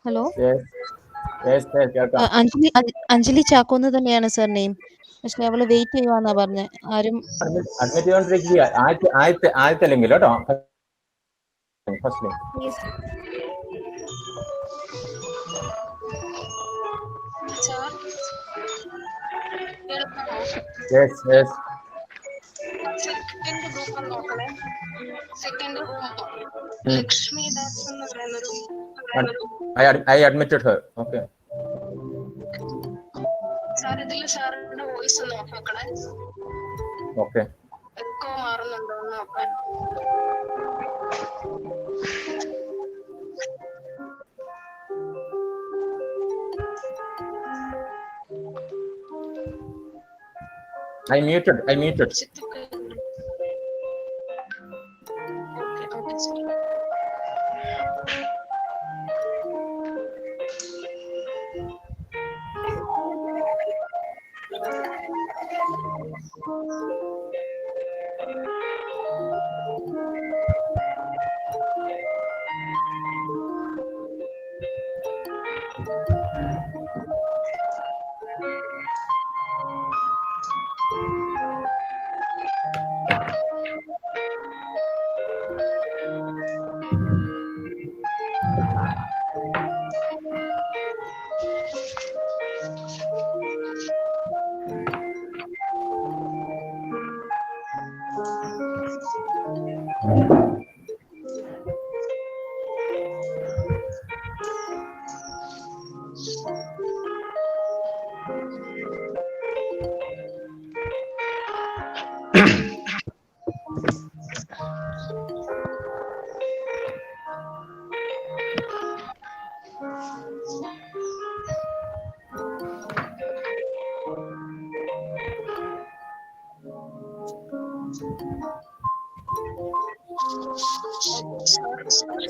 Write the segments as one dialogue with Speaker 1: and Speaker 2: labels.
Speaker 1: Hello
Speaker 2: കേൾക്കാം.
Speaker 1: അഞ്ജലി ചാക്കോ എന്ന് തന്നെയാണ് സർ നെയിം. പക്ഷെ അവള് വെയിറ്റ് ചെയ്യുവാന്നാ പറഞ്ഞ. ആരും
Speaker 2: അഡ്മിറ്റ് ചെയ്തോണ്ടിരിക്കുക. ആദ്യത്തെ ലിങ്കിൽ കേട്ടോ. First link. I admitted her. Okay. Okay. I muted.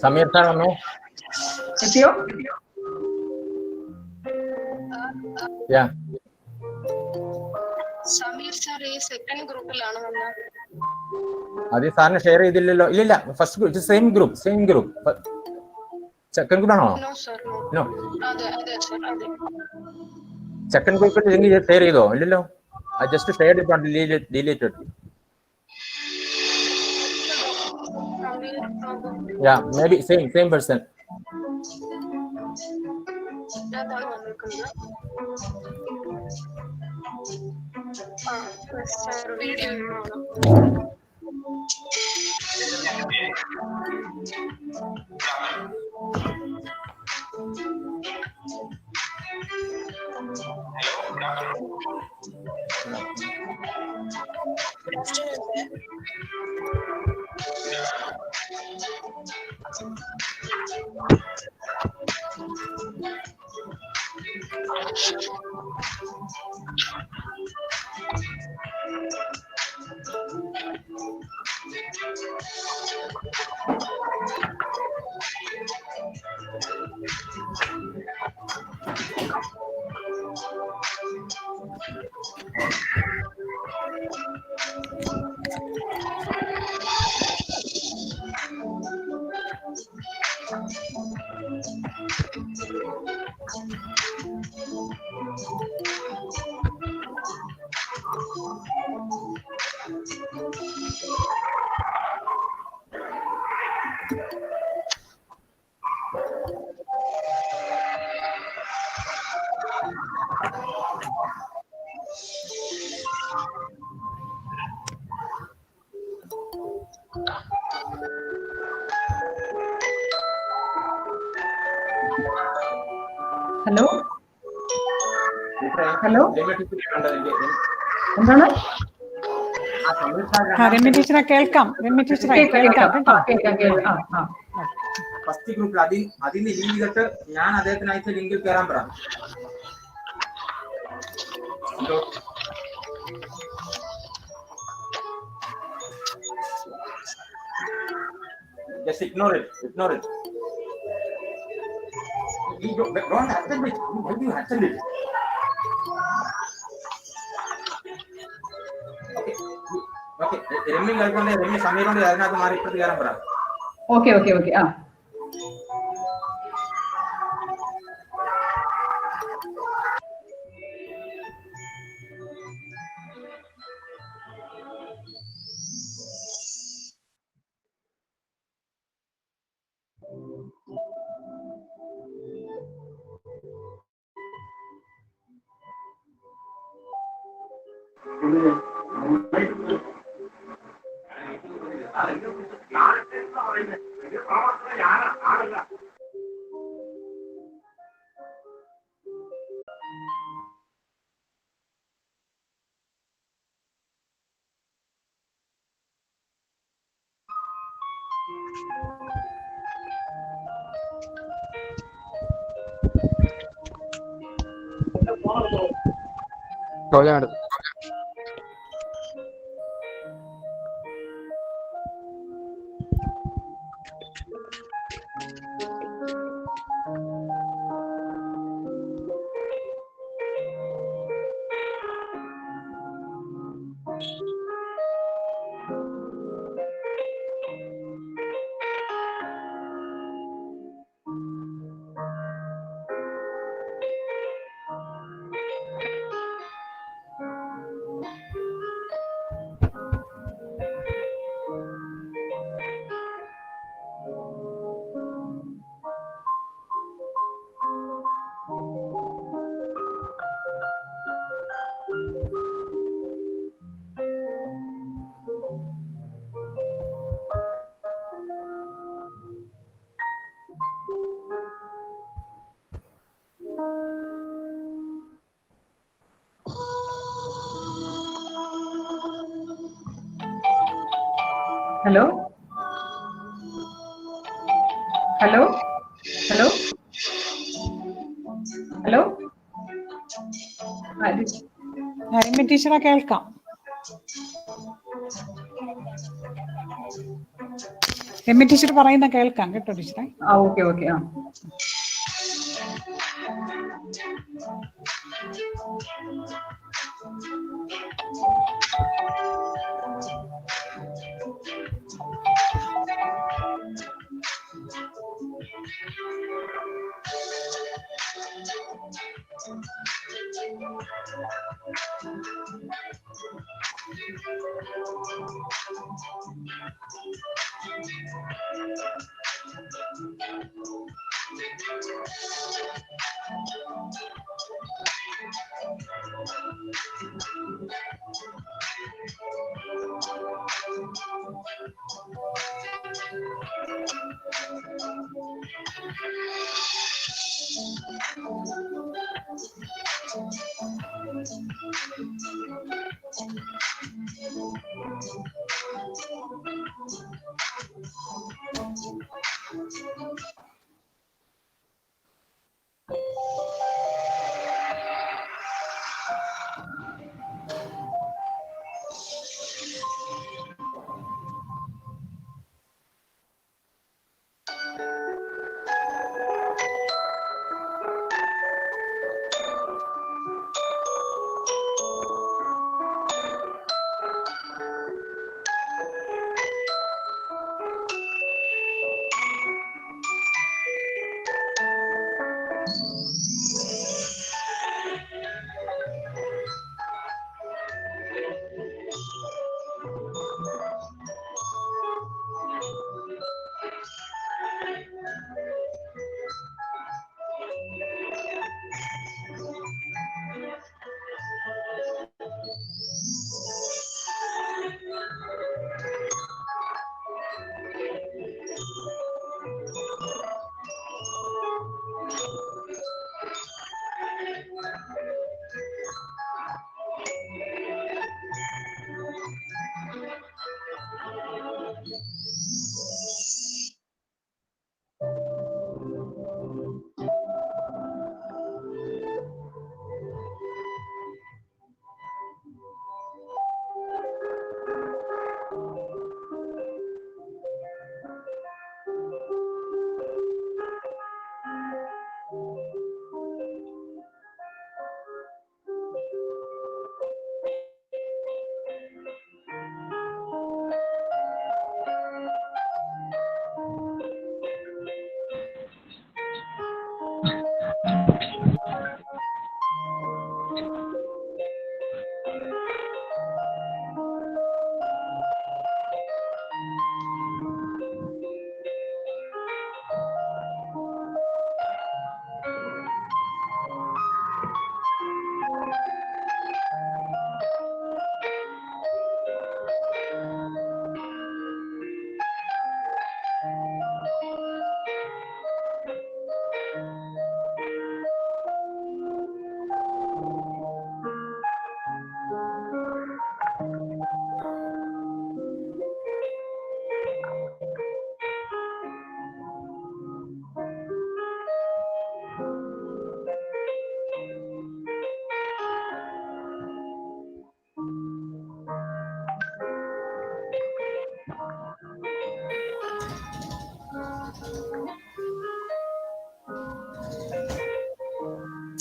Speaker 2: Samir sir, no? Yeah.
Speaker 3: Samir sir, second group ലാണ് വന്നത്.
Speaker 2: അത് സാറിന് ഷെയർ ചെയ്തില്ലല്ലോ. ഇല്ല, first group, same group. Second group ആണോ? നോ. സെക്കൻഡ് ഗ്രൂപ്പിൽ ലിങ്ക് ഷെയർ ചെയ്തോ? ഇല്ലല്ലോ. I just shared it but deleted. Yeah, maybe same person.
Speaker 4: Hello എന്താണ്? രമ്യ ടീച്ചറെ കേൾക്കാം.
Speaker 2: ഫസ്റ്റ് ഗ്രൂപ്പിൽ അതിന് ലിങ്ക് ചെയ്തിട്ട് ഞാൻ അദ്ദേഹത്തിന് അയച്ച ലിങ്കിൽ കയറാൻ പറ. Just ignore it. You don't attend it. Why do you attend it? Okay. Ramya കേൾക്കണ്ടേ? രമ്യ സമീരോട് അതിനകത്ത് മാറി ഇപ്പുറത്ത് കയറാൻ പറ.
Speaker 4: Okay.
Speaker 5: Sajan.
Speaker 4: Hello? Hello? Hello? Hello? ഹരിമി ടീച്ചറെ കേൾക്കാം. രമ്യ ടീച്ചർ പറയുന്ന കേൾക്കാം കേട്ടോ ടീച്ചറെ. Okay okay.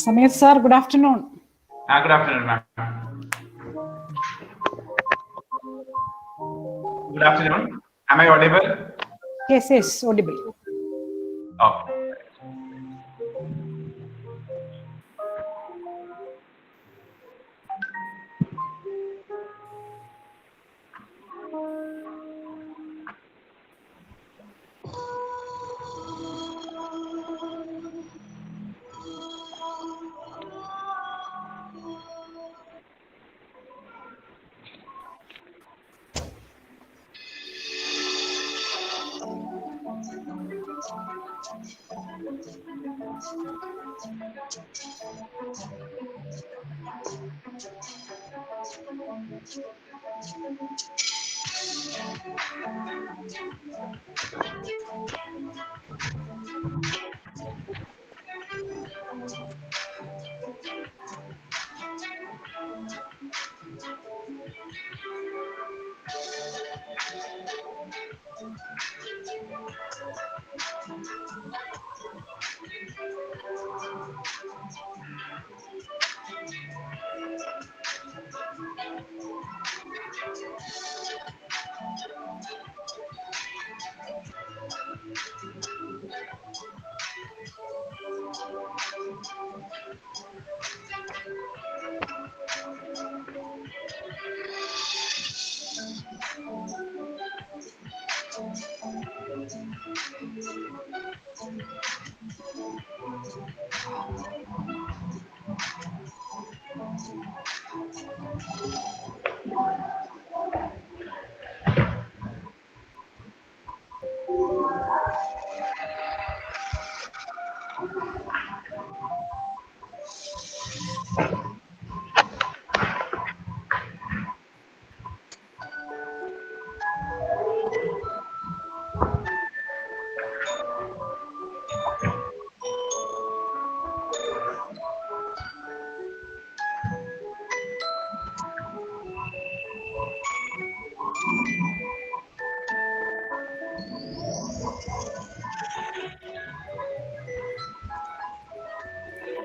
Speaker 4: Sameer sir, good afternoon.
Speaker 5: Good afternoon, ma'am. Good afternoon. Am I audible?
Speaker 4: Yes, audible.
Speaker 5: Okay.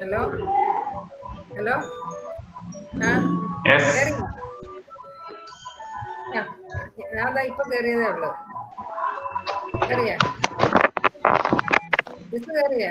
Speaker 6: Hello? Hello?
Speaker 5: Yes.
Speaker 6: ഞാൻ ഇപ്പൊ കയറിയതേ ഉള്ളു. കയറിയ മിസ് കയറിയ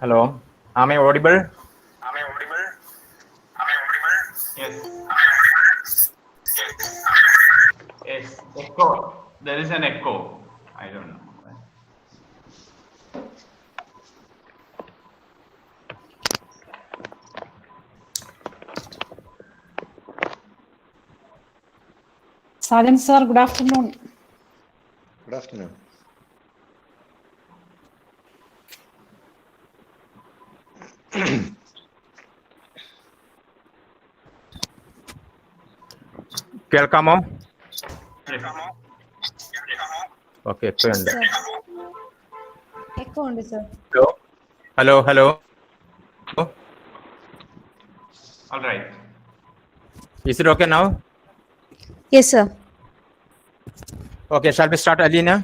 Speaker 2: Hello, am I audible?
Speaker 5: Yes. Yes. Echo. There is an echo. I don't know.
Speaker 4: Sajan sir, good afternoon.
Speaker 7: Good afternoon.
Speaker 2: കേൾക്കാമോ?
Speaker 5: Yes.
Speaker 2: Okay, ഇപ്പോഴുണ്ട്.
Speaker 1: Echo ഉണ്ട് sir.
Speaker 2: Hello.
Speaker 5: All right.
Speaker 2: Is it okay now?
Speaker 1: Yes sir.
Speaker 2: Okay, shall we start, Alina?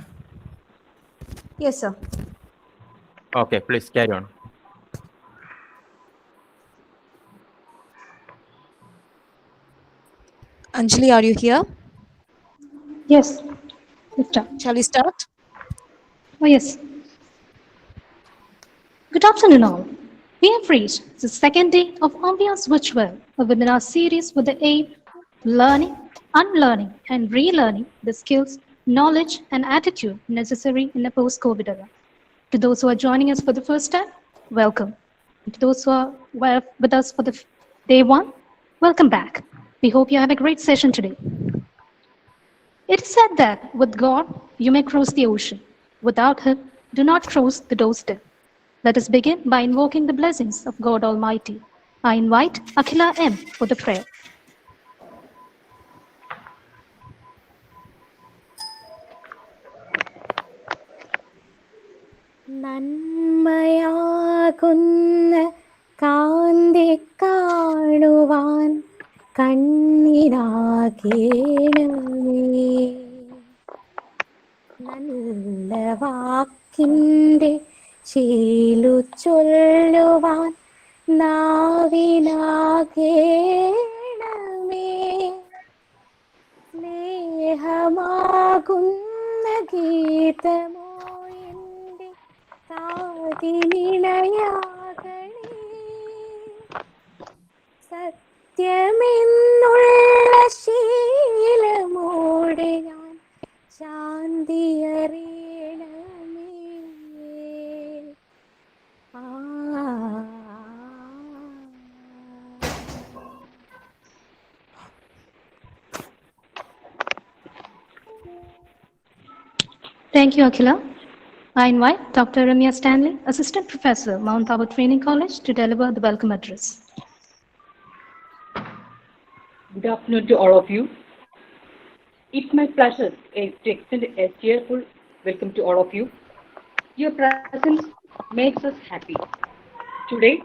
Speaker 1: Yes sir.
Speaker 2: Okay, please carry on.
Speaker 1: Anjali, are you here?
Speaker 8: Yes. Let's start.
Speaker 1: Shall we start?
Speaker 8: Oh, yes. Good afternoon, all. We have reached the second day of Ambiance Virtual, a webinar series with the aim of learning, unlearning, and relearning the skills, knowledge, and attitude necessary in a post-COVID era. To those who are joining us for the first time, welcome. And to those who are with us for the day one, welcome back. We hope you have a great session today. It is said that with God, you may cross the ocean. Without Him, do not cross the doorstep. Let us begin by invoking the blessings of God Almighty. I invite Akhila M. for the prayer.
Speaker 9: നന്മയാകുന്ന കാന്തി കാണുവാൻ കണ്ണിനാകേണമേ, നല്ല വാക്കിൻ്റെ ശീലു ചൊല്ലുവാൻ നാവിനാകേണമേ, സ്നേഹമാകുന്ന ഗീതമോ എൻ്റെ കാതിനിണയാകണേ, സത്യമെന്നുള്ള ശീലമോടെ ഞാൻ ശാന്തി അറിയണമേ.
Speaker 8: Thank you, Akhila. I invite Dr. Ramya Stanley, Assistant Professor, Mount Tabor Training College, to deliver the welcome address.
Speaker 10: Good afternoon to all of you. It's my pleasure to extend a cheerful welcome to all of you. Your presence makes us happy. Today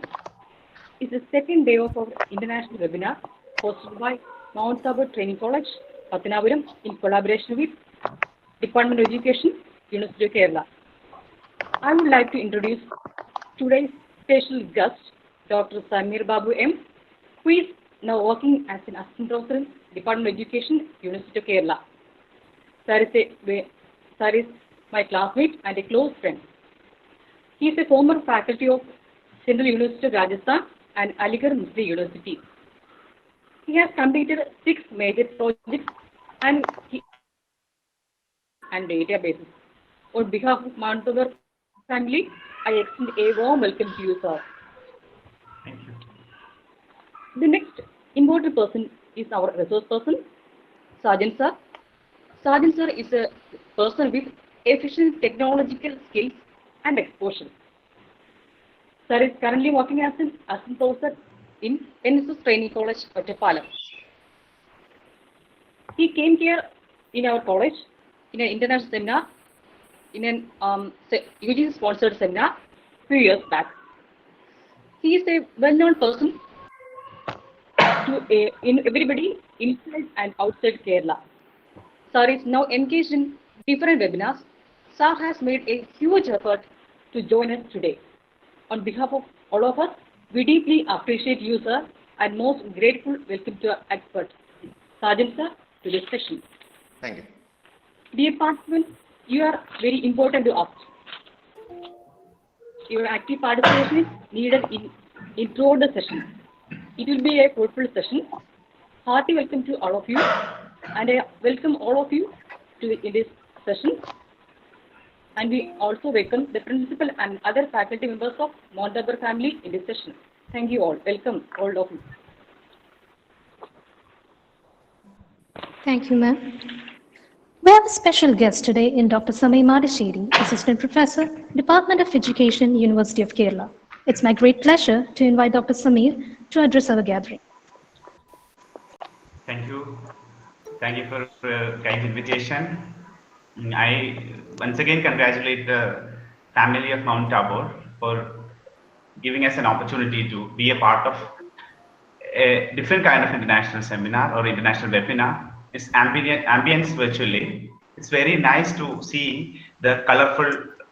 Speaker 10: is the second day of our international webinar hosted by Mount Tabor Training College, Pathanapuram, in collaboration with Department of Education, University of Kerala. I would like to introduce today's special guest, Dr. Samir Babu M., who is now working as an assistant professor in Department of Education, University of Kerala. Sir is my classmate and a close friend. He is a former faculty of Central University of Rajasthan, and Aligarh Muslim University. He has completed 6 major projects and databases. On behalf of Mindomo family, I extend a warm welcome to you, sir.
Speaker 5: Thank you.
Speaker 10: The next important person is our resource person, Sajan sir. Sajan sir is a person with efficient technological skills and exposure. Sir is currently working as an assistant professor in NSS Training College, Pathanapuram. He came here in our college in an international seminar, in an UGC-sponsored seminar few years back. He is a well-known person to in everybody inside and outside Kerala. Sir is now engaged in different webinars. Sir has made a huge effort to join us today. On behalf of all of us, we deeply appreciate you, sir, and most grateful welcome to our expert, Sajan sir, to this session.
Speaker 7: Thank you.
Speaker 10: Dear participants, you are very important to us. Your active participation is needed throughout the session. It will be a fruitful session. Hearty welcome to all of you, and I welcome all of you in this session. And we also welcome the principal and other faculty members of Mindomo family in this session. Thank you all. Welcome all of you.
Speaker 8: Thank you, ma'am. We have a special guest today in Dr. Samir Madasheri, Assistant Professor, Department of Education, University of Kerala. It's my great pleasure to invite Dr. Samir to address our gathering.
Speaker 5: Thank you. Thank you for kind invitation. I once again congratulate the family of Mount Tabor for giving us an opportunity to be a part of a different kind of international seminar or international webinar. It's ambience virtually. It's very nice to see the colorful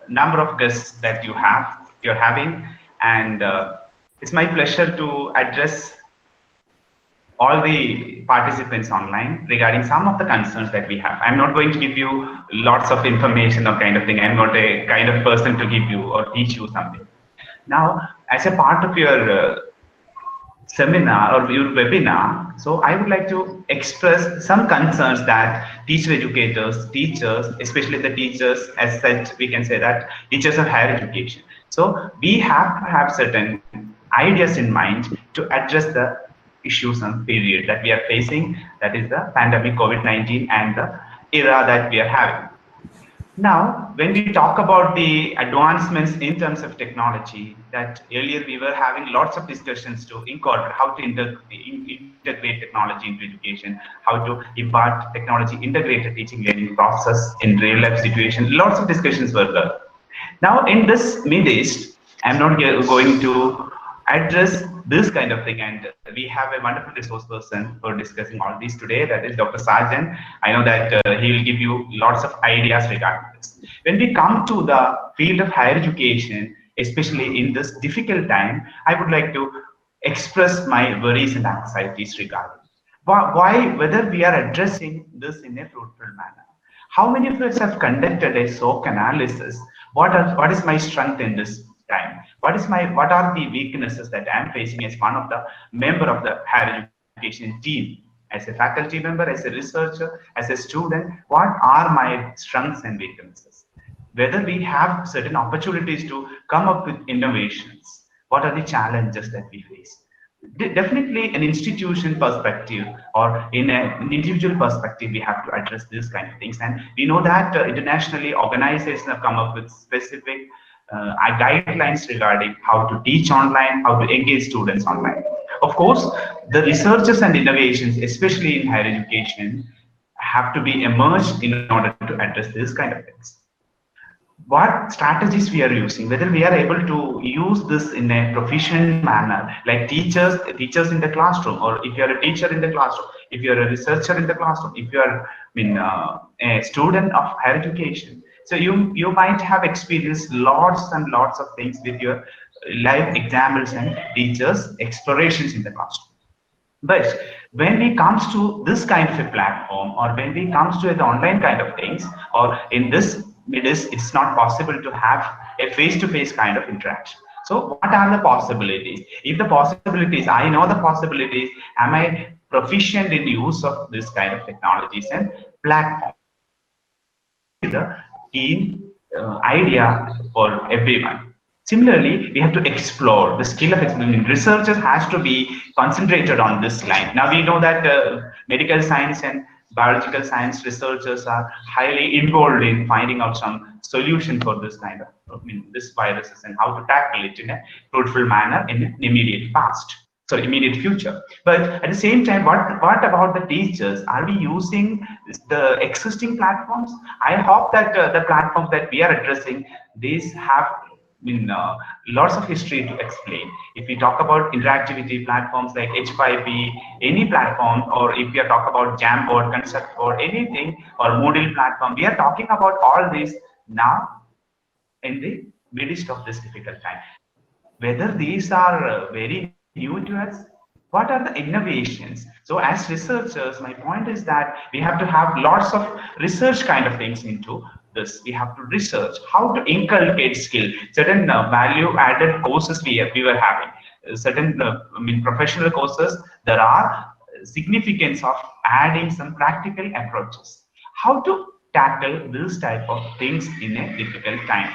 Speaker 5: number of guests that you're having, and it's my pleasure to address all the participants online regarding some of the concerns that we have. I'm not going to give you lots of information or kind of thing. I'm not a kind of person to give you or teach you something. Now, as a part of your seminar or your webinar, so I would like to express some concerns that teacher educators, teachers, especially the teachers, as such, we can say that teachers of higher education. So we have to have certain ideas in mind to address the issues and period that we are facing, that is the pandemic COVID-19 and the era that we are having. Now, when we talk about the advancements in terms of technology, that earlier we were having lots of discussions to incorporate how to integrate technology into education, how to impart technology integrated teaching learning process in real life situation. Lots of discussions were there. Now, in this midst, I'm not going to address this kind of thing, and we have a wonderful resource person for discussing all these today, that is Dr. Sajan. I know that he will give you lots of ideas regarding this. When we come to the field of higher education, especially in this difficult time, I would like to express my worries and anxieties regarding why, whether we are addressing this in a fruitful manner. How many of us have conducted a SOC analysis? What is my strength in this time? What are the weaknesses that I am facing as one of the member of the higher education team? As a faculty member, as a researcher, as a student, what are my strengths and weaknesses? Whether we have certain opportunities to come up with innovations, what are the challenges that we face? Definitely an institution perspective or in an individual perspective, we have to address these kind of things. And we know that internationally organizations have come up with specific guidelines regarding how to teach online, how to engage students online. Of course, the researches and innovations, especially in higher education, have to be emerged in order to address this kind of things. What strategies we are using, whether we are able to use this in a proficient manner, like teachers in the classroom, or if you are a teacher in the classroom, if you are a researcher in the classroom, if you are a student of higher education. So you might have experienced lots and lots of things with your live examples and teachers' explorations in the classroom. But when it comes to this kind of a platform, or when it comes to the online kind of things, or in this, it's not possible to have a face-to-face kind of interaction. So what are the possibilities? If the possibilities, I know the possibilities, am I proficient in use of this kind of technologies and platform? The key idea for everyone. Similarly, we have to explore the skill of exploring. Researchers has to be concentrated on this line. Now we know that medical science and biological science researchers are highly involved in finding out some solution for this kind of, this viruses and how to tackle it in a fruitful manner in an immediate past. Sorry, immediate future. But at the same time, what about the teachers? Are we using the existing platforms? I hope that the platforms that we are addressing, these have lots of history to explain. If we talk about interactivity platforms like H5P, any platform, or if we are talking about Jamboard, Constructboard, anything, or Moodle platform, we are talking about all these now in the midst of this difficult time. Whether these are very new to us, what are the innovations? So as researchers, my point is that we have to have lots of research kind of things into this. We have to research how to inculcate skill, certain value added courses we were having, certain professional courses. There are significance of adding some practical approaches. How to tackle this type of things in a difficult time?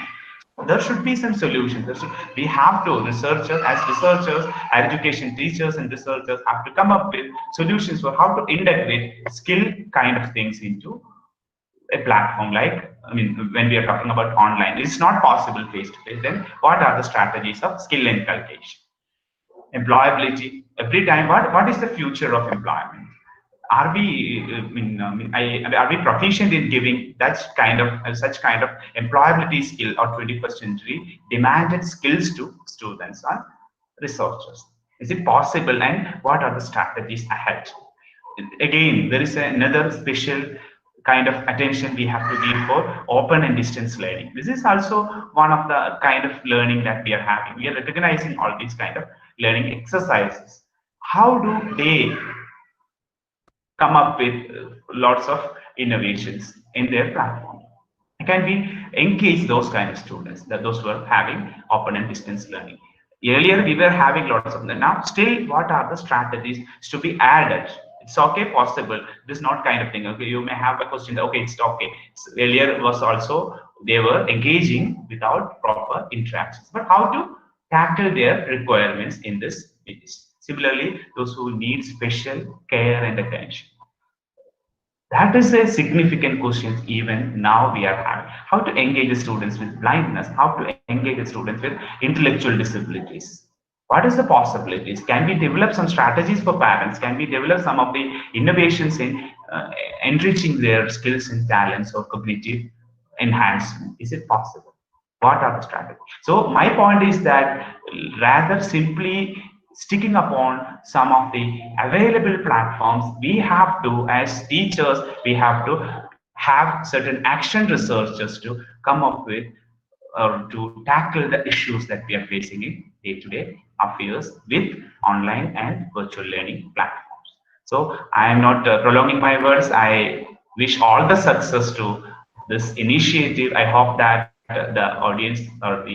Speaker 5: There should be some solutions. We have to, researchers, as researchers, education teachers and researchers have to come up with solutions for how to integrate skill kind of things into a platform. Like, when we are talking about online, it's not possible face to face. Then what are the strategies of skill inculcation? Employability. Every time, what is the future of employment? Are we are we proficient in giving such kind of employability skill or 21st century demanded skills to students and researchers? Is it possible, and what are the strategies ahead? Again, there is another special kind of attention we have to give for open and distance learning. This is also one of the kind of learning that we are having. We are recognizing all these kind of learning exercises. How do they come up with lots of innovations in their platform? Can we engage those kind of students, those who are having open and distance learning? Earlier we were having lots of them. Now still, what are the strategies to be added? It's okay, possible. This is not kind of thing. Okay, you may have a question. Okay, it's okay. So earlier was also they were engaging without proper interactions. But how to tackle their requirements in this business? Similarly, those who need special care and attention. That is a significant question even now we are having. How to engage the students with blindness, how to engage the students with intellectual disabilities. What is the possibilities? Can we develop some strategies for parents? Can we develop some of the innovations in enriching their skills and talents or cognitive enhancement? Is it possible? What are the strategies? So my point is that rather simply sticking upon some of the available platforms, we have to, as teachers, we have to have certain action researchers to come up with or to tackle the issues that we are facing in day-to-day affairs with online and virtual learning platforms. So I am not prolonging my words. I wish all the success to this initiative. I hope that the audience or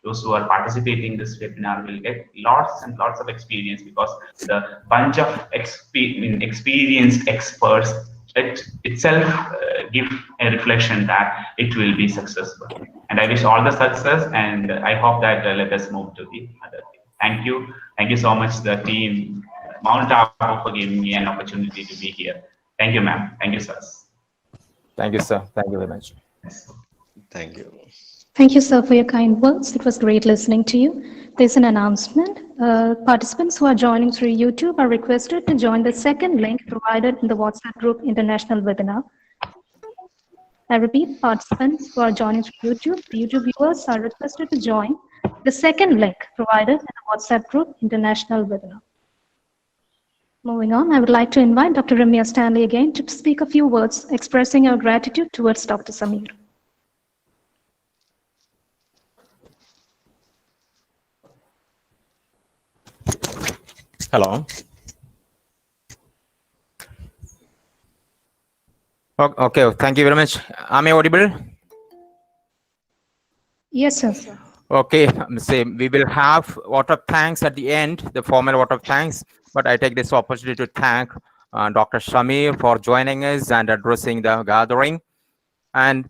Speaker 5: those who are participating in this webinar will get lots and lots of experience, because the bunch of experienced experts itself give a reflection that it will be successful. And I wish all the success, and I hope that let us move to the other thing. Thank you so much, the team Mount Tabor, for giving me an opportunity to be here. Thank you, ma'am. Thank you, sir.
Speaker 11: Thank you, sir. Thank you very much.
Speaker 5: Yes.
Speaker 7: Thank you.
Speaker 8: Thank you, sir, for your kind words. It was great listening to you. There's an announcement. Participants who are joining through YouTube are requested to join the second link provided in the WhatsApp group International Webinar. I repeat, participants who are joining through YouTube, the YouTube viewers are requested to join the second link provided in the WhatsApp group International Webinar. Moving on, I would like to invite Dr. Ramya Stanley again to speak a few words expressing our gratitude towards Dr. Samir.
Speaker 11: Hello. Okay, thank you very much. Am I audible?
Speaker 8: Yes, sir.
Speaker 11: Okay, same. We will have vote of thanks at the end, the formal vote of thanks. But I take this opportunity to thank Dr. Shamir for joining us and addressing the gathering. And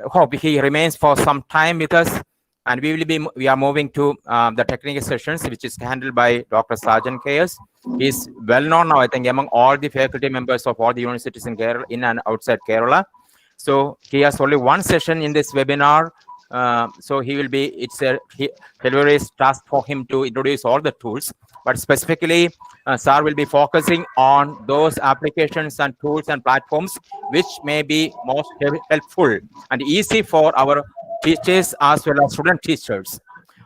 Speaker 11: hope he remains for some time with us. And we are moving to the technical sessions, which is handled by Dr. Sajan KS. He's well known now, I think, among all the faculty members of all the universities in Kerala, in and outside Kerala. So he has only one session in this webinar. So he will be, it's a hilarious task for him to introduce all the tools, but specifically Sir will be focusing on those applications and tools and platforms which may be most helpful and easy for our teachers as well as student teachers.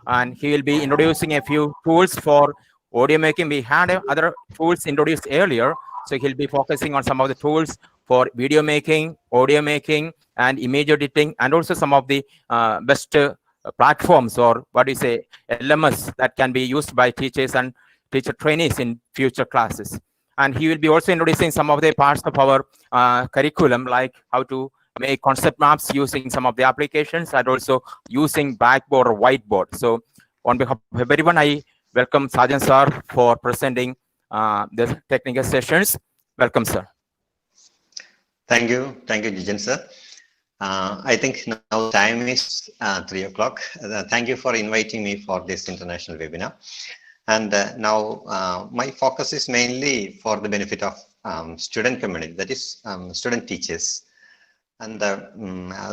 Speaker 11: And he will be introducing a few tools for audio making. We had other tools introduced earlier, so he'll be focusing on some of the tools for video making, audio making, and image editing, and also some of the best platforms, or what do you say, LMS, that can be used by teachers and teacher trainees in future classes. And he will be also introducing some of the parts of our curriculum, like how to make concept maps using some of the applications, and also using Blackboard or Whiteboard. So on behalf of everyone, I welcome Sajan sir for presenting the technical sessions. Welcome, sir.
Speaker 7: Thank you, Jijan sir. I think now time is 3 o'clock. Thank you for inviting me for this international webinar. And now my focus is mainly for the benefit of student community, that is student teachers. And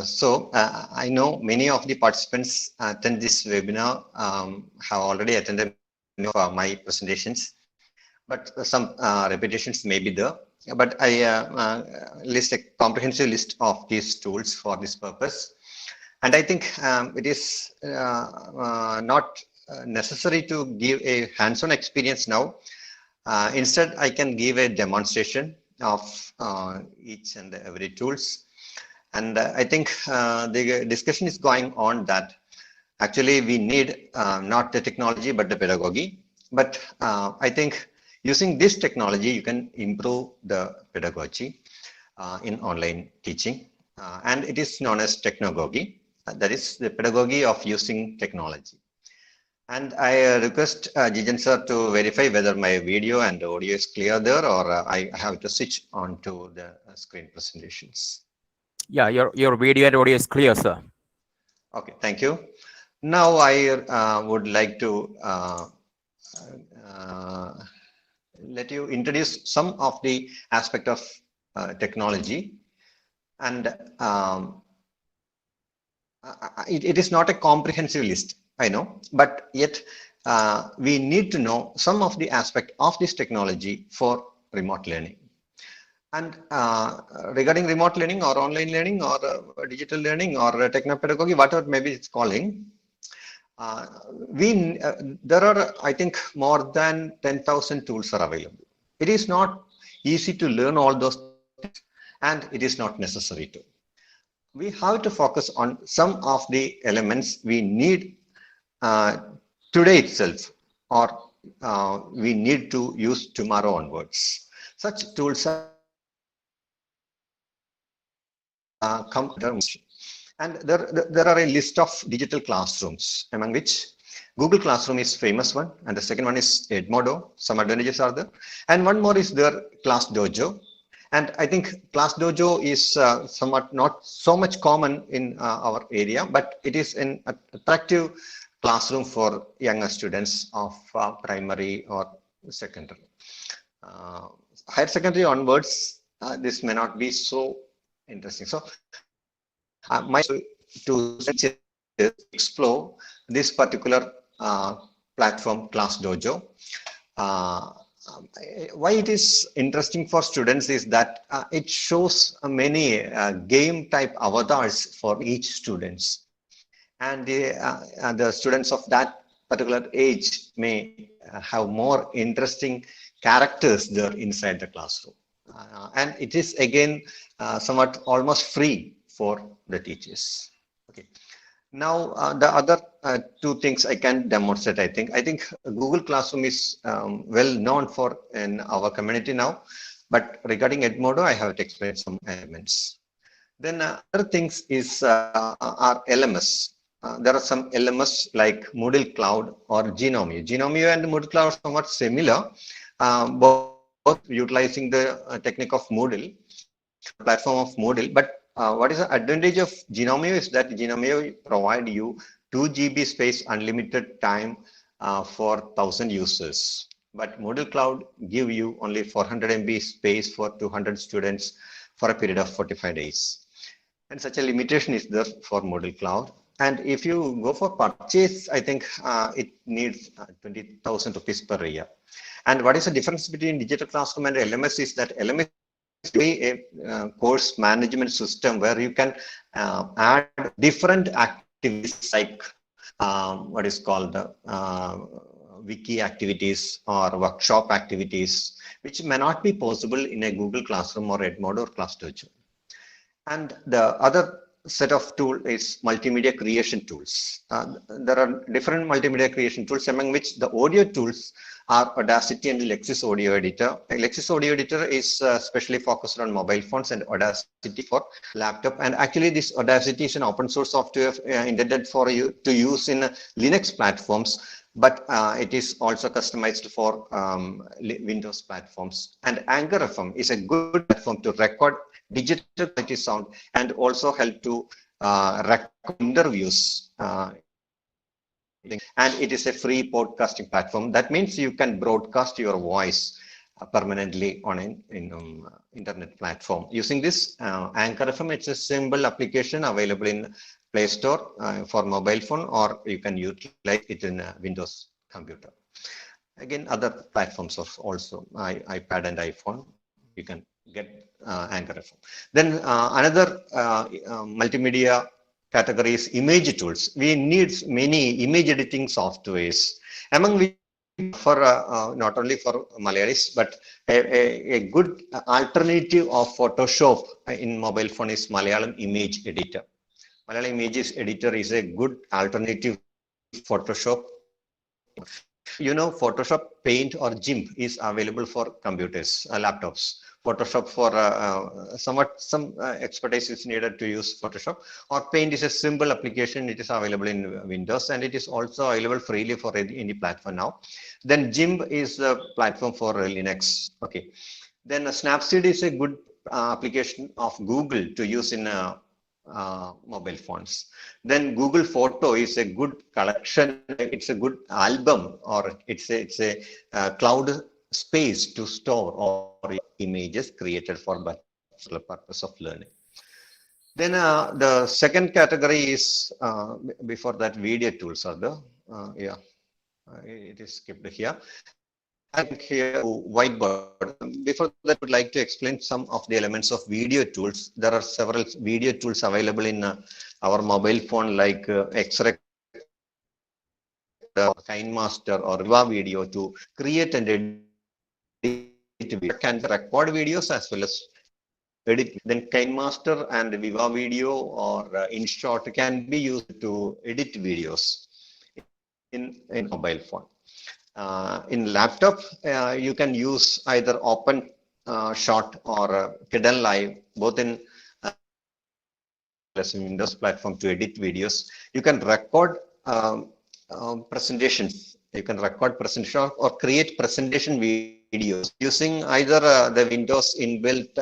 Speaker 7: so I know many of the participants attend this webinar have already attended my presentations, but some repetitions may be there. But I list a comprehensive list of these tools for this purpose. And I think it is not necessary to give a hands-on experience now. Instead, I can give a demonstration of each and every tools. And I think the discussion is going on that actually we need not the technology, but the pedagogy. But I think using this technology, you can improve the pedagogy in online teaching. And it is known as technogogy. That is the pedagogy of using technology. And I request Jijan sir to verify whether my video and audio is clear there, or I have to switch on to the screen presentations.
Speaker 11: Yeah, your video and audio is clear, sir.
Speaker 7: Okay, thank you. Now I would like to let you introduce some of the aspect of technology. And it is not a comprehensive list, I know, but yet we need to know some of the aspect of this technology for remote learning. And regarding remote learning or online learning or digital learning or technopedagogy, whatever maybe it's calling, there are, I think, more than 10,000 tools are available. It is not easy to learn all those things, and it is not necessary to. We have to focus on some of the elements we need today itself, or we need to use tomorrow onwards. Such tools are and there are a list of digital classrooms, among which Google Classroom is famous one, and the second one is Edmodo. Some advantages are there, and one more is their Class Dojo. And I think Class Dojo is somewhat not so much common in our area, but it is an attractive classroom for younger students of primary or secondary. Higher secondary onwards, this may not be so interesting. So my to explore this particular platform, Class Dojo. Why it is interesting for students is that it shows many game type avatars for each students, and the students of that particular age may have more interesting characters there inside the classroom, and it is again somewhat almost free for the teachers. Okay. Now the other two things I can demonstrate. I think Google Classroom is well known for in our community now, but regarding Edmodo, I have to explain some elements. Then other things is our LMS. there are some LMS like Moodle Cloud or Genomio. Genomio and Moodle Cloud are somewhat similar, both utilizing the technique of Moodle, platform of Moodle. But what is the advantage of Genomio is that Genomio provide you 2 GB space unlimited time for 1,000 users. But Moodle Cloud give you only 400 MB space for 200 students for a period of 45 days. And such a limitation is there for Moodle Cloud. And if you go for purchase, I think it needs 20,000 rupees per year. And what is the difference between digital classroom and LMS is that LMS is a course management system where you can add different activities like what is called wiki activities or workshop activities, which may not be possible in a Google Classroom or Edmodo or ClassDojo. And the other set of tool is multimedia creation tools. There are different multimedia creation tools, among which the audio tools are Audacity and Lexis Audio Editor. Lexis Audio Editor is specially focused on mobile phones and Audacity for laptop. And actually this Audacity is an open source software intended for you to use in Linux platforms, but it is also customized for Windows platforms. And Anchor FM is a good platform to record digital quality sound and also help to record interviews. And it is a free podcasting platform. That means you can broadcast your voice permanently on an internet platform. Using this Anchor FM, it's a simple application available in Play Store for mobile phone, or you can utilize it in a Windows computer. Again, other platforms of also iPad and iPhone, you can get Anchor FM. Then another multimedia category is image tools. We need many image editing softwares, among which for not only for Malayalis, but a good alternative of Photoshop in mobile phone is Malayalam Image Editor. Malayalam Images Editor is a good alternative to Photoshop. You know, Photoshop, Paint or GIMP is available for computers, laptops. Photoshop for some expertise is needed to use Photoshop, or Paint is a simple application. It is available in Windows, and it is also available freely for any platform now. Then GIMP is the platform for Linux. Okay. Then Snapseed is a good application of Google to use in mobile phones. Then Google Photo is a good collection. It's a good album, or it's a cloud space to store or images created for the purpose of learning. Then the second category is before that video tools are the it is skipped here. And here whiteboard. Before that, I would like to explain some of the elements of video tools. There are several video tools available in our mobile phone, like X-Ray, KineMaster or Viva Video to create and edit video. Can record videos as well as edit. Then KineMaster and Viva Video or InShot can be used to edit videos in mobile phone. In laptop, you can use either Open Shot or Hidden Live, both in Windows platform to edit videos. You can record presentations. You can record presentation or create presentation videos using either the Windows inbuilt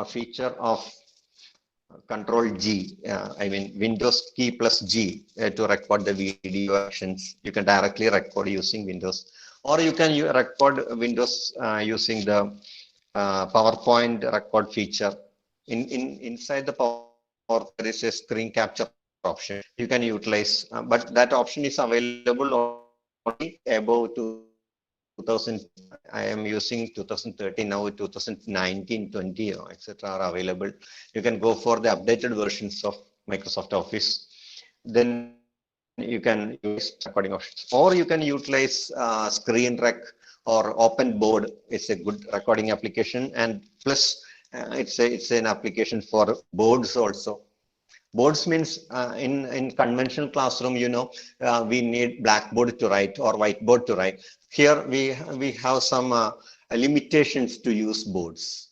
Speaker 7: feature of Control G, I mean Windows key plus G to record the video actions. You can directly record using Windows, or you can record Windows using the PowerPoint record feature. Inside the PowerPoint, there is a screen capture option. You can utilize, but that option is available only above 2000. I am using 2013 now, 2019, 20, etc. are available. You can go for the updated versions of Microsoft Office. Then you can use recording options, or you can utilize Screen Rec or Open Board. It's a good recording application, and plus it's an application for boards also. Boards means in conventional classroom, you know, we need blackboard to write or whiteboard to write. Here we have some limitations to use boards.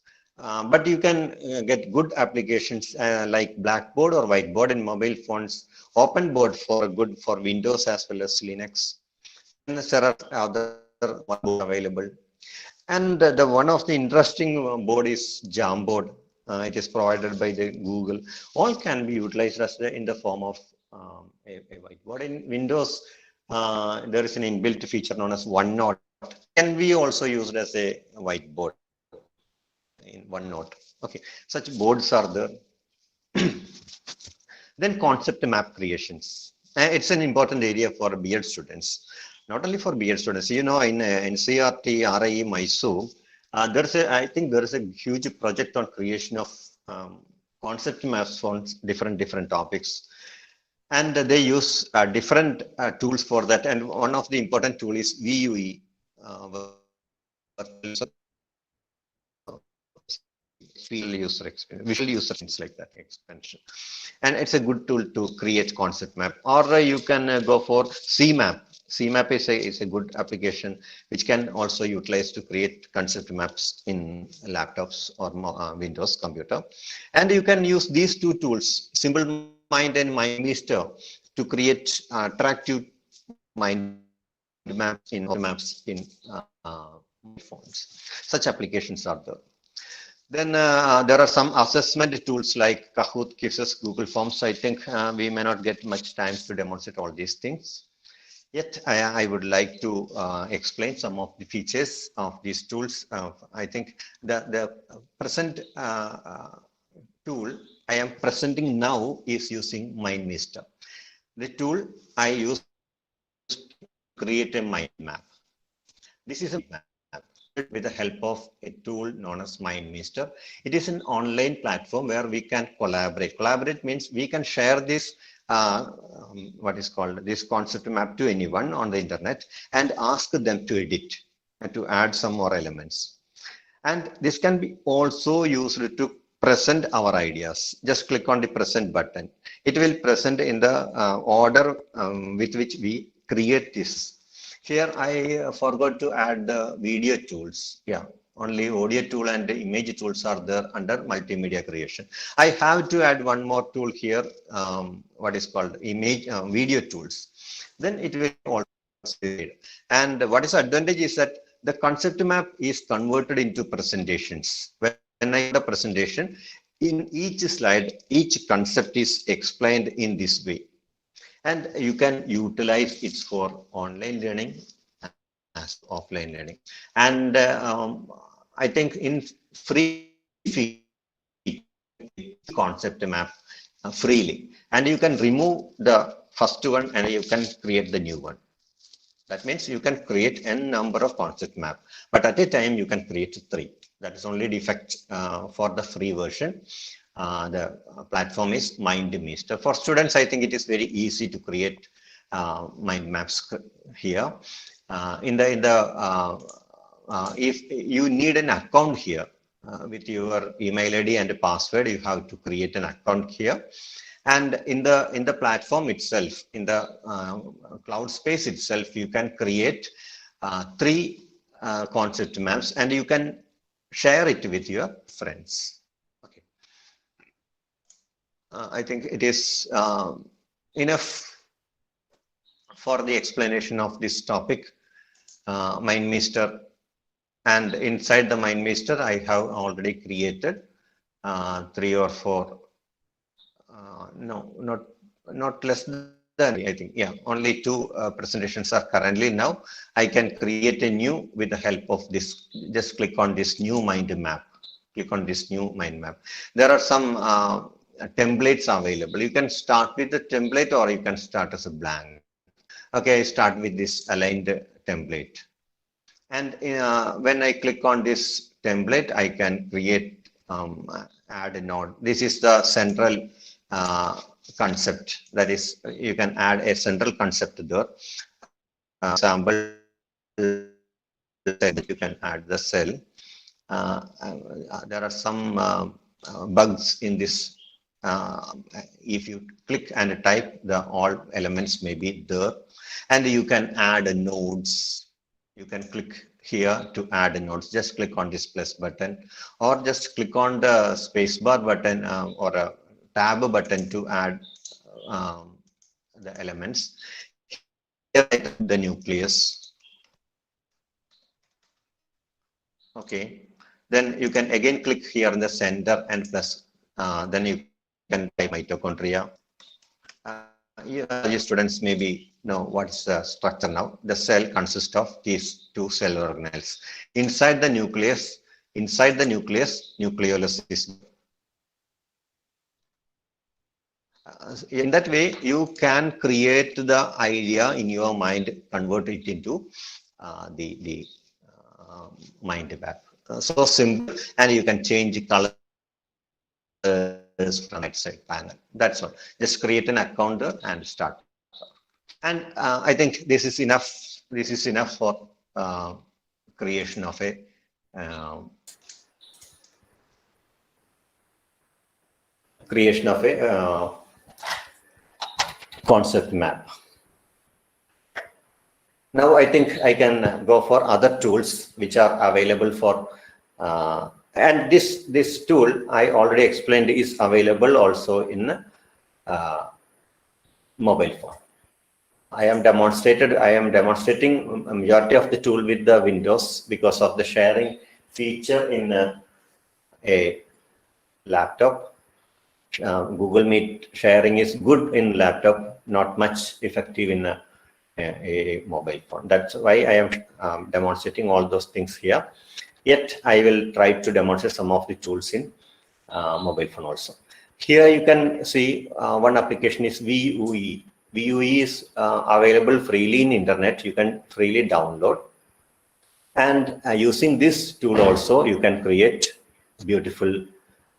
Speaker 7: but you can get good applications like Blackboard or Whiteboard in mobile phones, OpenBoard for good for Windows as well as Linux. And there are other boards available. And the one of the interesting board is Jamboard. It is provided by the Google. All can be utilized as in the form of a whiteboard. In Windows, there is an inbuilt feature known as OneNote. Can be also used as a whiteboard in OneNote. Okay, such boards are there. Then concept map creations. It's an important area for B.Ed students. Not only for B.Ed students, you know, in NCRT, RIE, Mysore, I think there is a huge project on creation of concept maps on different topics. And they use different tools for that. And one of the important tool is VUE, visual user experience like that expansion. And it's a good tool to create concept map. Or you can go for CMap. CMap is a good application which can also utilize to create concept maps in laptops or Windows computer. And you can use these two tools, Simple Mind and MindMeister, to create attractive mind maps in phones. Such applications are there. Then there are some assessment tools like Kahoot, Quizzes, Google Forms. I think we may not get much time to demonstrate all these things. Yet I would like to explain some of the features of these tools. I think the present tool I am presenting now is using MindMeister. The tool I use to create a mind map. This is a map with the help of a tool known as MindMeister. It is an online platform where we can collaborate. Collaborate means we can share this what is called this concept map to anyone on the internet and ask them to edit and to add some more elements. And this can be also used to present our ideas. Just click on the present button. It will present in the order with which we create this. Here I forgot to add the video tools. Yeah, only audio tool and image tools are there under multimedia creation. I have to add one more tool here, what is called image video tools. Then it will also be. And what is advantage is that the concept map is converted into presentations. When I do the presentation, in each slide, each concept is explained in this way. And you can utilize it for online learning as offline learning. And I think in free concept map freely. And you can remove the first one and you can create the new one. That means you can create n number of concept map, but at a time you can create 3. That is only defect for the free version. The platform is MindMeister. For students, I think it is very easy to create mind maps here. If you need an account here with your email ID and password, you have to create an account here. And in the platform itself, in the cloud space itself, you can create 3 concept maps and you can share it with your friends. Okay. I think it is enough for the explanation of this topic, MindMeister. And inside the MindMeister, I have already created 3 or 4. No, not less than, I think, yeah, only 2 presentations are currently now. I can create a new with the help of this. Just click on this new mind map. Click on this new mind map. There are some templates available. You can start with the template or you can start as a blank. Okay, I start with this aligned template. And when I click on this template, I can create, add a node. This is the central concept. That is, you can add a central concept there. Example, you can add the cell. There are some bugs in this. If you click and type, all elements may be there. And you can add nodes. You can click here to add nodes. Just click on this plus button, or just click on the spacebar button or a tab button to add the elements. Here the nucleus. Okay, then you can again click here in the center and plus. Then you can type mitochondria. Your students maybe know what's the structure now. The cell consists of these two cell organelles. Inside the nucleus, nucleolus is. In that way, you can create the idea in your mind, convert it into the mind map. So simple, and you can change color from right side panel. That's all. Just create an account and start. And I think this is enough. This is enough for creation of a concept map. Now I think I can go for other tools which are available for. And this tool I already explained is available also in mobile phone. I am demonstrating a majority of the tool with the Windows because of the sharing feature in a laptop. Google Meet sharing is good in laptop, not much effective in a mobile phone. That's why I am demonstrating all those things here. Yet I will try to demonstrate some of the tools in mobile phone also. Here you can see one application is VUE. VUE is available freely in internet. You can freely download. And using this tool also, you can create beautiful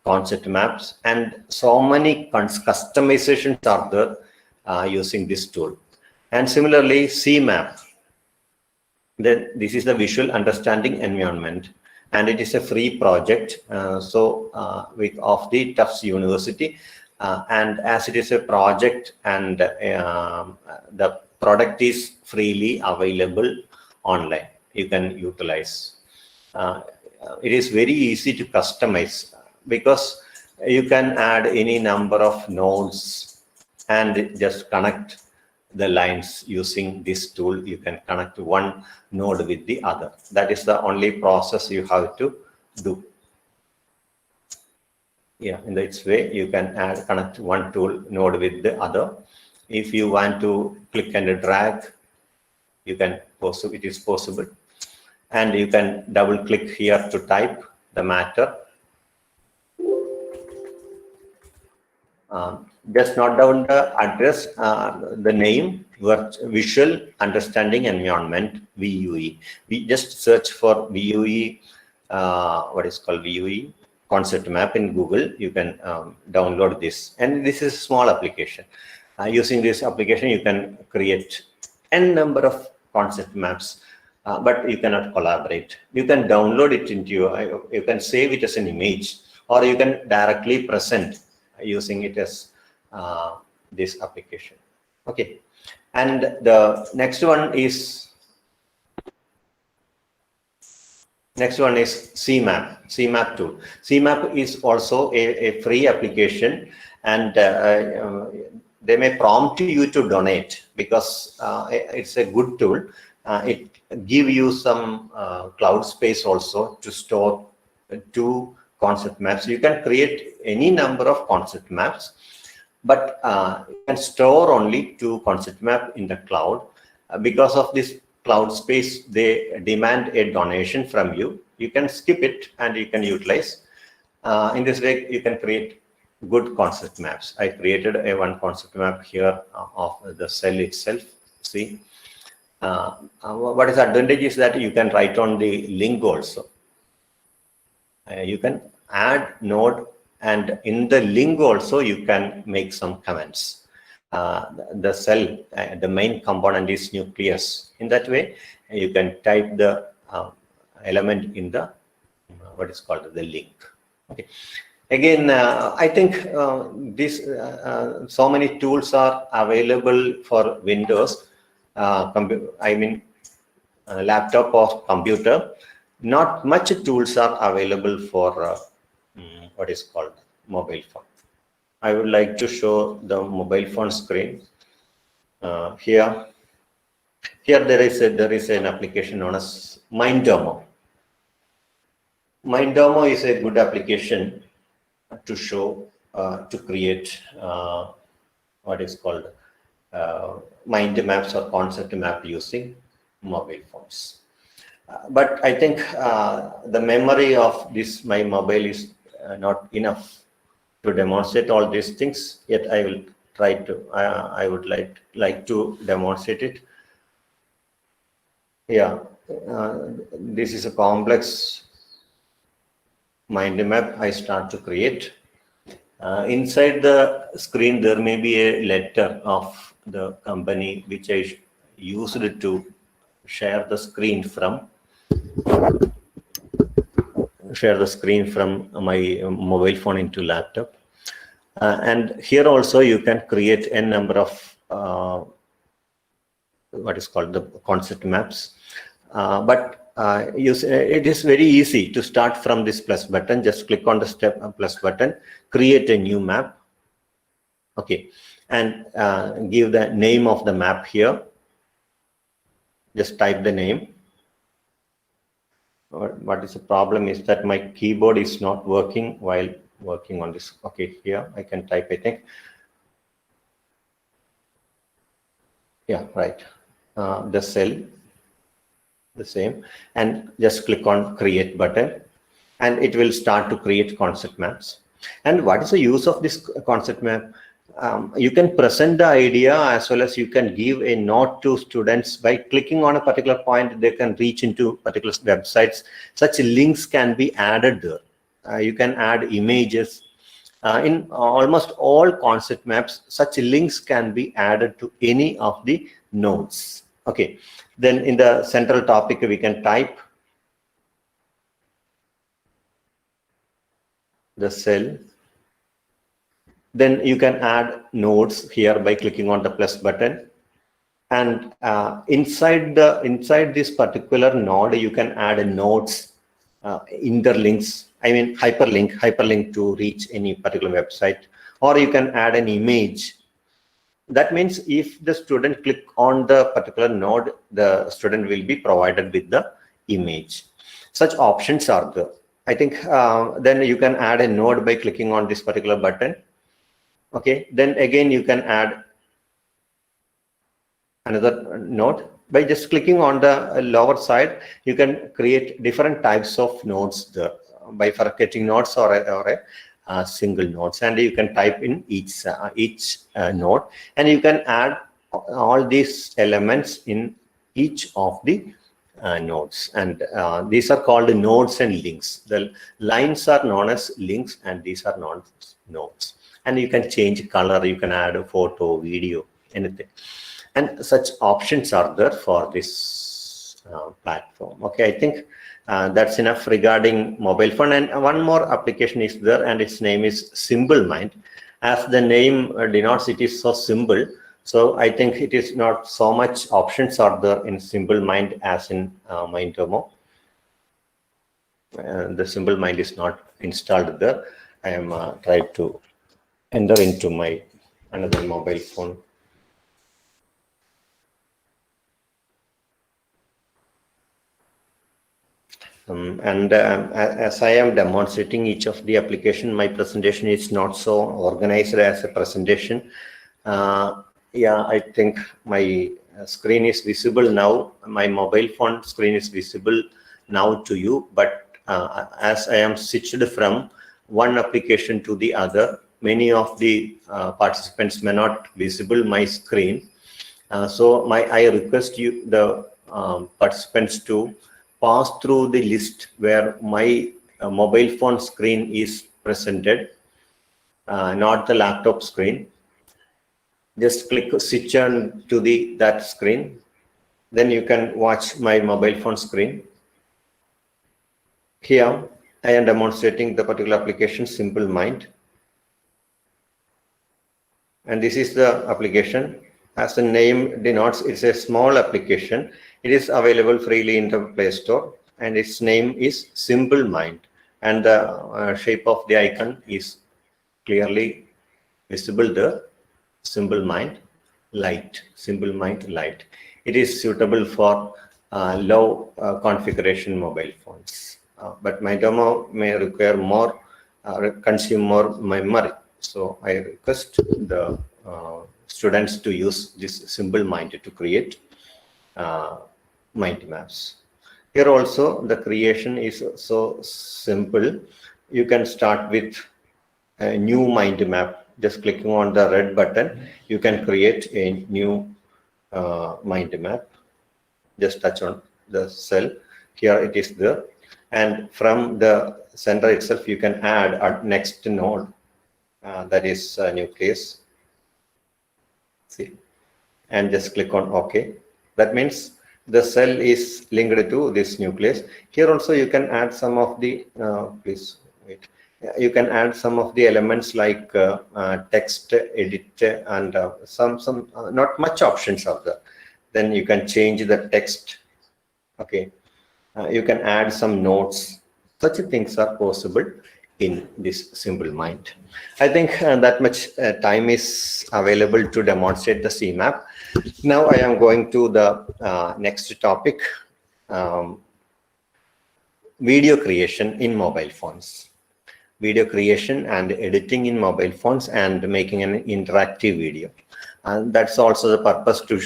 Speaker 7: concept maps. And so many customizations are there using this tool. And similarly, CMap. Then this is the visual understanding environment, and it is a free project. Of the Tufts University, and as it is a project and the product is freely available online, you can utilize. It is very easy to customize because you can add any number of nodes and just connect the lines using this tool. You can connect one node with the other. That is the only process you have to do. Yeah, in this way you can connect one tool node with the other. If you want to click and drag, you can it is possible, and you can double click here to type the matter. Just note down the address, the name, visual understanding environment, VUE. We just search for VUE, what is called VUE concept map in Google. You can download this, and this is a small application. Using this application, you can create n number of concept maps, but you cannot collaborate. You can download it into you can save it as an image, or you can directly present using it as this application. Okay, and the next one is CMap tool. CMap is also a free application, and they may prompt you to donate because it's a good tool. It gives you some cloud space also to store 2 concept maps. You can create any number of concept maps, but you can store only 2 concept maps in the cloud. Because of this cloud space, they demand a donation from you. You can skip it and you can utilize. In this way, you can create good concept maps. I created one concept map here of the cell itself. See, what is the advantage is that you can write on the link also. You can add node, and in the link also you can make some comments. The cell, the main component is nucleus. In that way, you can type the element in the what is called the link. Okay. Again, I think so many tools are available for Windows. I mean, laptop or computer, not much tools are available for what is called mobile phone. I would like to show the mobile phone screen. Here there is an application known as Mindomo. Mindomo is a good application to show, to create what is called mind maps or concept map using mobile phones. But I think the memory of my mobile is not enough to demonstrate all these things. Yet I will try to. I would like to demonstrate it. Yeah, this is a complex mind map I start to create. Inside the screen, there may be a letter of the company which I used to share the screen from my mobile phone into laptop. And here also you can create a number of what is called the concept maps. But it is very easy to start from this plus button. Just click on the plus button, create a new map. Okay, and give the name of the map here. Just type the name. What is the problem is that my keyboard is not working while working on this. Okay, here I can type, I think. Yeah, right. The cell, the same, and just click on create button, and it will start to create concept maps. And what is the use of this concept map? You can present the idea as well as you can give a note to students. By clicking on a particular point, they can reach into particular websites. Such links can be added there. You can add images. In almost all concept maps, such links can be added to any of the nodes. Okay, then in the central topic, we can type the cell. Then you can add nodes here by clicking on the plus button. And inside this particular node, you can add nodes, interlinks, I mean hyperlink to reach any particular website, or you can add an image. That means if the student click on the particular node, the student will be provided with the image. Such options are there. I think then you can add a node by clicking on this particular button. Okay, then again you can add another node by just clicking on the lower side. You can create different types of nodes there, bifurcating nodes or a single nodes, and you can type in each node, and you can add all these elements in each of the nodes, and these are called nodes and links. The lines are known as links, and these are known as nodes. And you can change color, you can add a photo, video, anything. And such options are there for this platform. Okay, I think that's enough regarding mobile phone. And one more application is there, and its name is Simple Mind. As the name denotes, it is so simple. So I think it is not so much options are there in Simple Mind as in Mindomo. The Simple Mind is not installed there. I am trying to enter into my another mobile phone. As I am demonstrating each of the application, my presentation is not so organized as a presentation. Yeah, I think my screen is visible now. My mobile phone screen is visible now to you, but as I am switched from one application to the other, many of the participants may not visible my screen. So I request you, the participants, to pass through the list where my mobile phone screen is presented, not the laptop screen. Just click switch on to that screen. Then you can watch my mobile phone screen. Here I am demonstrating the particular application, Simple Mind. And this is the application. as the name denotes, it's a small application. It is available freely in the Play Store, and its name is Simple Mind. And the shape of the icon is clearly visible there. Simple Mind Light. Simple Mind Light. It is suitable for low configuration mobile phones. But Mindomo may require more, consume more memory. So I request the students to use this Simple Mind to create mind maps. Here also the creation is so simple. You can start with a new mind map. Just clicking on the red button, you can create a new mind map. Just touch on the cell. Here it is there. And from the center itself, you can add a next node. That is nucleus. See, and just click on OK. That means the cell is linked to this nucleus. Here also you can add some of the please wait. You can add some of the elements like text edit and some not much options are there. Then you can change the text. Okay, you can add some notes. Such things are possible in this Simple Mind. I think that much time is available to demonstrate the CMAP. Now I am going to the next topic, video creation in mobile phones. Video creation and editing in mobile phones and making an interactive video. And that's also the purpose to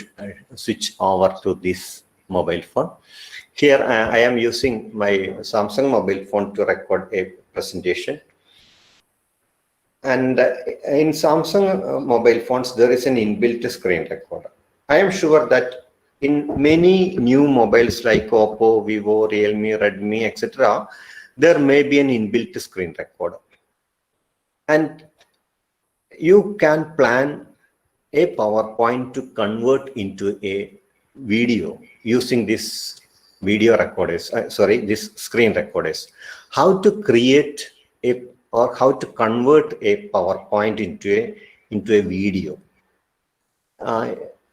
Speaker 7: switch over to this mobile phone. Here I am using my Samsung mobile phone to record a presentation. And in Samsung mobile phones, there is an inbuilt screen recorder. I am sure that in many new mobiles like Oppo, Vivo, Realme, Redmi, etc., there may be an inbuilt screen recorder. And you can plan a PowerPoint to convert into a video using this video recorders, this screen recorders. How to create a or how to convert a PowerPoint into a video.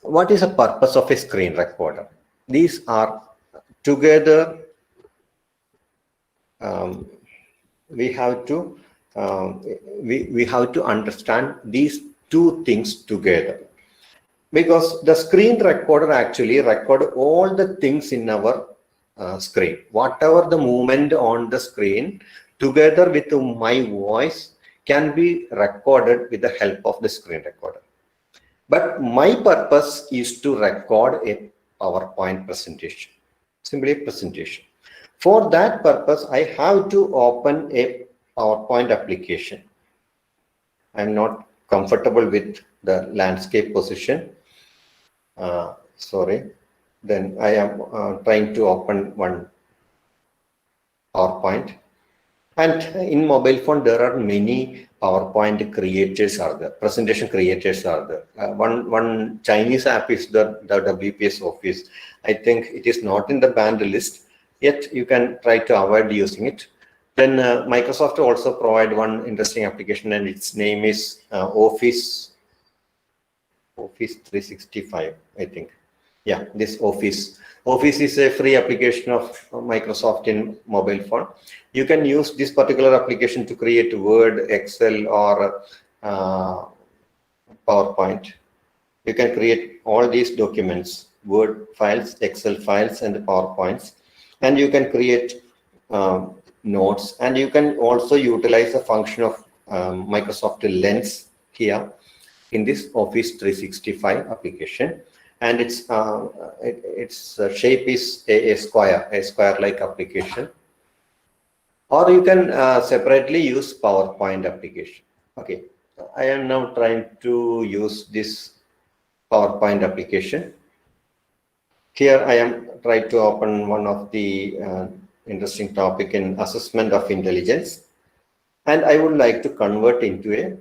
Speaker 7: What is the purpose of a screen recorder? These are together. We have to understand these two things together, because the screen recorder actually record all the things in our screen, whatever the movement on the screen together with my voice can be recorded with the help of the screen recorder. But my purpose is to record a PowerPoint presentation, simply a presentation. For that purpose, I have to open a PowerPoint application. I'm not comfortable with the landscape position. Sorry. Then I am trying to open one PowerPoint. And in mobile phone, there are many PowerPoint creators are there, presentation creators are there. One Chinese app is the WPS Office. I think it is not in the banned list, yet you can try to avoid using it. Then Microsoft also provide one interesting application, and its name is Office 365, I think. Yeah, this Office. Office is a free application of Microsoft in mobile phone. You can use this particular application to create Word, Excel, or PowerPoint. You can create all these documents, Word files, Excel files, and PowerPoints. And you can create notes. And you can also utilize a function of Microsoft Lens here in this Office 365 application. And its shape is a square-like application. Or you can separately use PowerPoint application. Okay, I am now trying to use this PowerPoint application. Here I am trying to open one of the interesting topic in assessment of intelligence, and I would like to convert into a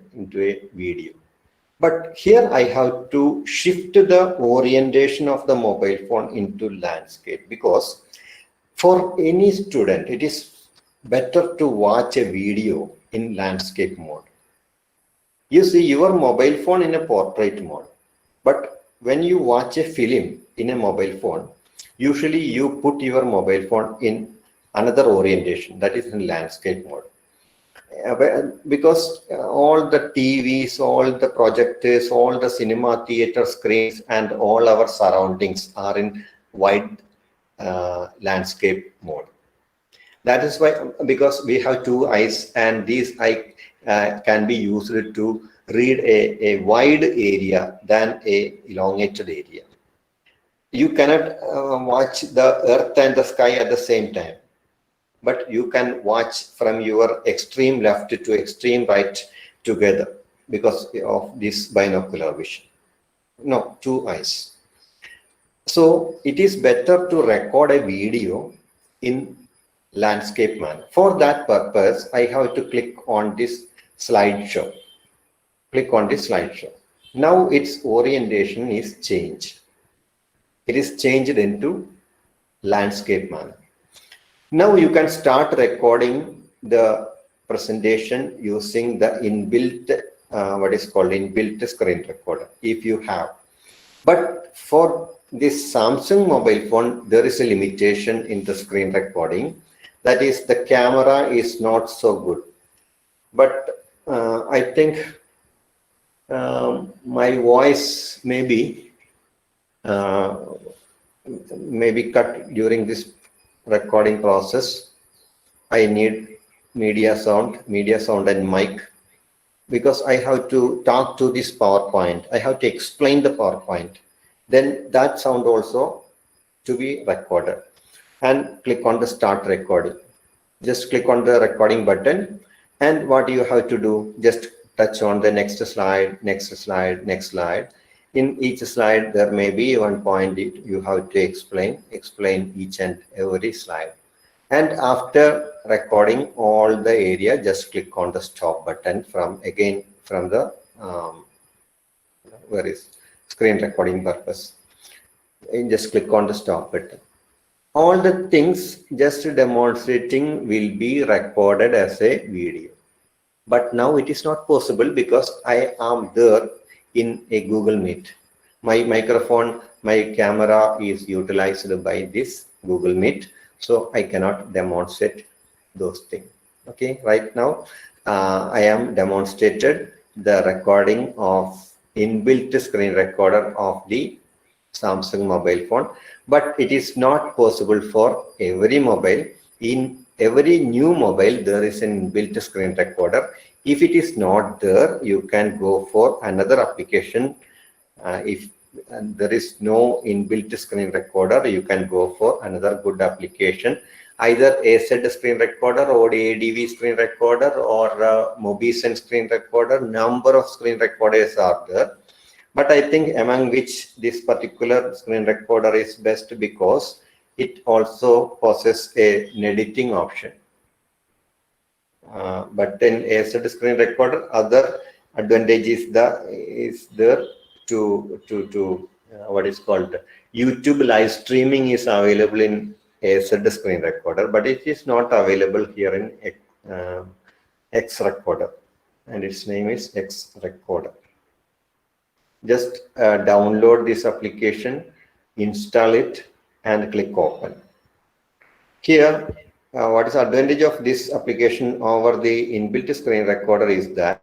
Speaker 7: video. But here I have to shift the orientation of the mobile phone into landscape, because for any student, it is better to watch a video in landscape mode. You see your mobile phone in a portrait mode, but when you watch a film in a mobile phone, usually you put your mobile phone in another orientation, that is in landscape mode. Because all the TVs, all the projectors, all the cinema theater screens, and all our surroundings are in wide landscape mode. That is why, because we have two eyes, and these eyes can be used to read a wide area than a elongated area. You cannot watch the earth and the sky at the same time, but you can watch from your extreme left to extreme right together because of this binocular vision. No, two eyes. So it is better to record a video in landscape manner. For that purpose, I have to click on this slideshow. Click on this slideshow. Now its orientation is changed. It is changed into landscape manner. Now you can start recording the presentation using the inbuilt, what is called inbuilt screen recorder, if you have. But for this Samsung mobile phone, there is a limitation in the screen recording. That is, the camera is not so good. But I think my voice may be cut during this recording process. I need media sound and mic, because I have to talk to this PowerPoint. I have to explain the PowerPoint. Then that sound also to be recorded. And click on the start recording. Just click on the recording button, and what you have to do, just touch on the next slide, next slide, next slide. In each slide, there may be one point you have to explain each and every slide. And after recording all the area, just click on the stop button from the where is screen recording purpose. And just click on the stop button. All the things just demonstrating will be recorded as a video. But now it is not possible because I am there in a Google Meet. My microphone, my camera is utilized by this Google Meet, so I cannot demonstrate those things. Okay, right now I am demonstrated the recording of inbuilt screen recorder of the Samsung mobile phone, but it is not possible for every mobile. In every new mobile, there is an inbuilt screen recorder. If it is not there, you can go for another application. If there is no inbuilt screen recorder, you can go for another good application, either AZ screen recorder or ADV screen recorder or Mobisen screen recorder. Number of screen recorders are there. But I think among which this particular screen recorder is best because it also possesses an editing option. But in AZ screen recorder, other advantage is there to what is called YouTube live streaming is available in AZ screen recorder, but it is not available here in X recorder, and its name is X recorder. Just download this application, install it, and click open. Here, what is the advantage of this application over the inbuilt screen recorder is that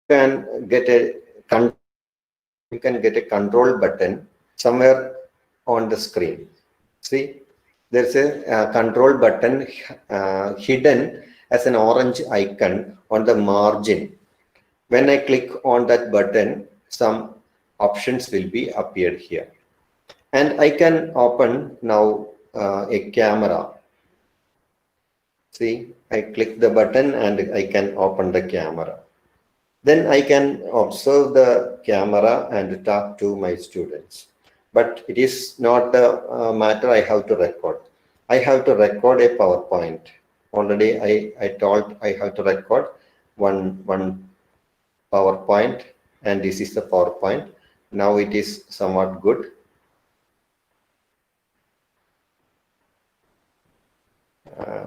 Speaker 7: you can get a control button somewhere on the screen. See, there's a control button hidden as an orange icon on the margin. When I click on that button, some options will be appeared here. And I can open now a camera. See, I click the button and I can open the camera. Then I can observe the camera and talk to my students. But it is not a matter I have to record. I have to record a PowerPoint. Already I told I have to record one PowerPoint, and this is the PowerPoint. Now it is somewhat good.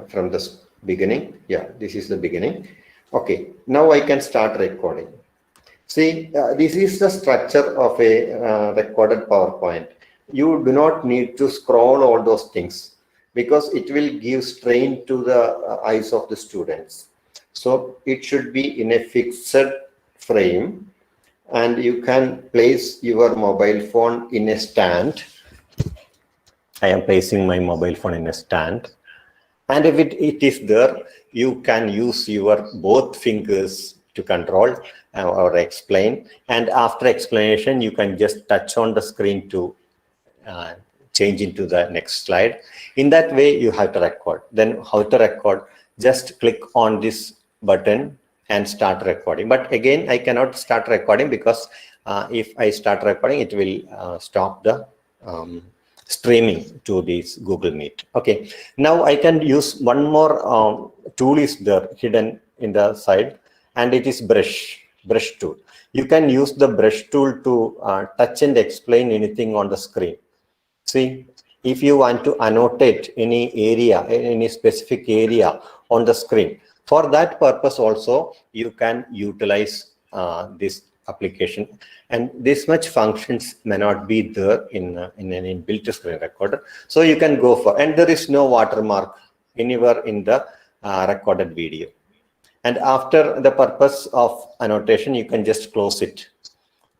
Speaker 7: From the beginning, yeah, this is the beginning. Okay, now I can start recording. See, this is the structure of a recorded PowerPoint. You do not need to scroll all those things because it will give strain to the eyes of the students. So it should be in a fixed frame, and you can place your mobile phone in a stand. I am placing my mobile phone in a stand. And if it is there, you can use your both fingers to control or explain. And after explanation, you can just touch on the screen to change into the next slide. In that way, you have to record. Then how to record? Just click on this button and start recording. But again, I cannot start recording because if I start recording, it will stop the streaming to this Google Meet. Okay, now I can use one more tool is there hidden in the side, and it is brush tool. You can use the brush tool to touch and explain anything on the screen. See, if you want to annotate any area, any specific area on the screen, for that purpose also you can utilize this application, and this much functions may not be there in an inbuilt screen recorder. So you can go for, and there is no watermark anywhere in the recorded video. And after the purpose of annotation, you can just close it.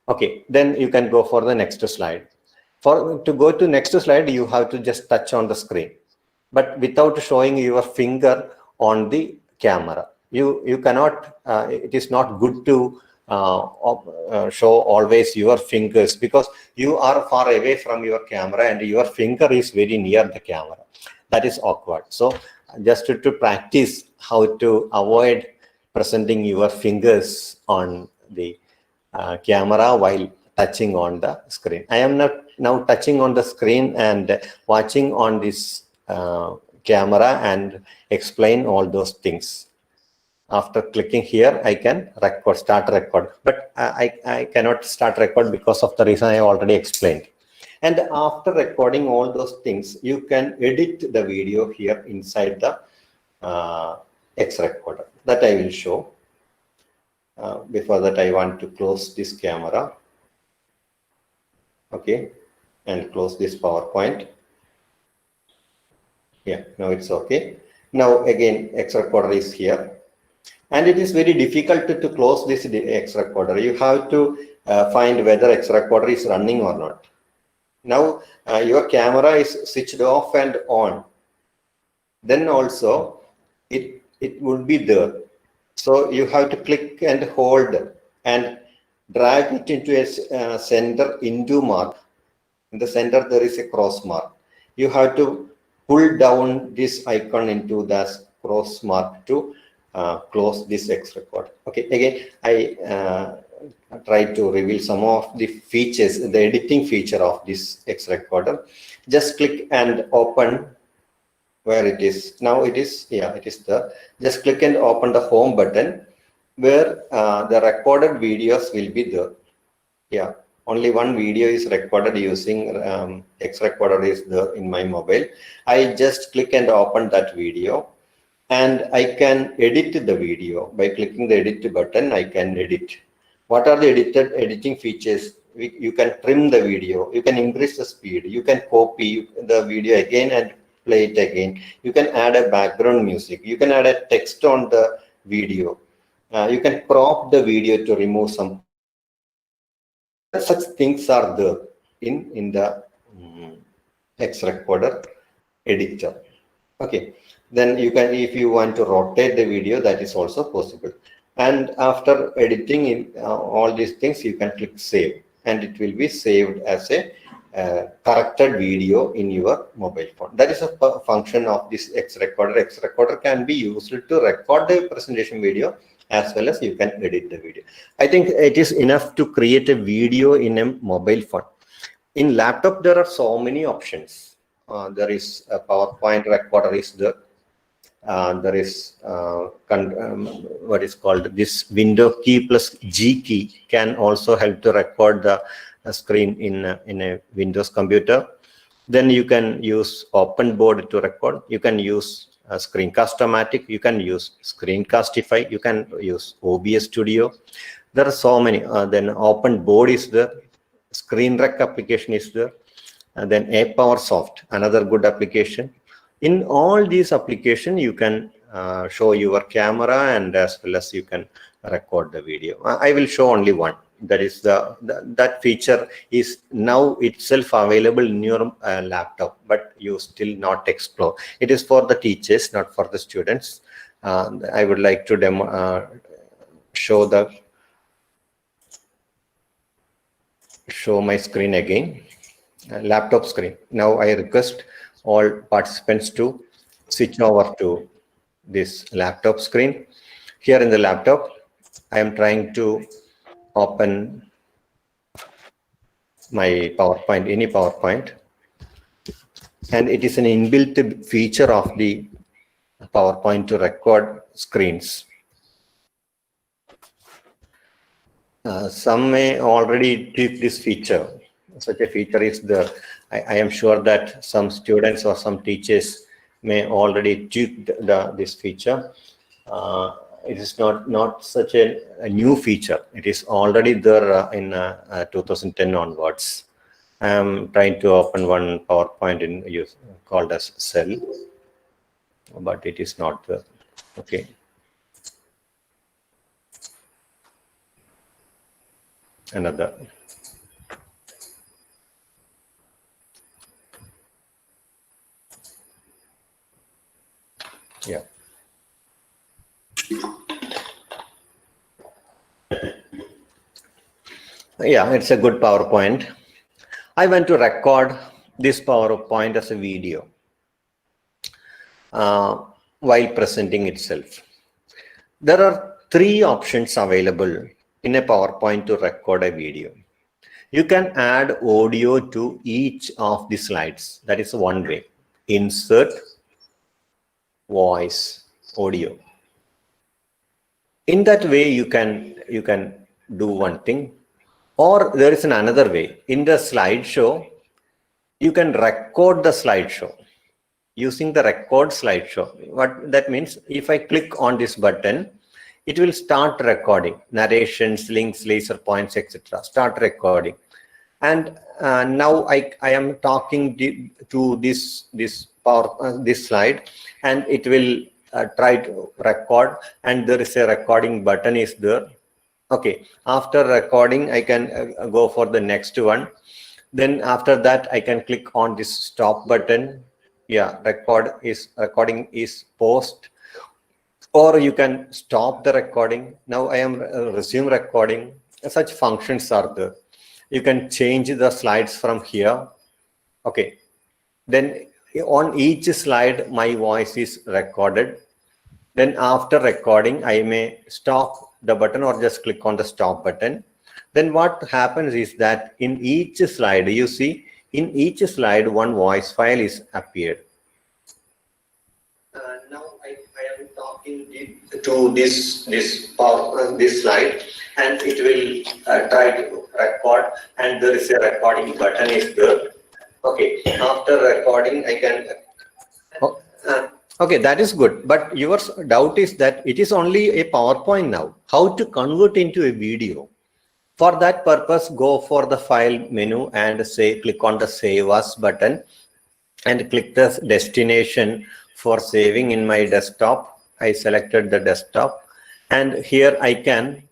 Speaker 7: Okay, then you can go for the next slide. To go to next slide, you have to just touch on the screen, but without showing your finger on the camera. You cannot, it is not good to show always your fingers because you are far away from your camera and your finger is very near the camera. That is awkward. So just to practice how to avoid presenting your fingers on the camera while touching on the screen. I am now touching on the screen and watching on this camera and explain all those things. After clicking here, I can start record, but I cannot start record because of the reason I already explained. And after recording all those things, you can edit the video here inside the X recorder. That I will show. Before that, I want to close this camera. Okay, and close this PowerPoint. Yeah, now it's okay. Now again, X recorder is here. And it is very difficult to close this X recorder. You have to find whether X recorder is running or not. Now your camera is switched off and on. Then also it would be there. So you have to click and hold and drag it into a center into mark. In the center there is a cross mark. You have to pull down this icon into the cross mark to close this X record. Okay, again I try to reveal some of the features, the editing feature of this X recorder. Just click and open where it is. Now it is, yeah, it is there. Just click and open the home button where the recorded videos will be there. Yeah, only one video is recorded using X recorder is there in my mobile. I just click and open that video. And I can edit the video by clicking the edit button. I can edit. What are the editing features? You can trim the video. You can increase the speed. You can copy the video again and play it again. You can add a background music. You can add a text on the video. You can crop the video to remove some. Such things are there in the X recorder editor. Okay. Then you can, if you want to rotate the video, that is also possible. And after editing in all these things, you can click save, and it will be saved as a corrected video in your mobile phone. That is a function of this X recorder. X recorder can be used to record the presentation video as well as you can edit the video. I think it is enough to create a video in a mobile phone. In laptop, there are so many options. There is a PowerPoint recorder is there. There is what is called this window key plus G key can also help to record the screen in a Windows computer. Then you can use open board to record. You can use Screencast-O-Matic. You can use Screencastify. You can use OBS Studio. There are so many. Then Open Board is there, Screen Rec application is there, and then APowerSoft, another good application. In all these applications, you can show your camera, and as well as you can record the video. I will show only one. That is that feature is now itself available in your laptop, but you still not explore. It is for the teachers, not for the students. I would like to show my screen again, laptop screen. Now I request all participants to switch over to this laptop screen. Here in the laptop, I am trying to open my PowerPoint, any PowerPoint, and it is an inbuilt feature of the PowerPoint to record screens. Some may already tweak this feature. Such a feature is there. I am sure that some students or some teachers may already tweak this feature. It is not such a new feature. It is already there in 2010 onwards. I am trying to open one PowerPoint called as Cell, but it is not there. Okay. Another. Yeah. Yeah, it's a good PowerPoint. I want to record this PowerPoint as a video while presenting itself. There are 3 options available in a PowerPoint to record a video. You can add audio to each of the slides. That is one way. Insert, voice, audio. In that way, you can do one thing. Or there is another way. In the slideshow, you can record the slideshow using the record slideshow. What that means, if I click on this button, it will start recording narrations, links, laser points, etc. Start recording. And now I am talking to this slide, and it will try to record, and there is a recording button is there. Okay, after recording, I can go for the next one. Then after that, I can click on this stop button. Yeah, recording is paused. Or you can stop the recording. Now I am resume recording. Such functions are there. You can change the slides from here. Okay. Then on each slide, my voice is recorded. Then after recording, I may stop the button or just click on the stop button. Then what happens is that in each slide, you see, in each slide, one voice file is appeared. Now I am talking to this slide, and it will try to record, and there is a recording button is there. Okay, after recording, I can. Okay, that is good. But your doubt is that it is only a PowerPoint now. How to convert into a video? For that purpose, go for the file menu and click on the Save As button and click the destination for saving in my desktop. I selected the desktop, and here I can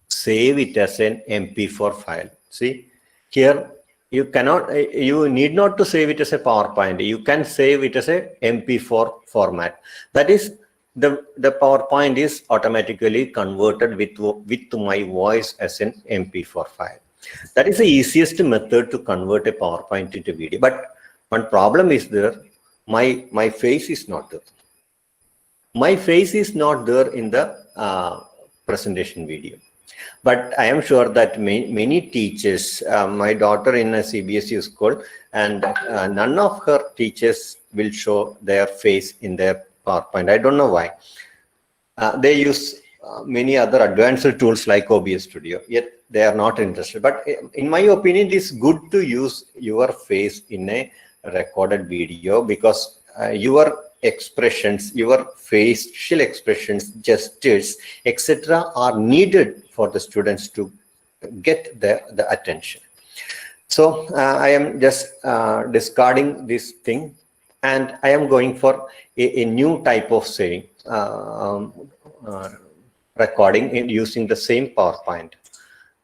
Speaker 7: save it as an MP4 file. See, here you need not to save it as a PowerPoint. You can save it as a MP4 format. That is, the PowerPoint is automatically converted with my voice as an MP4 file. That is the easiest method to convert a PowerPoint into video. But one problem is there. My face is not there. My face is not there in the presentation video. But I am sure that many teachers, my daughter in a CBSE school, and none of her teachers will show their face in their PowerPoint. I don't know why. They use many other advanced tools like OBS Studio, yet they are not interested. But in my opinion, it is good to use your face in a recorded video, because your expressions, your facial expressions, gestures, etc. are needed for the students to get the attention. So I am just discarding this thing, and I am going for a new type of saying, recording using the same PowerPoint.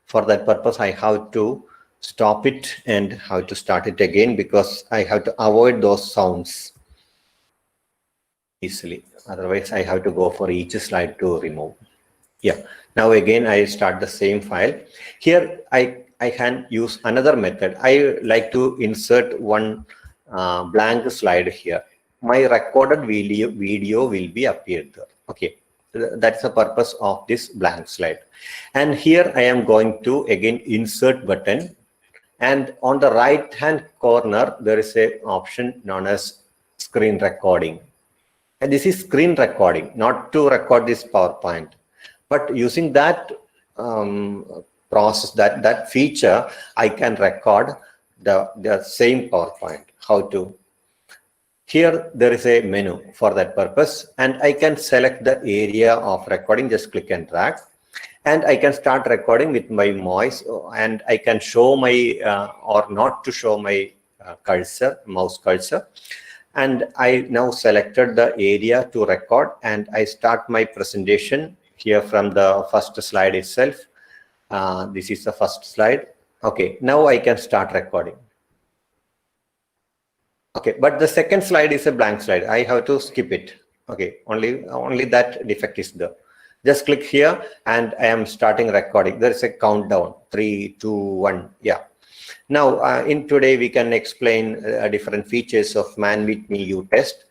Speaker 7: For that purpose, I have to stop it and have to start it again, because I have to avoid those sounds easily. Otherwise, I have to go for each slide to remove. Yeah. Now again, I start the same file. Here, I can use another method. I like to insert one blank slide here. My recorded video will be appeared there. Okay. That's the purpose of this blank slide. And here I am going to again insert button. And on the right hand corner, there is a option known as screen recording. And this is screen recording, not to record this PowerPoint. But using that process, that feature, I can record the same PowerPoint. How to? Here there is a menu for that purpose, and I can select the area of recording, just click and drag. And I can start recording with my mouse, and I can show my or not to show my cursor, mouse cursor. And I now selected the area to record, and I start my presentation here from the first slide itself. This is the first slide. Okay, now I can start recording. Okay, but the second slide is a blank slide. I have to skip it. Okay, only that defect is there. Just click here, and I am starting recording. There is a countdown, 3, 2, 1. Yeah. Now, in today, we can explain different features of man with me U test.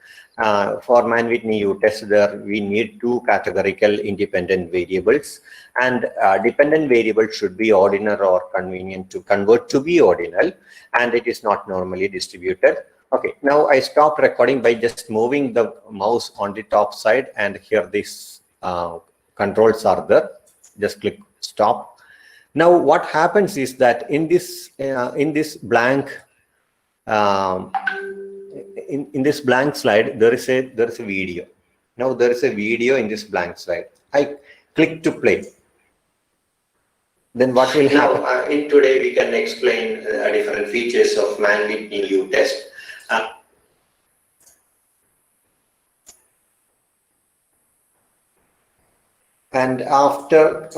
Speaker 7: For man with me U test, there we need two categorical independent variables, and dependent variable should be ordinal or convenient to convert to be ordinal, and it is not normally distributed. Okay, now I stop recording by just moving the mouse on the top side, and here these controls are there. Just click stop. Now what happens is that in this blank in this blank slide, there is a video. Now there is a video in this blank slide. I click to play. Then what will happen? In today we can explain different features of man with me U test. And after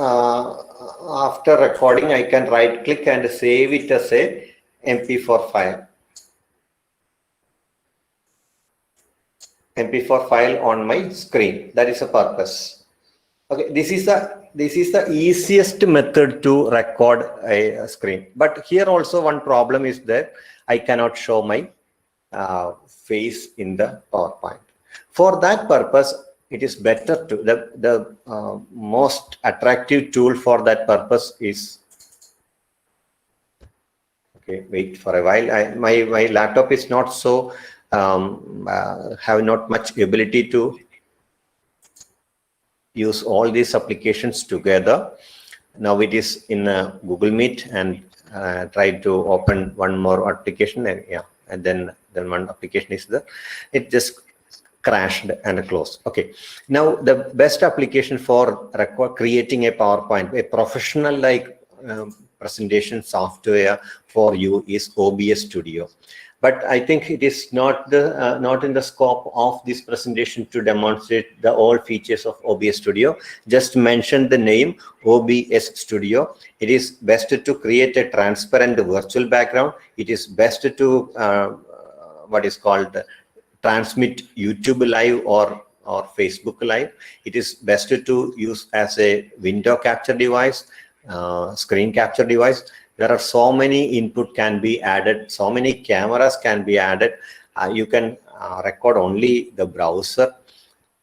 Speaker 7: recording, I can right click and save it as a MP4 file. MP4 file on my screen. That is the purpose. Okay, this is the easiest method to record a screen. But here also one problem is that I cannot show my face in the PowerPoint. For that purpose, it is better to the most attractive tool for that purpose is. Okay, wait for a while. My laptop is not so have not much ability to use all these applications together. Now it is in Google Meet, and try to open one more application, and yeah, and then one application is there. It just crashed and closed. Okay, now the best application for creating a PowerPoint, a professional like presentation software for you is OBS Studio. But I think it is not in the scope of this presentation to demonstrate the all features of OBS Studio. Just mention the name OBS Studio. It is best to create a transparent virtual background. It is best to what is called transmit YouTube live or Facebook live. It is best to use as a window capture device, screen capture device. There are so many input can be added, so many cameras can be added. You can record only the browser.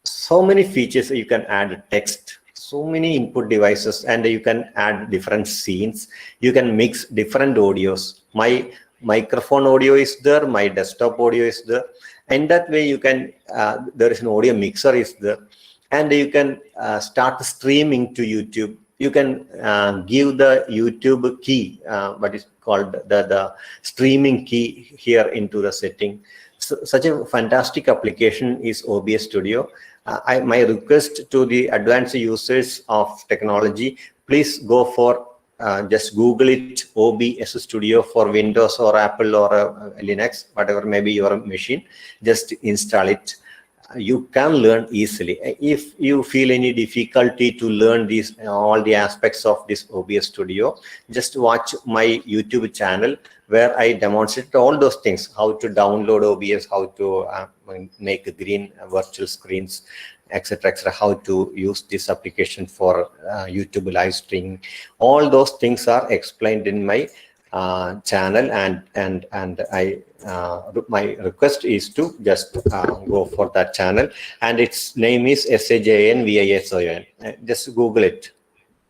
Speaker 7: So many features. You can add text, so many input devices, and you can add different scenes. You can mix different audios. My microphone audio is there, my desktop audio is there. And that way you can, there is an audio mixer is there. And you can start streaming to YouTube. You can give the YouTube key, what is called the streaming key here into the setting. Such a fantastic application is OBS Studio. My request to the advanced users of technology, please go for just Google it, OBS Studio for Windows or Apple or Linux, whatever may be your machine. Just install it. You can learn easily. If you feel any difficulty to learn these all the aspects of this OBS Studio, just watch my YouTube channel where I demonstrate all those things: how to download OBS, how to make green virtual screens, etc., etc., how to use this application for YouTube live streaming. All those things are explained in my channel, and I my request is to just go for that channel, and its name is SAJNVISON. Just Google it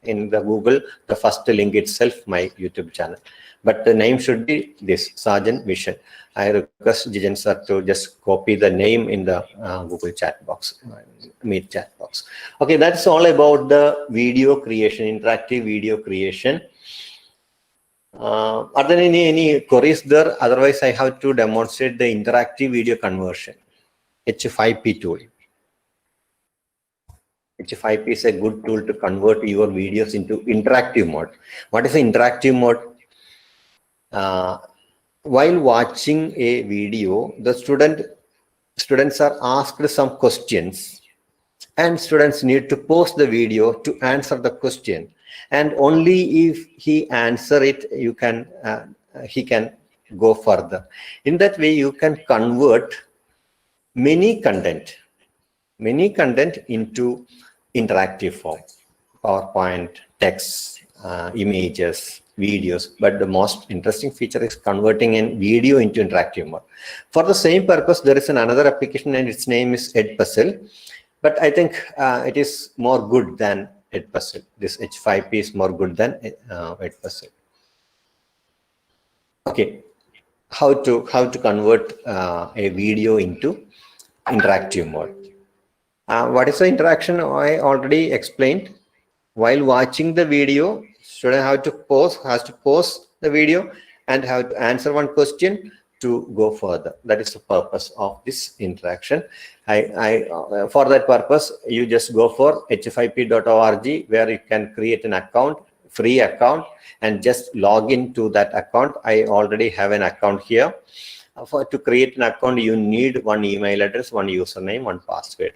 Speaker 7: in the Google, the first link itself, my YouTube channel, but the name should be this, Sajan Vision. I request Jijan sir to just copy the name in the Google chat box, Meet chat box. Okay, that's all about the video creation, interactive video creation. Are there any queries there? Otherwise, I have to demonstrate the interactive video conversion, H5P tool. H5P is a good tool to convert your videos into interactive mode. What is the interactive mode? While watching a video, the students are asked some questions, and students need to pause the video to answer the question. And only if he answer it, you can he can go further. In that way, you can convert many content into interactive form: PowerPoint, text, images, videos. But the most interesting feature is converting a video into interactive mode. For the same purpose, there is another application, and its name is Edpuzzle. But I think it is more good than Edpuzzle. This H5P is more good than Edpuzzle. Okay, how to convert a video into interactive mode? What is the interaction? I already explained. While watching the video, student has to pause the video and have to answer one question to go further. That is the purpose of this interaction. For that purpose, you just go for h5p.org, where you can create an account, free account, and just log into that account. I already have an account here. To create an account, you need one email address, one username, one password.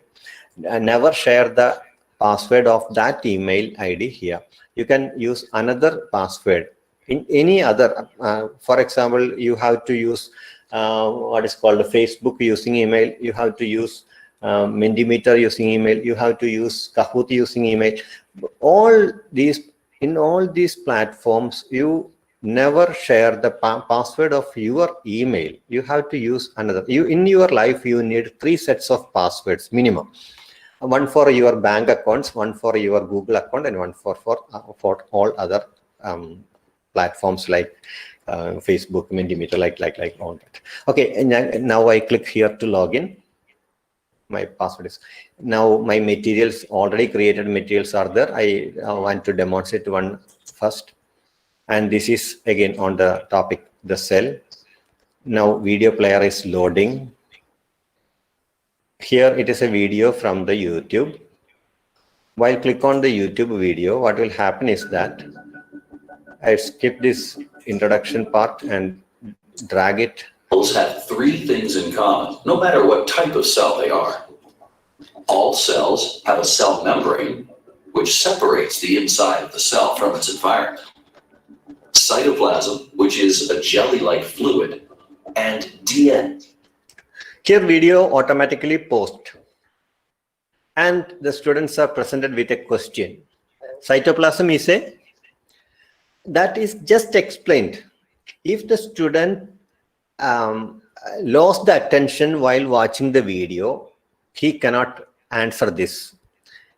Speaker 7: Never share the password of that email ID here. You can use another password in any other. For example, you have to use what is called a Facebook using email. You have to use Mentimeter using email. You have to use Kahoot using email. In all these platforms, you never share the password of your email. You have to use another. In your life, you need 3 sets of passwords minimum. One for your bank accounts, one for your Google account, and one for all other platforms like Facebook, Mentimeter, like all that. Okay, and now I click here to log in. My password is now my materials, already created materials are there. I want to demonstrate one first, and this is again on the topic, the cell. Now video player is loading. Here it is a video from the YouTube. While click on the YouTube video, what will happen is that I skip this introduction part and drag it.
Speaker 12: Cells have 3 things in common, no matter what type of cell they are. All cells have a cell membrane, which separates the inside of the cell from its environment. Cytoplasm, which is a jelly-like fluid, and DNA.
Speaker 7: Here video automatically post, and the students are presented with a question. Cytoplasm is that is just explained. If the student lost the attention while watching the video, he cannot answer this.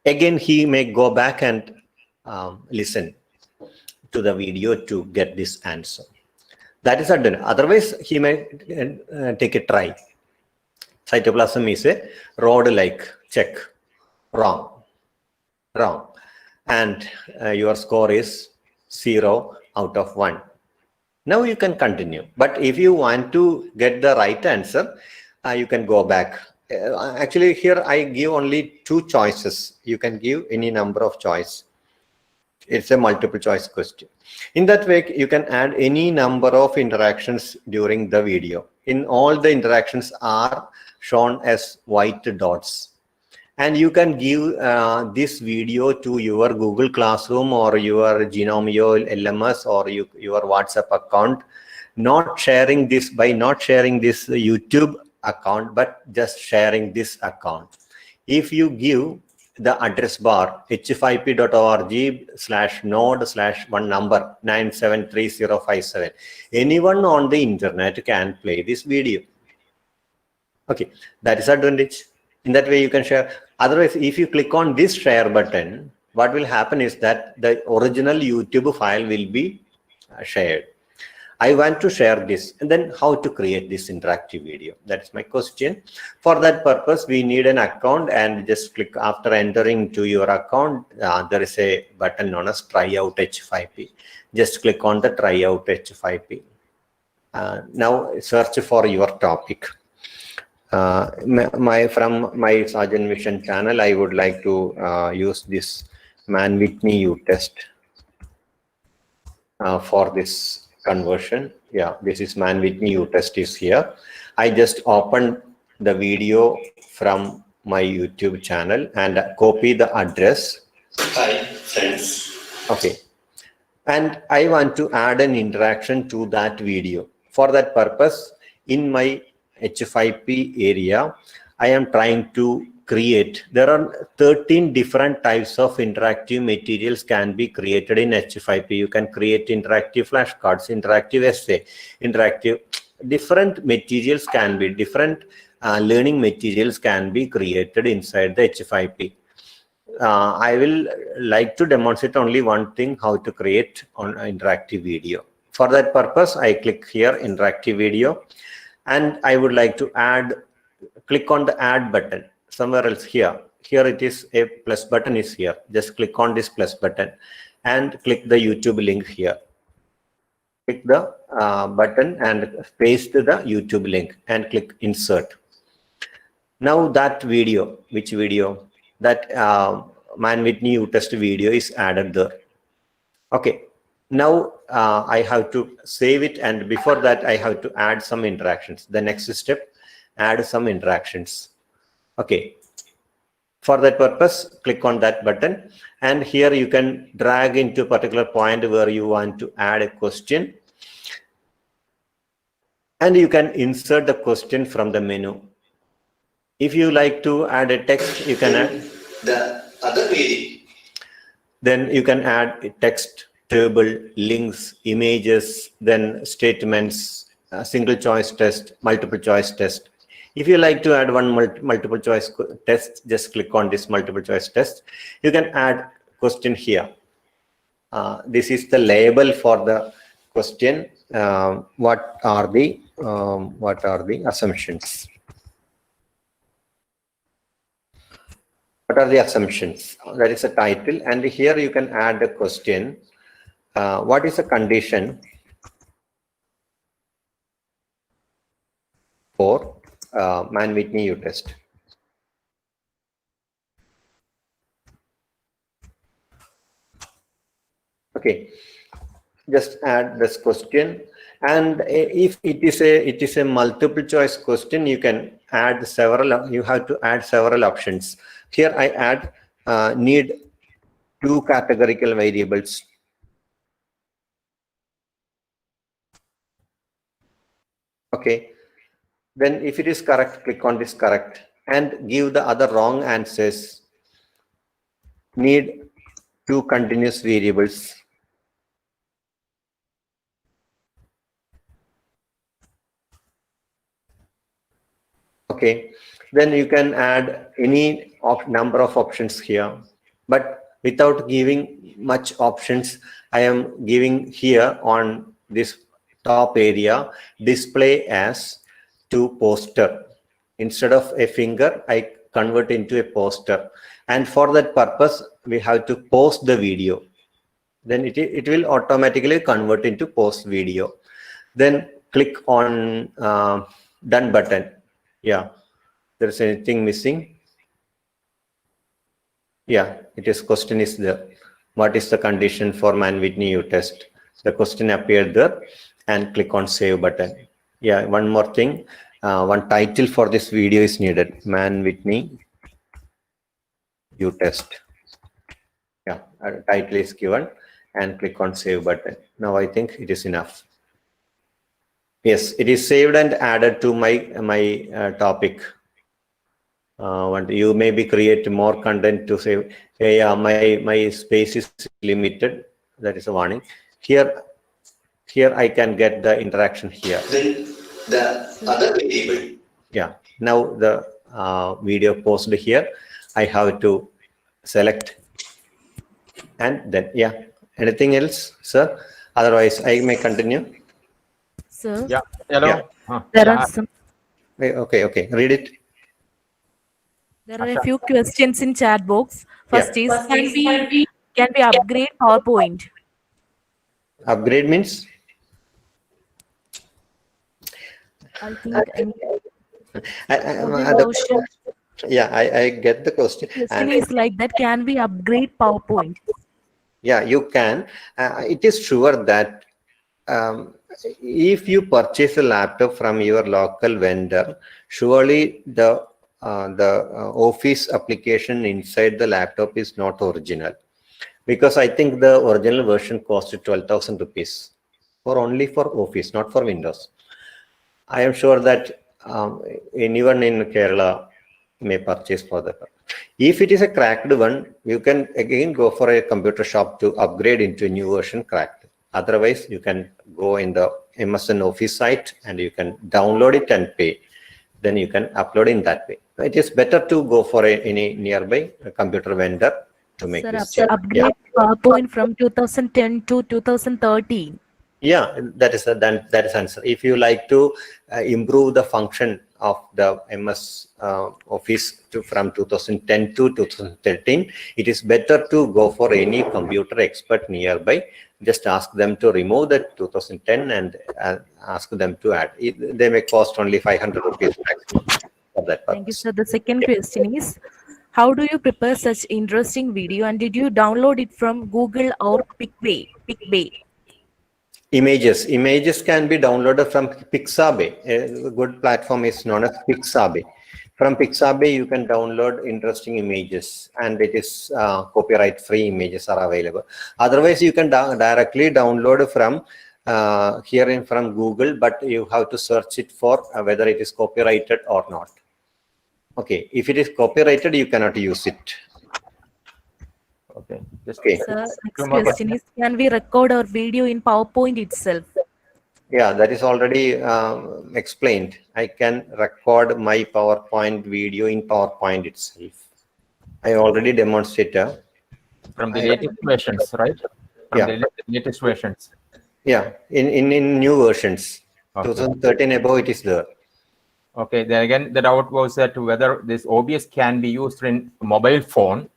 Speaker 7: Again, he may go back and listen to the video to get this answer. That is done. Otherwise, he may take a try. Cytoplasm is a rod-like check. Wrong. And your score is 0 out of 1. Now you can continue. But if you want to get the right answer, you can go back. Actually, here I give only 2 choices. You can give any number of choice. It's a multiple choice question. In that way, you can add any number of interactions during the video. In all the interactions are shown as white dots. And you can give this video to your Google Classroom or your Genomio LMS or your WhatsApp account, not sharing this YouTube account, but just sharing this account. If you give the address bar h5p.org/node/1 number 973057, anyone on the internet can play this video. Okay, that is advantage. In that way you can share. Otherwise, if you click on this share button, what will happen is that the original YouTube file will be shared. I want to share this, and then how to create this interactive video? That's my question. For that purpose, we need an account, and just click after entering to your account. There is a button known as Try Out H5P. Just click on the Try Out H5P. Now search for your topic. From my Sajan Mission channel, I would like to use this Man With Me U test for this conversion. Yeah, this is Man With Me U test is here. I just opened the video from my YouTube channel and copy the address.
Speaker 12: Hi, friends.
Speaker 7: Okay. And I want to add an interaction to that video. For that purpose, in my H5P area, I am trying to create. There are 13 different types of interactive materials can be created in H5P. You can create interactive flashcards, interactive essay, interactive, different materials can be, different learning materials can be created inside the H5P. I will like to demonstrate only one thing, how to create on interactive video. For that purpose, I click here, interactive video, and I would like to add, click on the add button somewhere else here. Here it is, a plus button is here. Just click on this plus button and click the YouTube link here. Click the button and paste the YouTube link and click insert. Now that video, which video? That Man With Me U test video is added there. Okay. Now I have to save it, and before that I have to add some interactions. The next step, add some interactions. Okay. For that purpose, click on that button, and here you can drag into a particular point where you want to add a question, and you can insert the question from the menu. If you like to add a text, you can add
Speaker 12: The other way.
Speaker 7: Then you can add a text, table, links, images, then statements, single choice test, multiple choice test. If you like to add one multiple choice test, just click on this multiple choice test. You can add question here. This is the label for the question. What are the assumptions? What are the assumptions? That is a title, and here you can add a question. What is the condition for Man With Me U test? Okay, just add this question, and if it is a multiple choice question, you can add several. You have to add several options. Here I add need 2 categorical variables. Okay, then if it is correct, click on this correct and give the other wrong answers. Need 2 continuous variables. Okay, then you can add any number of options here, but without giving much options, I am giving here on this top area, display as to poster. Instead of a finger, I convert into a poster, and for that purpose we have to post the video. Then it will automatically convert into post video. Then click on done button. Yeah. There's anything missing? Yeah, it is question is there. What is the condition for Mann-Whitney U-test? The question appeared there, and click on save button. Yeah, one more thing. One title for this video is needed. Mann-Whitney U-test. Yeah, a title is given, and click on save button. Now I think it is enough. Yes, it is saved and added to my topic. You maybe create more content to say, hey, my space is limited. That is a warning. Here I can get the interaction here.
Speaker 12: Then the other variable.
Speaker 7: Yeah. Now the video posted here. I have to select, and then yeah. Anything else, sir? Otherwise, I may continue.
Speaker 1: Sir.
Speaker 11: Yeah. Hello.
Speaker 7: Yeah.
Speaker 1: There are some.
Speaker 7: Okay. Read it.
Speaker 1: There are a few questions in chat box. First is, can we upgrade PowerPoint?
Speaker 7: Upgrade means?
Speaker 1: I think
Speaker 7: I get the question.
Speaker 1: The question is like that, can we upgrade PowerPoint?
Speaker 7: Yeah, you can. It is sure that if you purchase a laptop from your local vendor, surely the Office application inside the laptop is not original, because I think the original version cost 12,000 rupees only for Office, not for Windows. I am sure that anyone in Kerala may purchase for that. If it is a cracked one, you can again go for a computer shop to upgrade into a new version cracked. Otherwise, you can go in the MSN Office site and you can download it and pay. Then you can upload in that way. It is better to go for any nearby computer vendor to make this change.
Speaker 1: Upgrade PowerPoint from 2010 to 2013.
Speaker 7: Yeah, that is answer. If you like to improve the function of the MS Office from 2010 to 2013, it is better to go for any computer expert nearby. Just ask them to remove that 2010 and ask them to add. They may cost only 500 rupees maximum for that purpose.
Speaker 1: Thank you, sir. The second question is, how do you prepare such interesting video, and did you download it from Google or Picbay?
Speaker 7: Images can be downloaded from Pixabay. A good platform is known as Pixabay. From Pixabay, you can download interesting images, and it is copyright-free images are available. Otherwise, you can directly download from from Google, but you have to search it for whether it is copyrighted or not. Okay, if it is copyrighted, you cannot use it.
Speaker 11: Okay.
Speaker 1: Sir, next question is, can we record our video in PowerPoint itself?
Speaker 7: Yeah, that is already explained. I can record my PowerPoint video in PowerPoint itself. I already demonstrated.
Speaker 11: From the latest versions, right? From the latest versions.
Speaker 7: Yeah, in new versions.
Speaker 11: Okay.
Speaker 7: 2013 above, it is there.
Speaker 11: Okay, then again, the doubt was that whether this OBS can be used in mobile phone.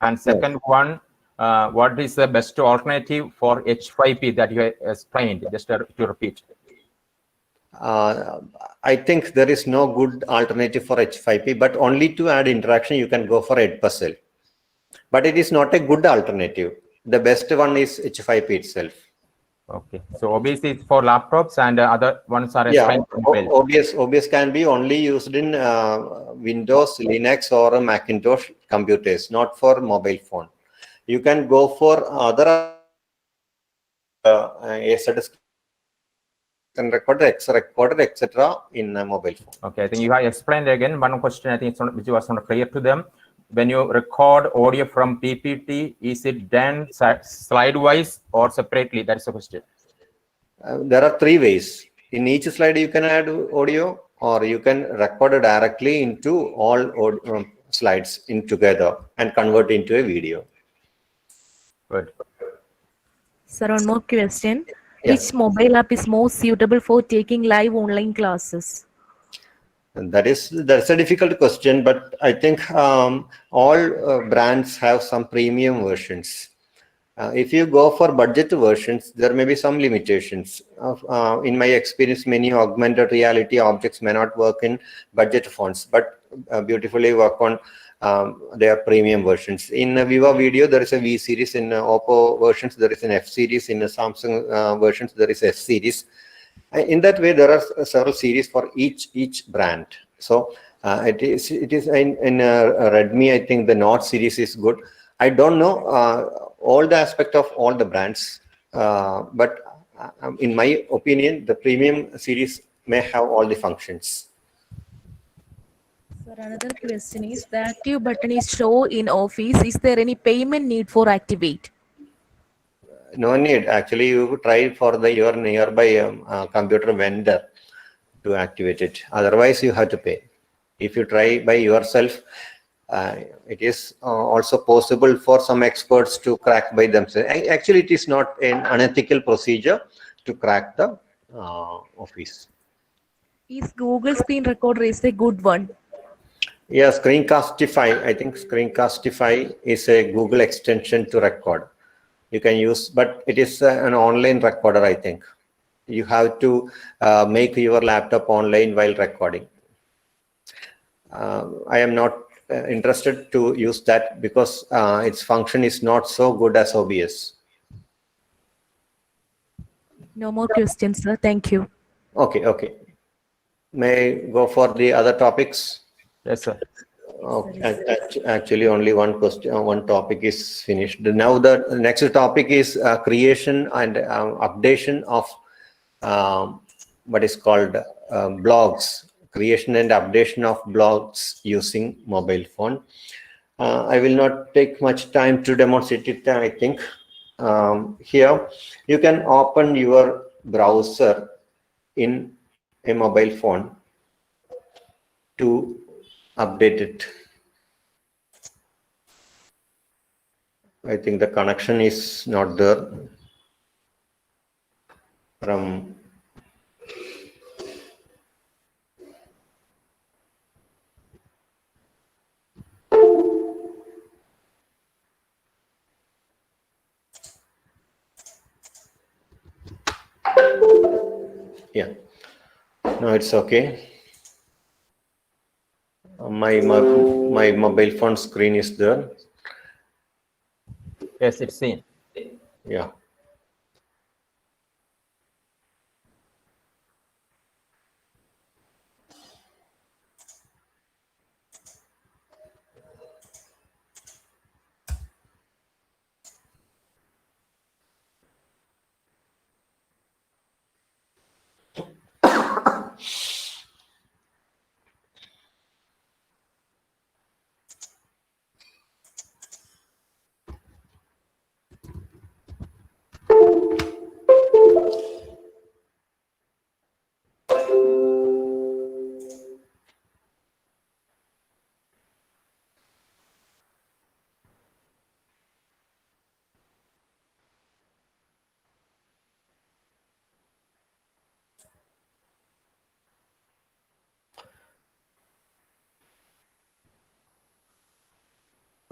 Speaker 11: And second one, what is the best alternative for H5P that you explained? Just to repeat.
Speaker 7: I think there is no good alternative for H5P, but only to add interaction, you can go for Edpuzzle. But it is not a good alternative. The best one is H5P itself.
Speaker 11: Okay, so OBS is for laptops and other ones are explained.
Speaker 7: OBS can be only used in Windows, Linux, or Macintosh computers, not for mobile phone. You can go for other recorder, etc. in a mobile phone.
Speaker 11: Okay, I think you have explained again. One question I think which was not clear to them. When you record audio from PPT, is it done slide-wise or separately? That's the question.
Speaker 7: There are three ways. In each slide, you can add audio, or you can record it directly into all slides in together and convert into a video.
Speaker 11: Good.
Speaker 1: Sir, one more question. Yeah. Which mobile app is most suitable for taking live online classes?
Speaker 7: That's a difficult question, but I think all brands have some premium versions. If you go for budget versions, there may be some limitations. In my experience, many augmented reality objects may not work in budget phones, but beautifully work on their premium versions. In Viva Video, there is a V series. In Oppo versions, there is an F series. In Samsung versions, there is S series. In that way, there are several series for each brand. So it is in Redmi. I think the Note series is good. I don't know all the aspect of all the brands, but in my opinion, the premium series may have all the functions.
Speaker 1: Sir, another question is the active button is show in Office. Is there any payment need for activate?
Speaker 7: No need. Actually, you try for your nearby computer vendor to activate it. Otherwise, you have to pay. If you try by yourself, it is also possible for some experts to crack by themselves. Actually, it is not an unethical procedure to crack the Office.
Speaker 1: Is Google Screen Recorder is a good one?
Speaker 7: Yeah, Screencastify. I think Screencastify is a Google extension to record. You can use, but it is an online recorder, I think. You have to make your laptop online while recording. I am not interested to use that because its function is not so good as OBS.
Speaker 1: No more questions, sir. Thank you.
Speaker 7: Okay. May I go for the other topics?
Speaker 11: Yes, sir.
Speaker 7: Okay. Actually, only one question, one topic is finished. Now the next topic is creation and updation of what is called blogs. Creation and updation of blogs using mobile phone. I will not take much time to demonstrate it. I think here you can open your browser in a mobile phone to update it. I think the connection is not there from yeah. No, it's okay. My mobile phone screen is there.
Speaker 11: Yes, it's seen.
Speaker 7: Yeah.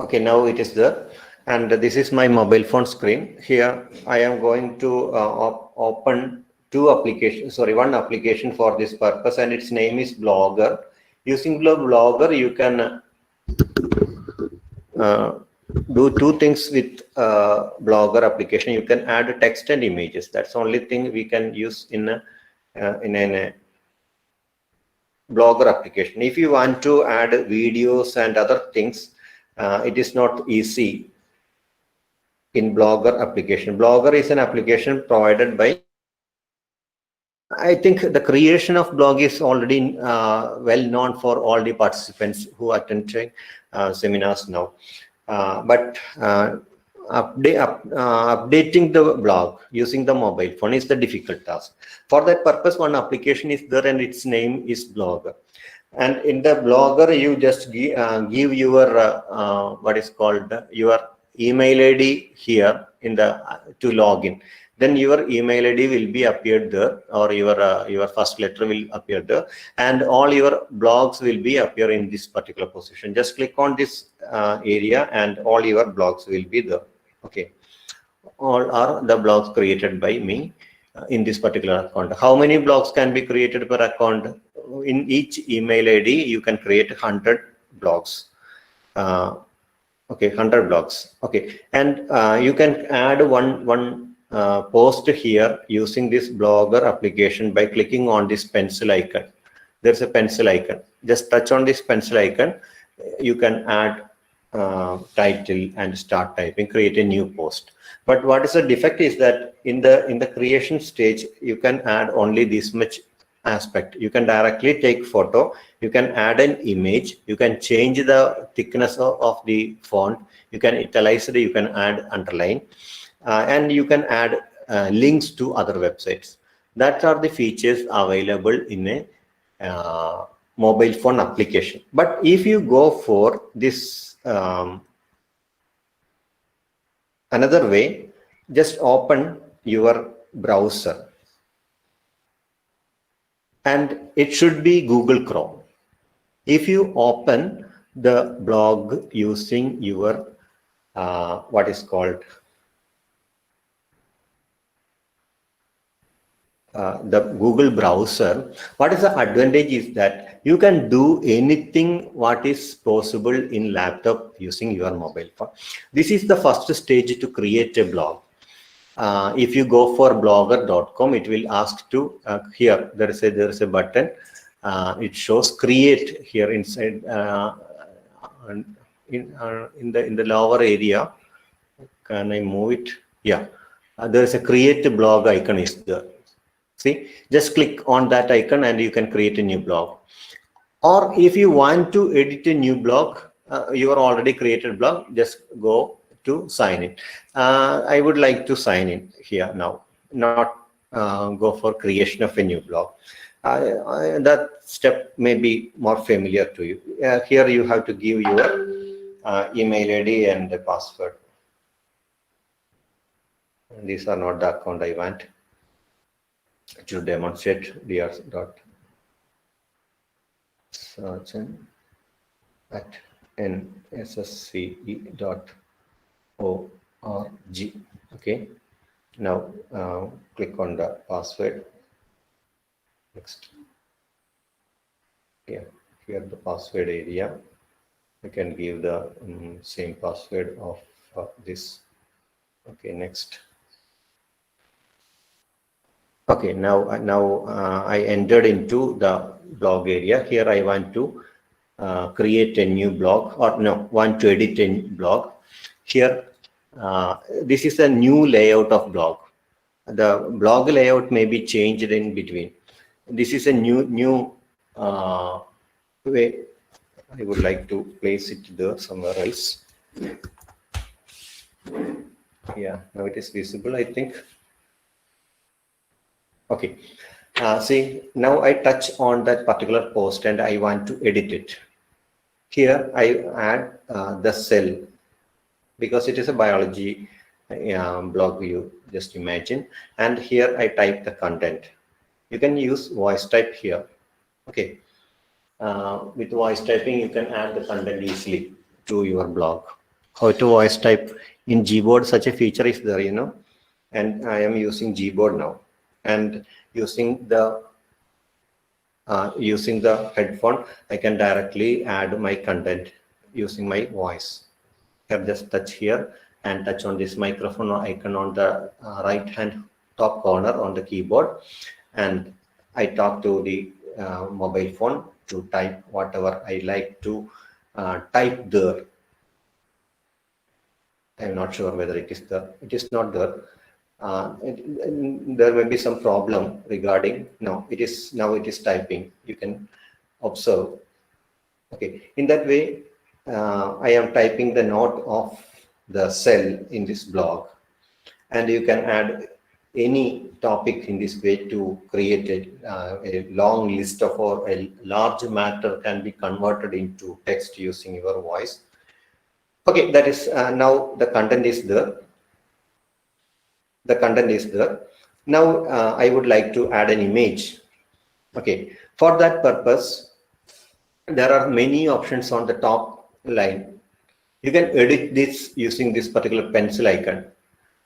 Speaker 7: Okay, now it is there, and this is my mobile phone screen. Here I am going to open one application for this purpose, and its name is Blogger. Using Blogger, you can do two things with Blogger application. You can add text and images. That's the only thing we can use in a Blogger application. If you want to add videos and other things, it is not easy in Blogger application. Blogger is an application provided by, I think the creation of blog is already well known for all the participants who attend seminars now. But updating the blog using the mobile phone is the difficult task. For that purpose, one application is there and its name is Blogger. And in the Blogger, you just give your what is called your email ID here in the to log in. Then your email ID will be appeared there, or your first letter will appear there, and all your blogs will be appear in this particular position. Just click on this area, and all your blogs will be there. Okay. all are the blogs created by me in this particular account. How many blogs can be created per account? In each email ID, you can create 100 blogs. Okay, 100 blogs. Okay, and you can add one post here using this blogger application by clicking on this pencil icon. There's a pencil icon. Just touch on this pencil icon. You can add title and start typing, create a new post. But what is the defect is that in the creation stage, you can add only this much aspect. You can directly take photo, you can add an image, you can change the thickness of the font, you can italize it, you can add underline, and you can add links to other websites. That are the features available in a mobile phone application. But if you go for this another way, just open your browser and it should be Google Chrome. If you open the blog using your what is called the Google browser, what is the advantage is that you can do anything what is possible in laptop using your mobile phone. This is the first stage to create a blog. If you go for blogger.com, it will ask to here there is a button. It shows create here inside in the lower area. Can I move it? Yeah, there is a create a blog icon is there. See, just click on that icon and you can create a new blog. Or if you want to edit a new blog, you are already created blog, just go to sign in. I would like to sign in here now, not go for creation of a new blog. That step may be more familiar to you. Here you have to give your email ID and the password. And these are not the account I want to demonstrate. Sajan at nssce.org. Okay, now click on the password. Next, here the password area, you can give the same password of this. Okay, next. Okay, now I entered into the blog area. Here I want to create a new blog, or no, want to edit a blog. Here, this is a new layout of blog. The blog layout may be changed in between. This is a new way. I would like to place it there somewhere else. Yeah, now it is visible, I think. Okay, see, now I touch on that particular post and I want to edit it. Here I add the cell, because it is a biology blog, you just imagine. And here I type the content. You can use voice type here. Okay, with voice typing, you can add the content easily to your blog. How to voice type in Gboard, such a feature is there, you know, and I am using Gboard now. And using the headphone, I can directly add my content using my voice. Here, just touch here and touch on this microphone icon on the right hand top corner on the keyboard, and I talk to the mobile phone to type whatever I like to type there. I'm not sure whether it is there. It is not there. There may be some problem regarding, no, it is now it is typing. You can observe. Okay, in that way, I am typing the note of the cell in this blog, and you can add any topic in this way to create a long list of, or a large matter can be converted into text using your voice. Okay, that is now the content is there. The content is there. Now I would like to add an image. Okay, for that purpose, there are many options on the top line. You can edit this using this particular pencil icon.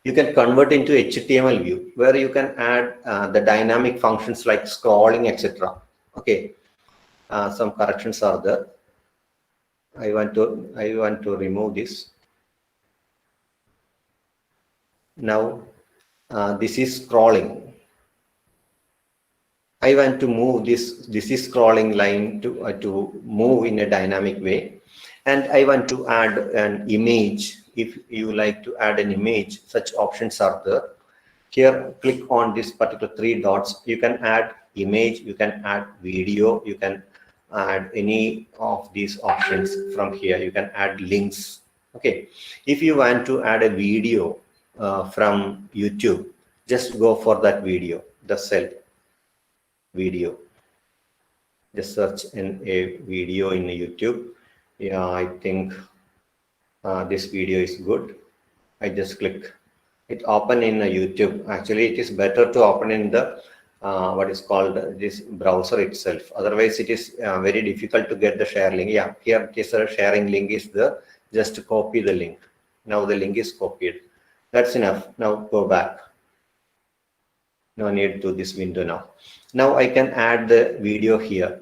Speaker 7: you can convert into HTML view where you can add the dynamic functions like scrolling, etc. Okay, some corrections are there. I want to remove this. Now this is scrolling. I want to move this. This is scrolling line to move in a dynamic way, and I want to add an image. If you like to add an image, such options are there. Here, click on this particular 3 dots. You can add image, you can add video, you can add any of these options from here. You can add links. Okay, if you want to add a video from YouTube, just go for that video, the cell video. Just search in a video in YouTube. Yeah, I think this video is good. I just click it, open in YouTube. Actually, it is better to open in the what is called this browser itself. Otherwise, it is very difficult to get the share link. Yeah, here it is a sharing link is there. Just copy the link. Now the link is copied. That's enough. Now go back. No need to this window now. Now I can add the video here.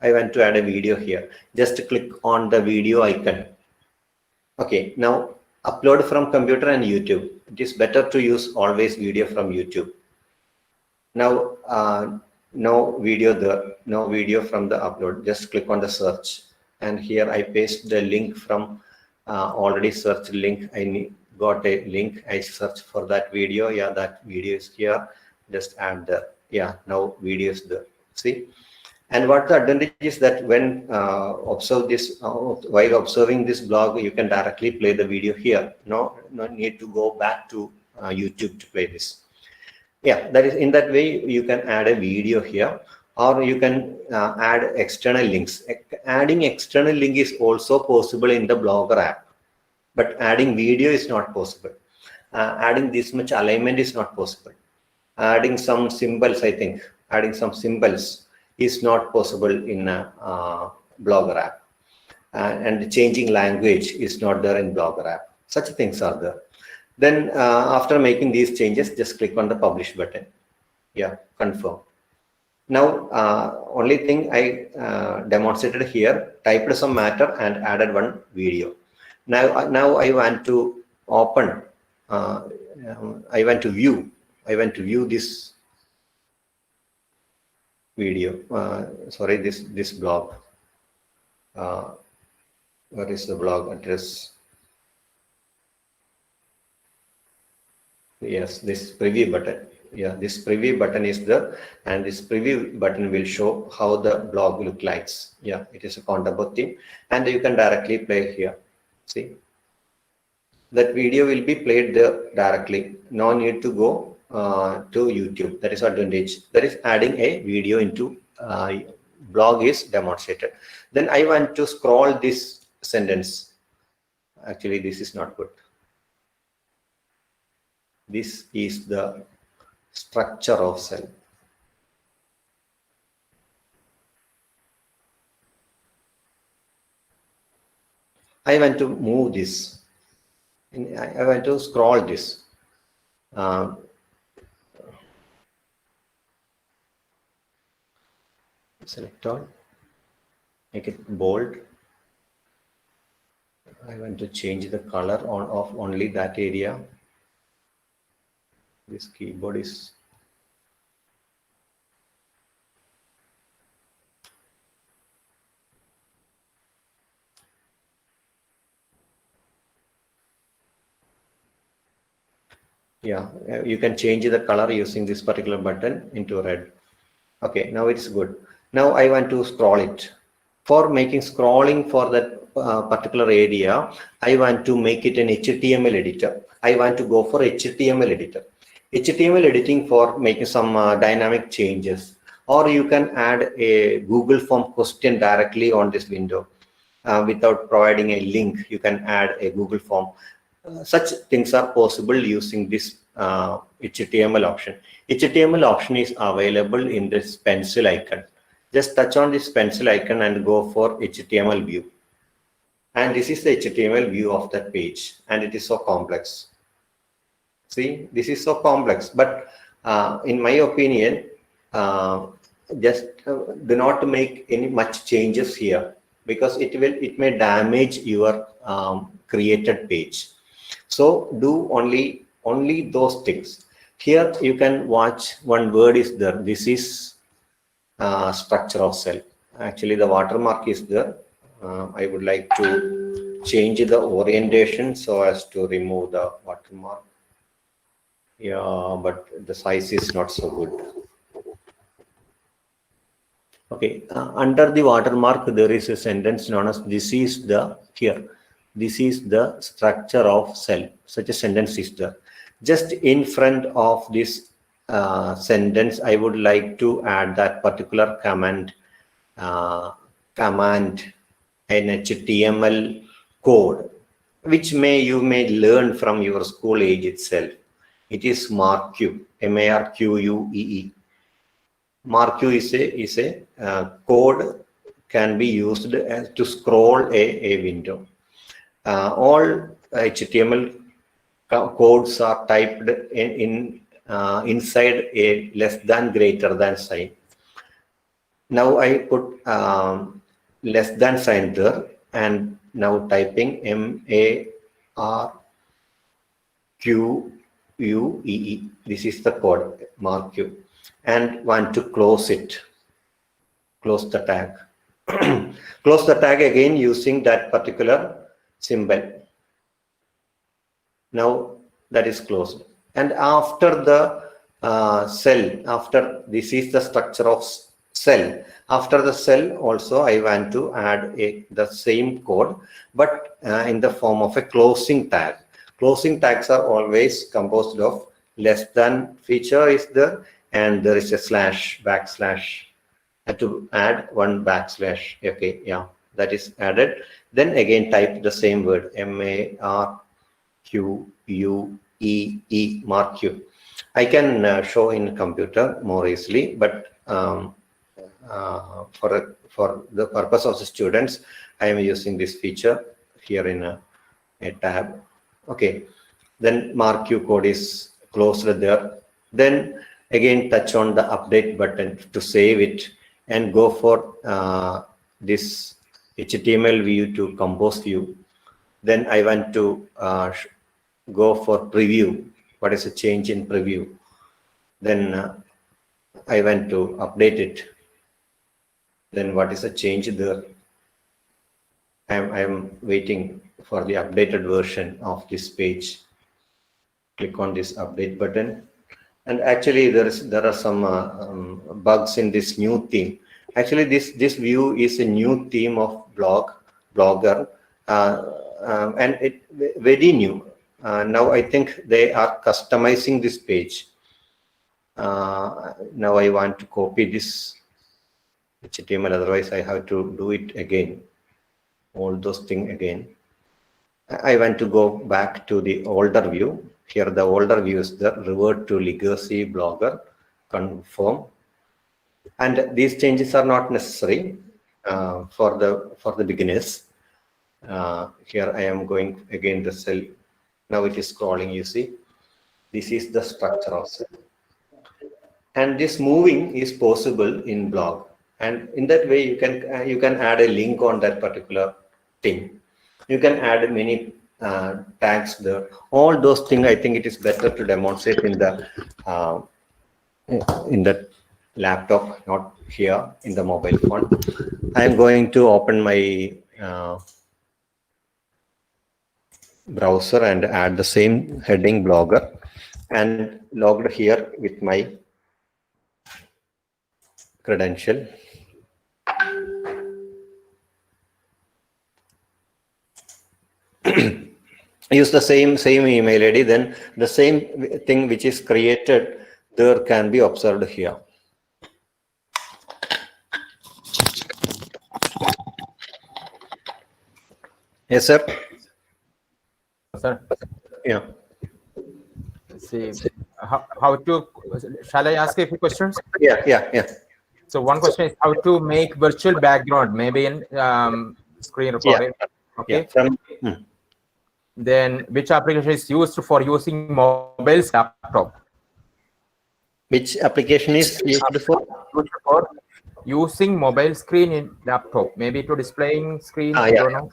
Speaker 7: I want to add a video here. Just click on the video icon. Okay, now upload from computer and YouTube. It is better to use always video from YouTube. Now, no video there, no video from the upload. Just click on the search, and here I paste the link from already searched link. I got a link. I search for that video. Yeah, that video is here. Just add the, yeah, now video is there. See. And what the advantage is that when observe this while observing this blog, you can directly play the video here. No need to go back to YouTube to play this. Yeah, that is in that way you can add a video here, or you can add external links. Adding external link is also possible in the Blogger app, but adding video is not possible. Adding this much alignment is not possible. Adding some symbols, I think, adding some symbols is not possible in a Blogger app, and changing language is not there in Blogger app. Such things are there. Then after making these changes, just click on the publish button. Yeah, confirm. Now only thing I demonstrated here, typed some matter and added one video. Now I want to open. I want to view this video. Sorry, this blog. What is the blog address? Yes, this preview button. Yeah, this preview button is there, and this preview button will show how the blog looks like. Yeah, it is a Tabur theme, and you can directly play here. See, that video will be played there directly. No need to go to YouTube. That is advantage. That is adding a video into blog is demonstrated. Then I want to scroll this sentence. Actually, this is not good. This is the structure of cell. I want to move this. I want to scroll this. Select all. Make it bold. I want to change the color of only that area. This keyboard is yeah, you can change the color using this particular button into red. Okay, now it's good. Now I want to scroll it. For making scrolling for that particular area, I want to make it an HTML editor. I want to go for HTML editor. HTML editing for making some dynamic changes, or you can add a Google form question directly on this window without providing a link. You can add a Google form. Such things are possible using this HTML option. HTML option is available in this pencil icon. Just touch on this pencil icon and go for HTML view. And this is the HTML view of that page, and it is so complex. See, this is so complex, but in my opinion, just do not make any much changes here, because it may damage your created page. So do only those things. Here you can watch one word is there. This is structure of cell. Actually, the watermark is there. I would like to change the orientation so as to remove the watermark. Yeah, but the size is not so good. Okay, under the watermark, there is a sentence known as this is the structure of cell. Such a sentence is there. Just in front of this sentence, I would like to add that particular command in HTML code, which you may learn from your school age itself. It is marquee, MARQUEE. Marquee is a code can be used to scroll a window. All HTML codes are typed inside a less than greater than sign. Now I put less than sign there, and now typing MARQUEE. This is the code, marquee, and want to close it. Close the tag. Close the tag again using that particular symbol. Now that is closed. And after the cell, after this is the structure of cell. After the cell also I want to add the same code, but in the form of a closing tag. Closing tags are always composed of less than feature is there, and there is a slash, backslash. I have to add one backslash. Okay, yeah, that is added. Then again type the same word, MARQUEE, marquee. I can show in computer more easily, but for the purpose of the students, I am using this feature here in a tab. Okay, then marquee code is closed there. Then again touch on the update button to save it and go for this HTML view to compose view. Then I want to go for preview. What is a change in preview? Then I want to update it. Then what is a change there? I am waiting for the updated version of this page. Click on this update button, and actually there are some bugs in this new theme. Actually, this view is a new theme of Blogger, and it very new. Now I think they are customizing this page. Now I want to copy this HTML, otherwise I have to do it again. All those things again. I want to go back to the older view. Here the older view is the revert to legacy Blogger, confirm. And these changes are not necessary for the beginners. Here I am going again the cell. Now it is scrolling, you see. This is the structure of cell. And this moving is possible in blog. And in that way, you can add a link on that particular thing. You can add many tags there. All those things, I think it is better to demonstrate in the laptop, not here in the mobile phone. I am going to open my browser and add the same heading Blogger and logged here with my credential. Use the same email ID, then the same thing which is created there can be observed here. Yes, sir.
Speaker 11: Sir.
Speaker 7: Yeah.
Speaker 11: See, how to, shall I ask you a few questions?
Speaker 7: Yeah.
Speaker 11: So one question is how to make virtual background, maybe in screen recording.
Speaker 7: Yeah.
Speaker 11: Okay.
Speaker 7: Yeah.
Speaker 11: Then which application is used for using mobile's laptop?
Speaker 7: Which application is used for?
Speaker 11: Used for using mobile screen in laptop, maybe to displaying screen. I don't know.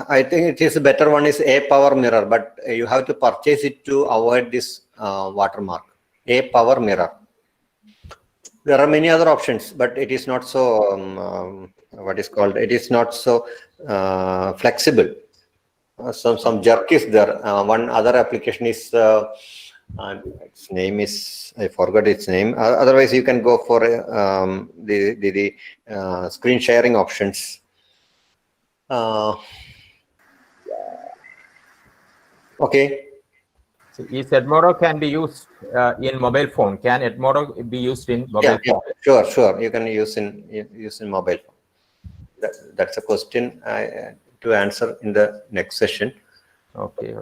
Speaker 7: I think it is a better one is a power mirror, but you have to purchase it to avoid this watermark. A power mirror. There are many other options, but it is not so what is called. It is not so flexible. Some jerk is there. One other application is its name is, I forgot its name. Otherwise, you can go for the screen sharing options. Okay.
Speaker 11: So is Edmodo can be used in mobile phone? Can Edmodo be used in mobile phone?
Speaker 7: Sure. You can use in mobile phone. That's a question to answer in the next session.
Speaker 11: Okay.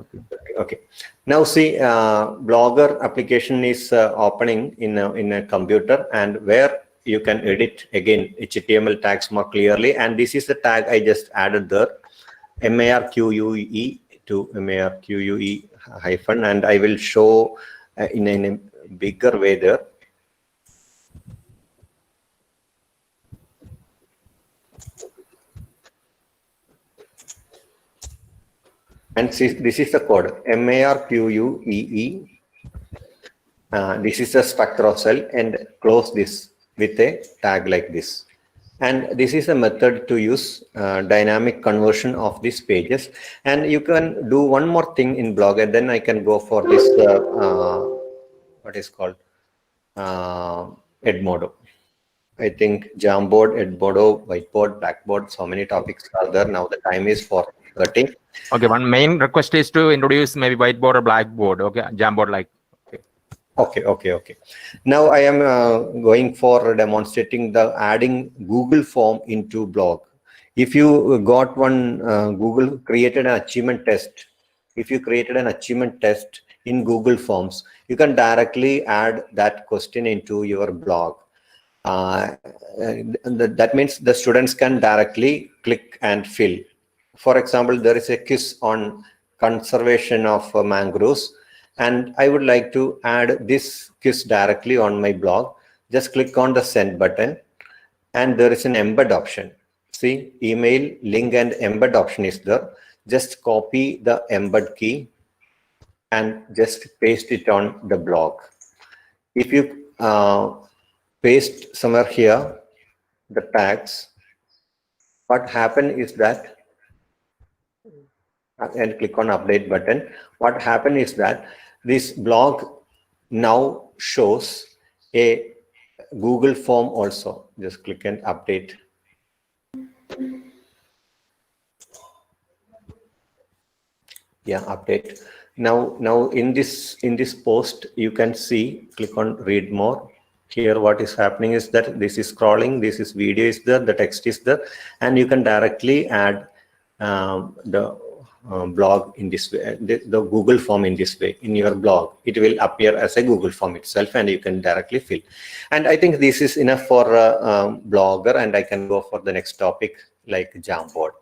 Speaker 7: Now see, Blogger application is opening in a computer, and where you can edit again HTML tags more clearly. And this is the tag I just added there, MARQUE to MARQUE hyphen, and I will show in a bigger way there. And see, this is the code MARQUEE. This is the spectral cell, and close this with a tag like this. And this is a method to use dynamic conversion of these pages. And you can do one more thing in Blogger. Then I can go for this what is called Edmodo. I think Jamboard, Edmodo, whiteboard, blackboard. So many topics are there. Now the time is 4:30.
Speaker 11: Okay, one main request is to introduce maybe whiteboard or blackboard. Okay, Jamboard like.
Speaker 7: Okay. Now I am going for demonstrating the adding Google form into blog. If you got one Google created an achievement test, if you created an achievement test in Google Forms, you can directly add that question into your blog. That means the students can directly click and fill. For example, there is a quiz on conservation of mangroves, and I would like to add this quiz directly on my blog. Just click on the send button, and there is an embed option. See, email, link, and embed option is there. Just copy the embed key and just paste it on the blog. If you paste somewhere here the tags, what happen is that, and click on update button, what happened is that this blog now shows a Google form also. Just click and update. Yeah, update. Now in this post, you can see, click on read more. Here what is happening is that this is scrolling, this is video is there, the text is there, and you can directly add the blog in this way, the Google form in this way in your blog. It will appear as a Google form itself, and you can directly fill. And I think this is enough for Blogger, and I can go for the next topic like Jamboard.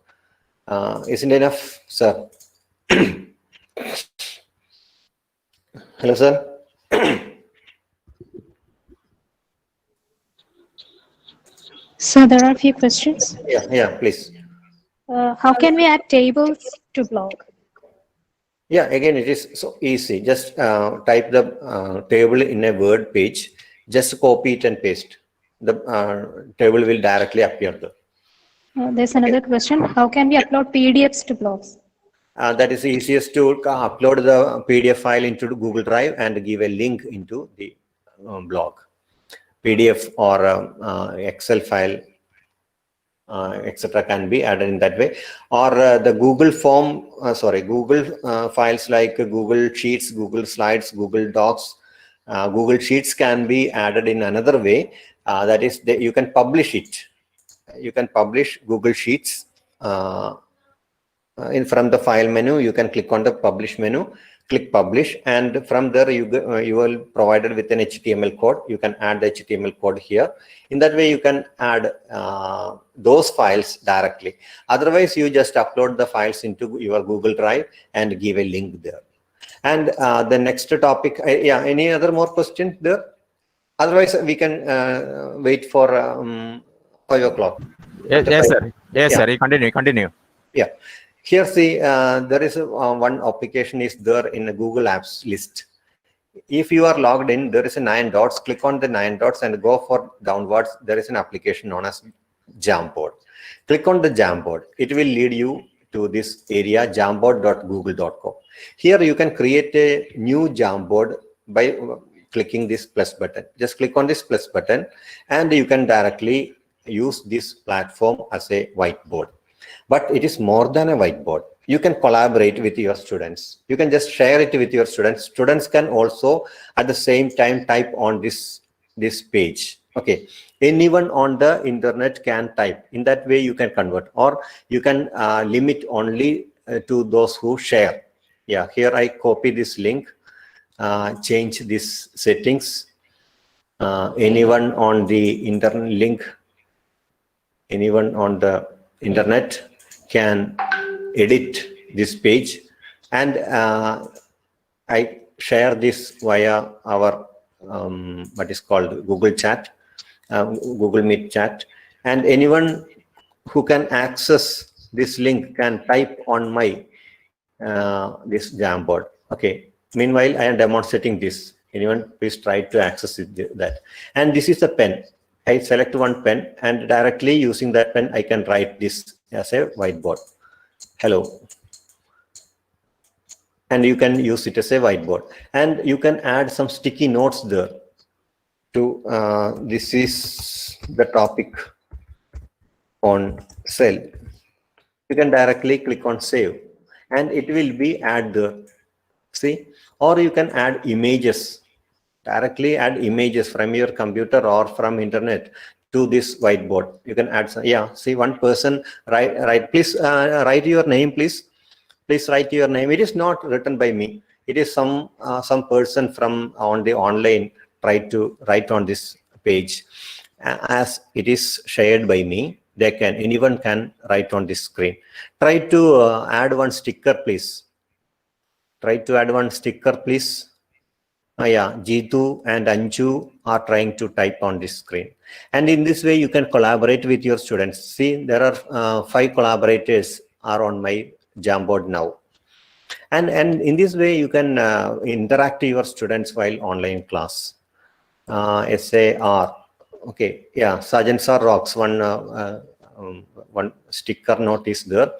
Speaker 7: Isn't enough, sir? Hello, sir.
Speaker 8: So there are a few questions.
Speaker 7: Yeah, please.
Speaker 8: How can we add tables to blog?
Speaker 7: Yeah, again, it is so easy. Just type the table in a Word page. Just copy it and paste. The table will directly appear there.
Speaker 8: There's another question. How can we upload PDFs to blogs?
Speaker 7: That is the easiest to upload the PDF file into Google Drive and give a link into the blog. PDF or Excel file, etc. can be added in that way. Or the Google form, Google files like Google Sheets, Google Slides, Google Docs, Google Sheets can be added in another way. That is, you can publish it. You can publish Google Sheets. From the file menu, you can click on the publish menu, click publish, and from there you will provided with an HTML code. You can add the HTML code here. In that way you can add those files directly. Otherwise you just upload the files into your Google Drive and give a link there. And the next topic, yeah, any other more questions there? Otherwise we can wait for 5 o'clock.
Speaker 11: Yes, sir. Yes, sir. Continue.
Speaker 7: Yeah. Here, see, there is one application is there in the Google Apps list. If you are logged in, there is a 9 dots. Click on the 9 dots and go for downwards. There is an application known as Jamboard. Click on the Jamboard. It will lead you to this area, jamboard.google.com. Here you can create a new Jamboard by clicking this plus button. Just click on this plus button and you can directly use this platform as a whiteboard. But it is more than a whiteboard. You can collaborate with your students. You can just share it with your students. Students can also at the same time type on this page. Okay, anyone on the internet can type. In that way you can convert, or you can limit only to those who share. Yeah, here I copy this link, change these settings. Anyone on the internet link, anyone on the internet can edit this page, and I share this via our what is called Google Chat, Google Meet chat, and anyone who can access this link can type on my this Jamboard. Okay, meanwhile I am demonstrating this. Anyone please try to access that. And this is a pen. I select one pen and directly using that pen I can write this as a whiteboard. Hello. And you can use it as a whiteboard. And you can add some sticky notes there. To this is the topic on cell. You can directly click on save and it will be add there. See, or you can add images. Directly add images from your computer or from internet to this whiteboard. You can add some, yeah, see, one person write please write your name, please write your name. It is not written by me. It is some person from on the online try to write on this page. As it is shared by me, anyone can write on this screen. Try to add one sticker, please. Yeah, Jitu and Anju are trying to type on this screen. And in this way, you can collaborate with your students. See, there are 5 collaborators are on my Jamboard now. And in this way, you can interact with your students while online class. SAR. Okay, yeah, Sajan sir rocks. One sticker note is there.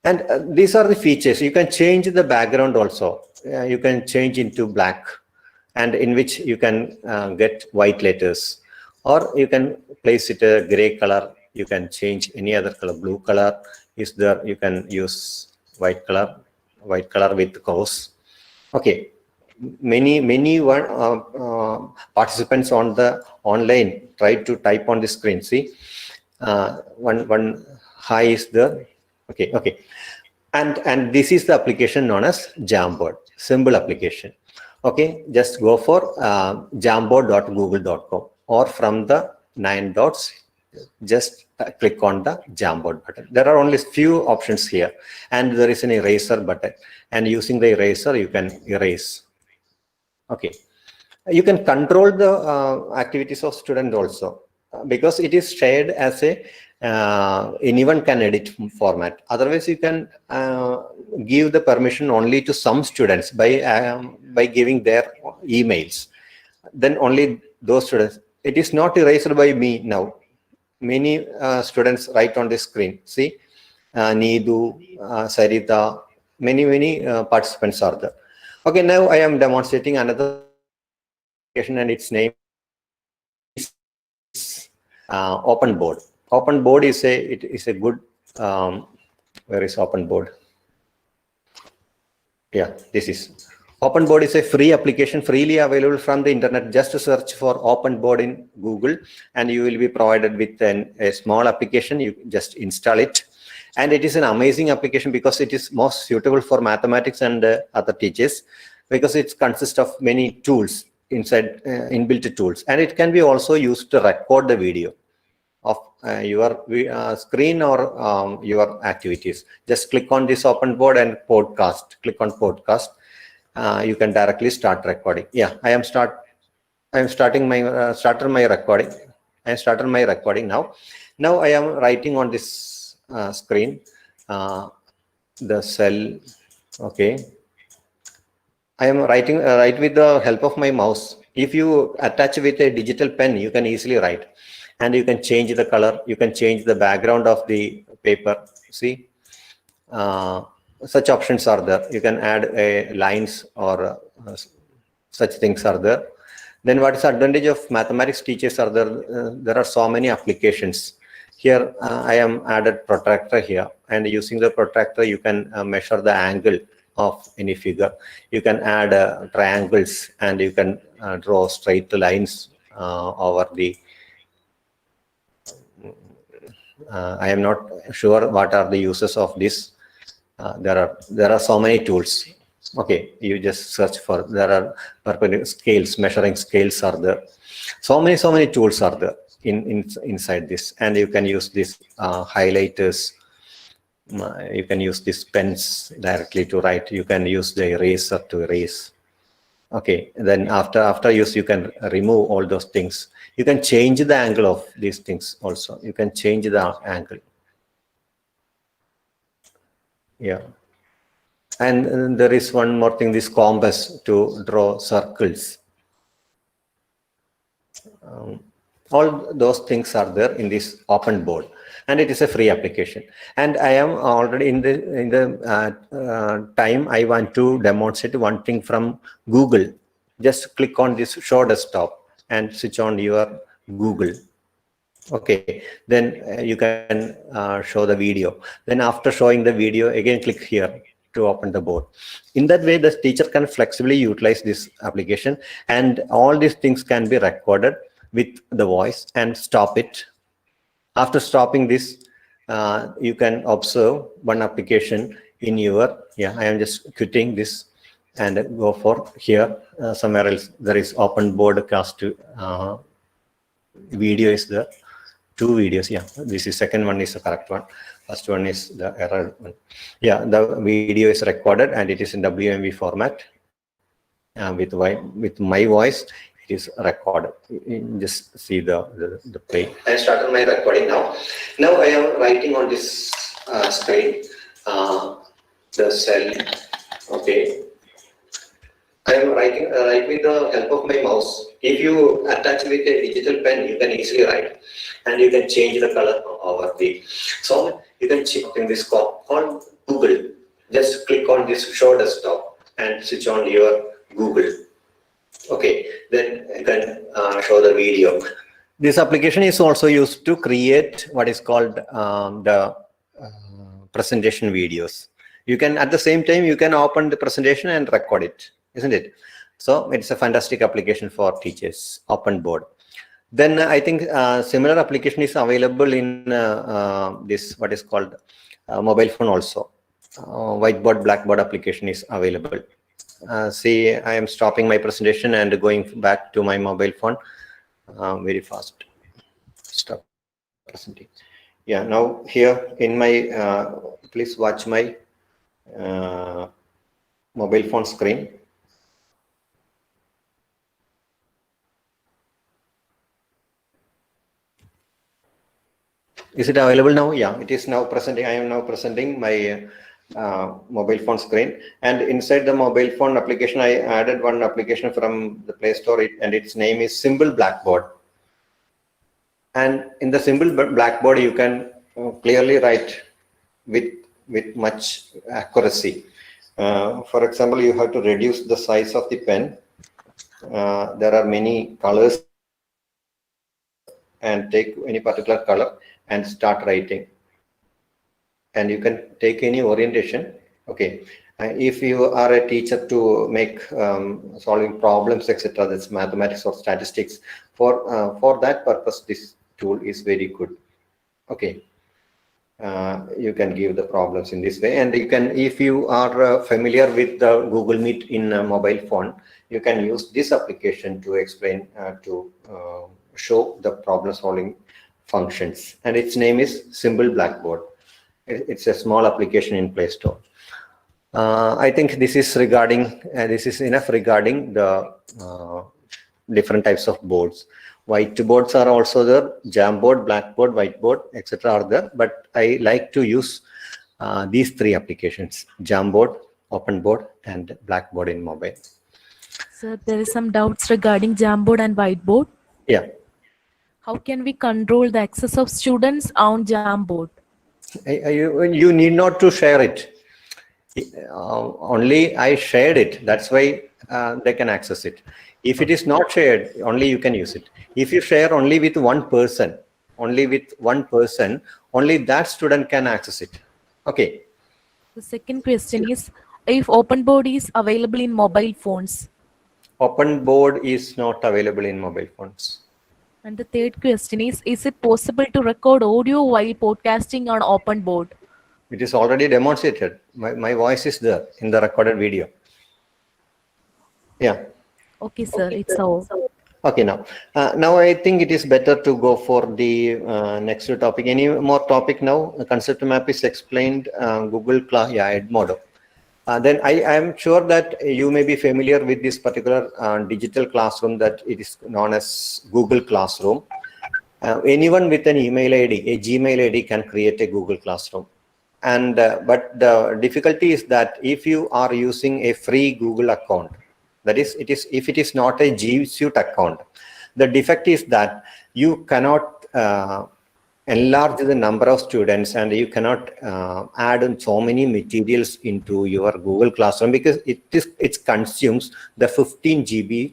Speaker 7: And these are the features. You can change the background also. You can change into black, and in which you can get white letters, or you can place it a gray color. You can change any other color. Blue color is there. You can use white color with cross. Okay, many participants on the online try to type on the screen. See, one hi is there. Okay. And this is the application known as Jamboard, simple application. Okay, just go for jamboard.google.com, or from the 9 dots, just click on the Jamboard button. There are only few options here, and there is an eraser button, and using the eraser you can erase. Okay, you can control the activities of student also, because it is shared as a anyone can edit format. Otherwise you can give the permission only to some students by giving their emails. Then only those students. It is not erased by me now. Many students write on the screen. See, Needu, Sarita, many participants are there. Okay, now I am demonstrating another application, and its name is OpenBoard. OpenBoard is a good where is OpenBoard? Yeah, this is OpenBoard is a free application, freely available from the internet. Just search for OpenBoard in Google and you will be provided with a small application. You just install it, And it is an amazing application because it is most suitable for mathematics and other teachers, because it consists of many tools inside, inbuilt tools, and it can be also used to record the video of your screen or your activities. Just click on this open board and podcast. Click on podcast. You can directly start recording. Yeah, I am starting my started my recording. I started my recording now. Now I am writing on this screen the cell. Okay, I am writing write with the help of my mouse. If you attach with a digital pen, you can easily write, and you can change the color. You can change the background of the paper. See, such options are there. You can add lines or such things are there. Then what is the advantage of mathematics teachers are there? There are so many applications. Here I am added protractor here, and using the protractor you can measure the angle of any figure. You can add triangles, and you can draw straight lines over the I am not sure what are the uses of this. There are so many tools. Okay, you just search for, there are perpendicular scales, measuring scales are there. So many tools are there inside this, and you can use this highlighters. You can use these pens directly to write. You can use the eraser to erase. Okay, then after use you can remove all those things. You can change the angle of these things also. You can change the angle. Yeah. And there is one more thing, this compass to draw circles. All those things are there in this open board, and it is a free application. And I am already in the time I want to demonstrate one thing from Google. Just click on this show desktop and switch on your Google. Okay, then you can show the video. Then after showing the video, again click here to open the board. In that way, the teacher can flexibly utilize this application, and all these things can be recorded with the voice and stop it. After stopping this, you can observe one application in your, I am just quitting this and go for here, somewhere else. There is open broadcast video is there. 2 videos. Yeah, this is second one is the correct one. First one is the error one. Yeah, the video is recorded and it is in WMV format. With my voice, it is recorded. You just see the play. I started my recording now. Now I am writing on this screen the cell. Okay. I am writing with the help of my mouse. If you attach with a digital pen, you can easily write, and you can change the color over the. So you can check in this on Google. Just click on this show desktop and switch on your Google. Okay, then you can show the video. This application is also used to create what is called the presentation videos. You can, at the same time, you can open the presentation and record it, isn't it? So it's a fantastic application for teachers, open board. Then I think similar application is available in this, what is called mobile phone also. Whiteboard, blackboard application is available. See, I am stopping my presentation and going back to my mobile phone very fast. Stop presenting. Yeah, now here in my, please watch my mobile phone screen. Is it available now? Yeah, it is now presenting. I am now presenting my mobile phone screen, and inside the mobile phone application I added one application from the Play Store, and its name is Simple Blackboard. And in the Simple Blackboard you can clearly write with much accuracy. For example, you have to reduce the size of the pen. There are many colors, and take any particular color and start writing. And you can take any orientation. Okay, if you are a teacher to make solving problems, etc., that's mathematics or statistics, for that purpose this tool is very good. Okay, you can give the problems in this way. And you can, if you are familiar with the Google Meet in a mobile phone, you can use this application to explain, to show the problem solving functions. And its name is Simple Blackboard. It's a small application in Play Store. I think this is regarding, this is enough regarding the different types of boards. Whiteboards are also there, Jamboard, Blackboard, Whiteboard, etc. are there, but I like to use these three applications: Jamboard, OpenBoard, and Blackboard in mobile.
Speaker 1: Sir, there is some doubts regarding Jamboard and Whiteboard.
Speaker 7: Yeah.
Speaker 1: How can we control the access of students on Jamboard?
Speaker 7: You need not to share it. Only I shared it. That's why they can access it. If it is not shared, only you can use it. If you share only with one person, only that student can access it. Okay.
Speaker 1: The second question is, if OpenBoard is available in mobile phones?
Speaker 7: OpenBoard is not available in mobile phones.
Speaker 1: And the third question is it possible to record audio while podcasting on OpenBoard?
Speaker 7: It is already demonstrated. My voice is there in the recorded video. Yeah.
Speaker 1: Okay, sir. It's all.
Speaker 7: Okay, now I think it is better to go for the next topic. Any more topic now? The concept map is explained. Google Class, yeah, Edmodo. Then I am sure that you may be familiar with this particular digital classroom that it is known as Google Classroom. Anyone with an email ID, a Gmail ID, can create a Google Classroom. And but the difficulty is that if you are using a free Google account, that is, if it is not a G Suite account, the defect is that you cannot enlarge the number of students, and you cannot add on so many materials into your Google Classroom, because it consumes the 15 GB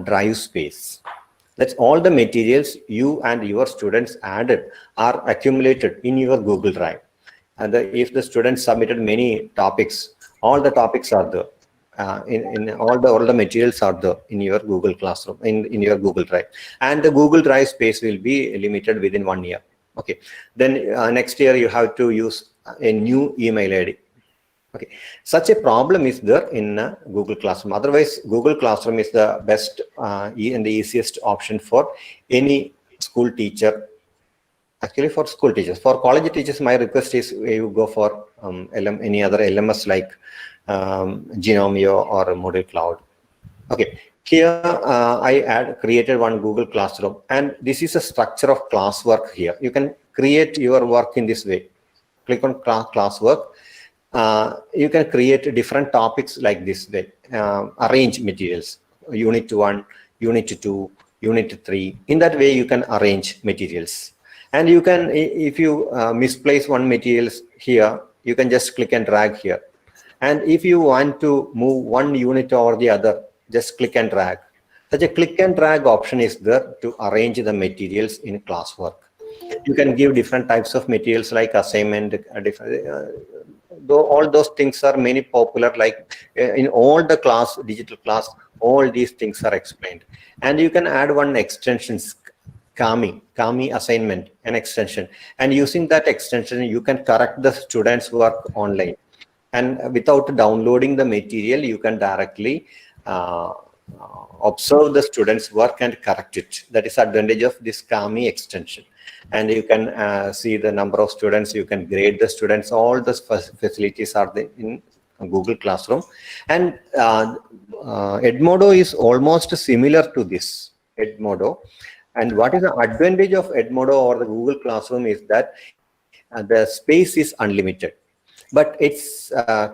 Speaker 7: drive space. That's all the materials you and your students added are accumulated in your Google Drive. And if the students submitted many topics, all the topics are there. In all the materials are there in your Google Classroom, in your Google Drive, and the Google Drive space will be limited within 1 year. Okay, then next year you have to use a new email ID. Okay, such a problem is there in Google Classroom. Otherwise, Google Classroom is the best and the easiest option for any school teacher. Actually, for school teachers. For college teachers, my request is you go for any other LMS like Genomio or Moodle Cloud. Okay, here I created one Google Classroom, and this is a structure of classwork here. You can create your work in this way. Click on classwork. You can create different topics like this way. Arrange materials. Unit 1, Unit 2, Unit 3. In that way, you can arrange materials. And you can, if you misplace one materials here, you can just click and drag here. And if you want to move one unit over the other, just click and drag. Such a click and drag option is there to arrange the materials in classwork. You can give different types of materials like assignment, all those things are many popular, like in all the class, digital class, all these things are explained. And you can add one extension, Kami assignment, an extension. And using that extension, you can correct the students' work online. And without downloading the material, you can directly observe the students' work and correct it. That is the advantage of this Kami extension. And you can see the number of students, you can grade the students, all the facilities are there in Google Classroom. And Edmodo is almost similar to this, Edmodo. And what is the advantage of Edmodo or the Google Classroom is that the space is unlimited. But its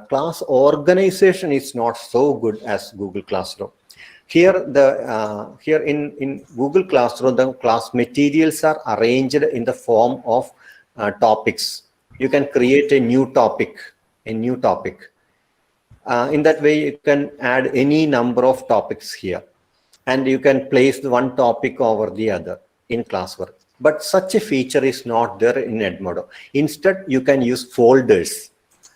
Speaker 7: class organization is not so good as Google Classroom. Here, in Google Classroom, the class materials are arranged in the form of topics. You can create a new topic. In that way, you can add any number of topics here, and you can place the one topic over the other in classwork. But such a feature is not there in Edmodo. Instead, you can use folders.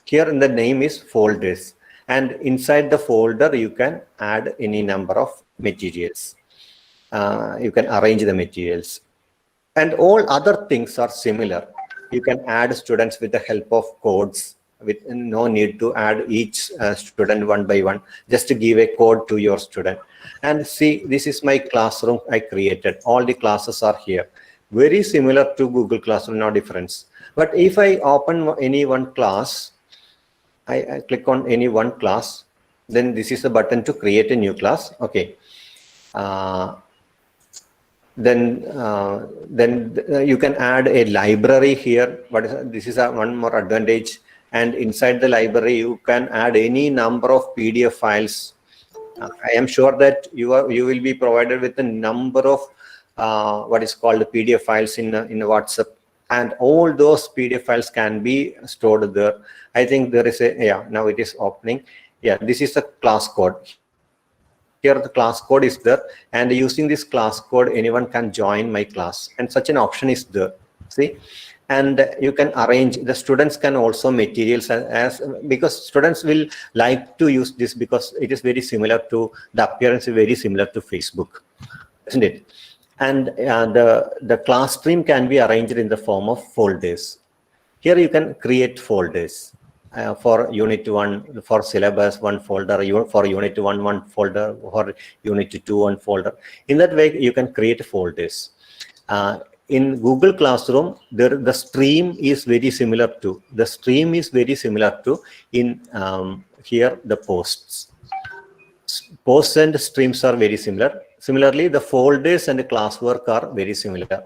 Speaker 7: Here in the name is folders, and inside the folder you can add any number of materials. You can arrange the materials, and all other things are similar. You can add students with the help of codes, with no need to add each student one by one. Just to give a code to your student. And see, this is my classroom I created. All the classes are here. Very similar to Google Classroom, no difference. But if I open any one class, I click on any one class, then this is the button to create a new class. Okay. Then you can add a library here. But this is one more advantage. And inside the library, you can add any number of PDF files. I am sure that you will be provided with a number of what is called PDF files in WhatsApp, and all those PDF files can be stored there. I think there is a now it is opening. This is a class code. Here the class code is there, and using this class code anyone can join my class, and such an option is there. See, and you can arrange. The students can also materials as because students will like to use this because it is very similar to the appearance is very similar to Facebook, isn't it? And the class stream can be arranged in the form of folders. Here you can create folders. For unit 1, for syllabus, one folder, for unit 1, one folder, for unit 2, one folder. In that way, you can create folders. In Google Classroom, the stream is very similar to, in here the posts. Posts and streams are very similar. Similarly, the folders and the classwork are very similar.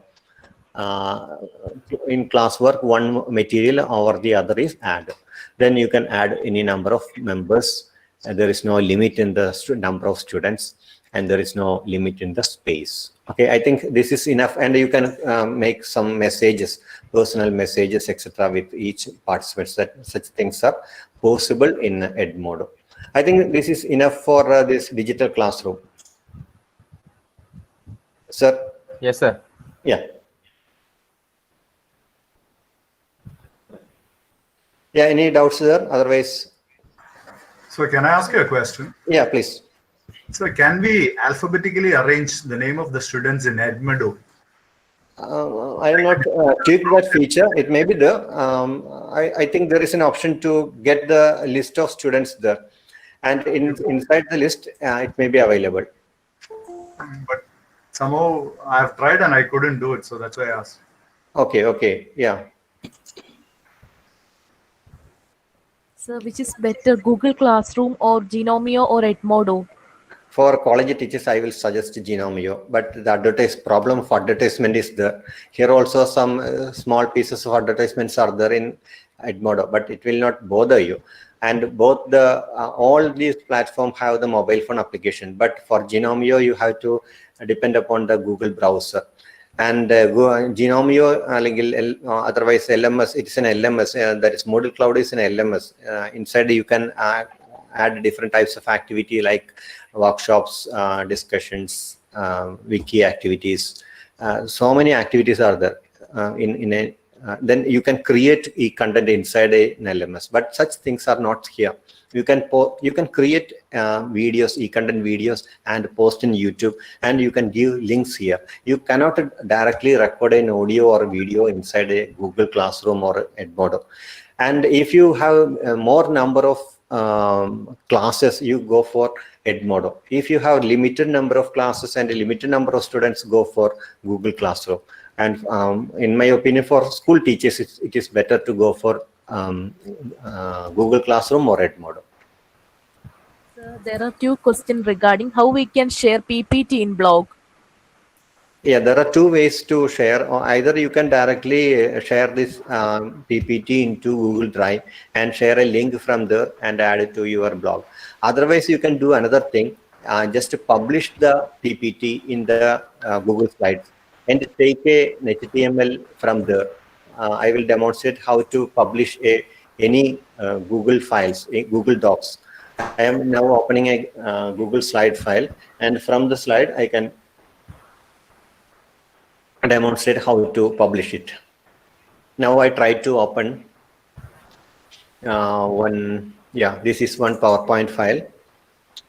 Speaker 7: In classwork, one material over the other is added. Then you can add any number of members. There is no limit in the number of students, and there is no limit in the space. Okay, I think this is enough, and you can make some messages, personal messages, etc. with each participant. Such things are possible in Edmodo. I think this is enough for this digital classroom. Sir?
Speaker 11: Yes, sir.
Speaker 7: Yeah. Yeah, any doubts there? Otherwise.
Speaker 13: So can I ask you a question?
Speaker 7: Yeah, please.
Speaker 13: So can we alphabetically arrange the name of the students in Edmodo?
Speaker 7: I have not tweaked that feature. It may be there. I think there is an option to get the list of students there. And inside the list, it may be available.
Speaker 13: But somehow I have tried and I couldn't do it. So that's why I asked.
Speaker 7: Okay, yeah.
Speaker 1: So which is better, Google Classroom or Genomio or Edmodo?
Speaker 7: For college teachers, I will suggest Genomio, but the problem of advertisement is there. Here also some small pieces of advertisements are there in Edmodo, but it will not bother you. And both all these platforms have the mobile phone application, but for Genomio, you have to depend upon the Google browser. And Genomio, otherwise LMS, it's an LMS, that is Moodle Cloud is an LMS. Inside you can add different types of activity like workshops, discussions, wiki activities. So many activities are there. Then you can create e-content inside an LMS, but such things are not here. You can create videos, e-content videos, and post in YouTube, and you can give links here. You cannot directly record an audio or video inside a Google Classroom or Edmodo. And if you have more number of classes, you go for Edmodo. If you have limited number of classes and a limited number of students, go for Google Classroom. And in my opinion, for school teachers, it is better to go for Google Classroom or Edmodo.
Speaker 1: So there are 2 questions regarding how we can share PPT in blog.
Speaker 7: Yeah, there are 2 ways to share. Or either you can directly share this PPT into Google Drive and share a link from there and add it to your blog. Otherwise, you can do another thing, just to publish the PPT in the Google Slides and take a HTML from there. I will demonstrate how to publish any Google files, Google Docs. I am now opening a Google slide file, and from the slide I can demonstrate how to publish it. Now I try to open this is one PowerPoint file.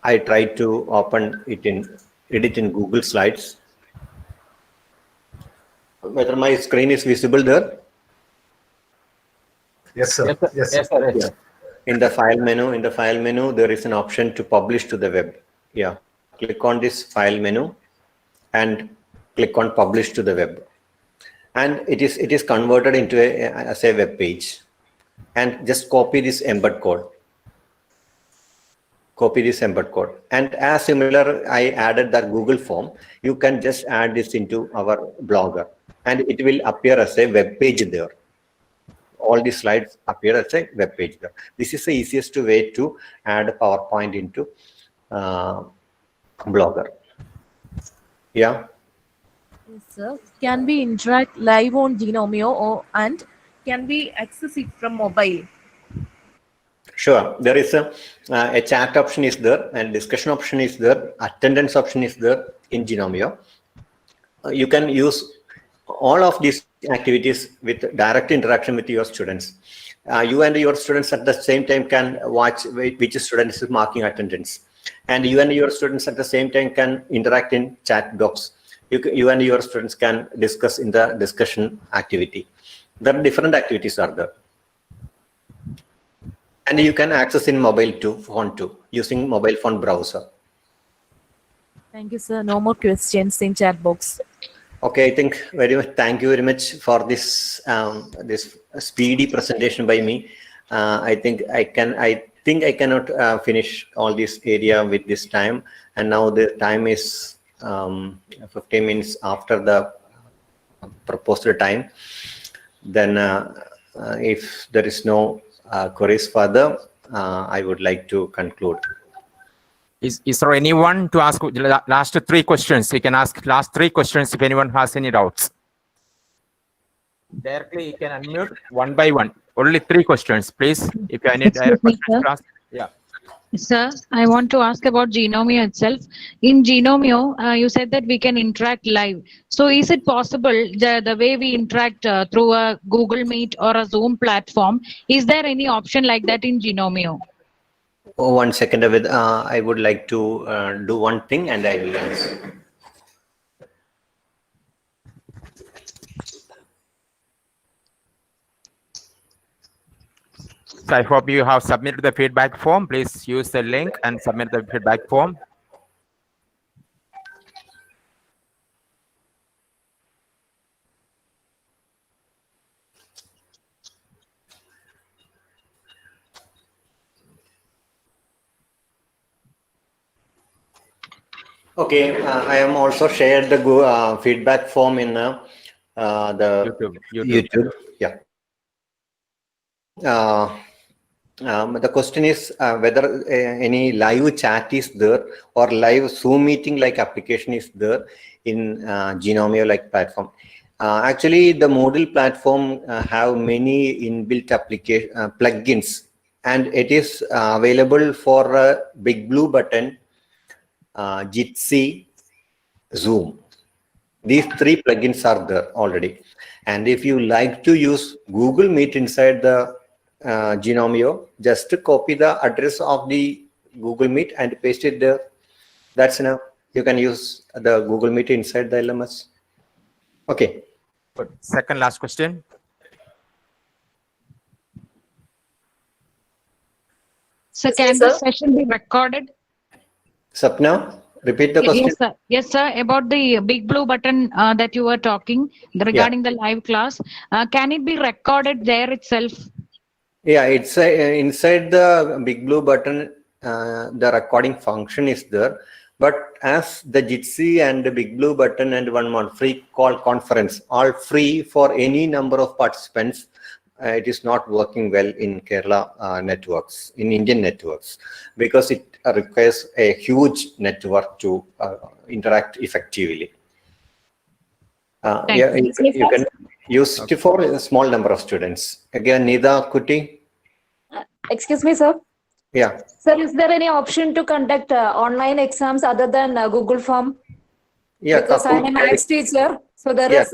Speaker 7: I try to open it edit in Google Slides. Whether my screen is visible there?
Speaker 13: Yes, sir. Yes, sir.
Speaker 11: Yes, sir. Yes,
Speaker 7: Yeah.
Speaker 11: sir.
Speaker 7: In the file menu, there is an option to publish to the web. Yeah. Click on this file menu and click on publish to the web. And it is converted into as a web page. And just copy this embed code. Copy this embed code. And as similar, I added that Google form. You can just add this into our Blogger. And it will appear as a web page there. All the slides appear as a web page there. This is the easiest way to add PowerPoint into Blogger. Yeah.
Speaker 1: Yes, sir. Can we interact live on Genomio and can we access it from mobile?
Speaker 7: Sure. There is a chat option is there and discussion option is there. Attendance option is there in Genomio. You can use all of these activities with direct interaction with your students. You and your students at the same time can watch which student is marking attendance. And you and your students at the same time can interact in chat box. You and your students can discuss in the discussion activity. There are different activities are there. And you can access in mobile too, phone too, using mobile phone browser.
Speaker 1: Thank you, sir. No more questions in chat box.
Speaker 7: Okay, I think very much. Thank you very much for this this speedy presentation by me. I think I cannot finish all this area with this time. And now the time is 15 minutes after the proposed time. Then, if there is no queries further, I would like to conclude.
Speaker 11: Is there anyone to ask last 3 questions? You can ask last 3 questions if anyone has any doubts. Directly, you can unmute one by one. Only 3 questions, please. If you have any direct questions to ask. Yeah.
Speaker 14: Sir, I want to ask about Genomio itself. In Genomio, you said that we can interact live. So is it possible the way we interact through a Google Meet or a Zoom platform, is there any option like that in Genomio?
Speaker 7: Oh, 1 second, David. I would like to do one thing and I will answer.
Speaker 11: So I hope you have submitted the feedback form. Please use the link and submit the feedback form.
Speaker 7: Okay, I am also shared the feedback form in the YouTube. Yeah. The question is whether any live chat is there or live Zoom meeting like application is there in Genomio like platform. Actually, the Moodle platform have many inbuilt application plugins, and it is available for Big Blue Button, Jitsi, Zoom. These 3 plugins are there already. And if you like to use Google Meet inside the Genomio, just copy the address of the Google Meet and paste it there. That's enough. You can use the Google Meet inside the LMS. Okay.
Speaker 11: Good. Second last question.
Speaker 14: So can the session be recorded?
Speaker 7: Sapna, repeat the question.
Speaker 14: Yes, sir. Yes, sir. About the Big Blue Button that you were talking regarding the live class, can it be recorded there itself?
Speaker 7: Yeah, it's inside the Big Blue Button. The recording function is there, but as the Jitsi and the Big Blue Button and one more free call conference, all free for any number of participants, it is not working well in Kerala networks, in Indian networks, because it requires a huge network to interact effectively. Yeah, you can use it for a small number of students. Again, Nida Kuti.
Speaker 15: Excuse me, sir.
Speaker 7: Yeah.
Speaker 15: Sir, is there any option to conduct online exams other than Google Form?
Speaker 7: Yeah,
Speaker 15: because I am a maths teacher, so there is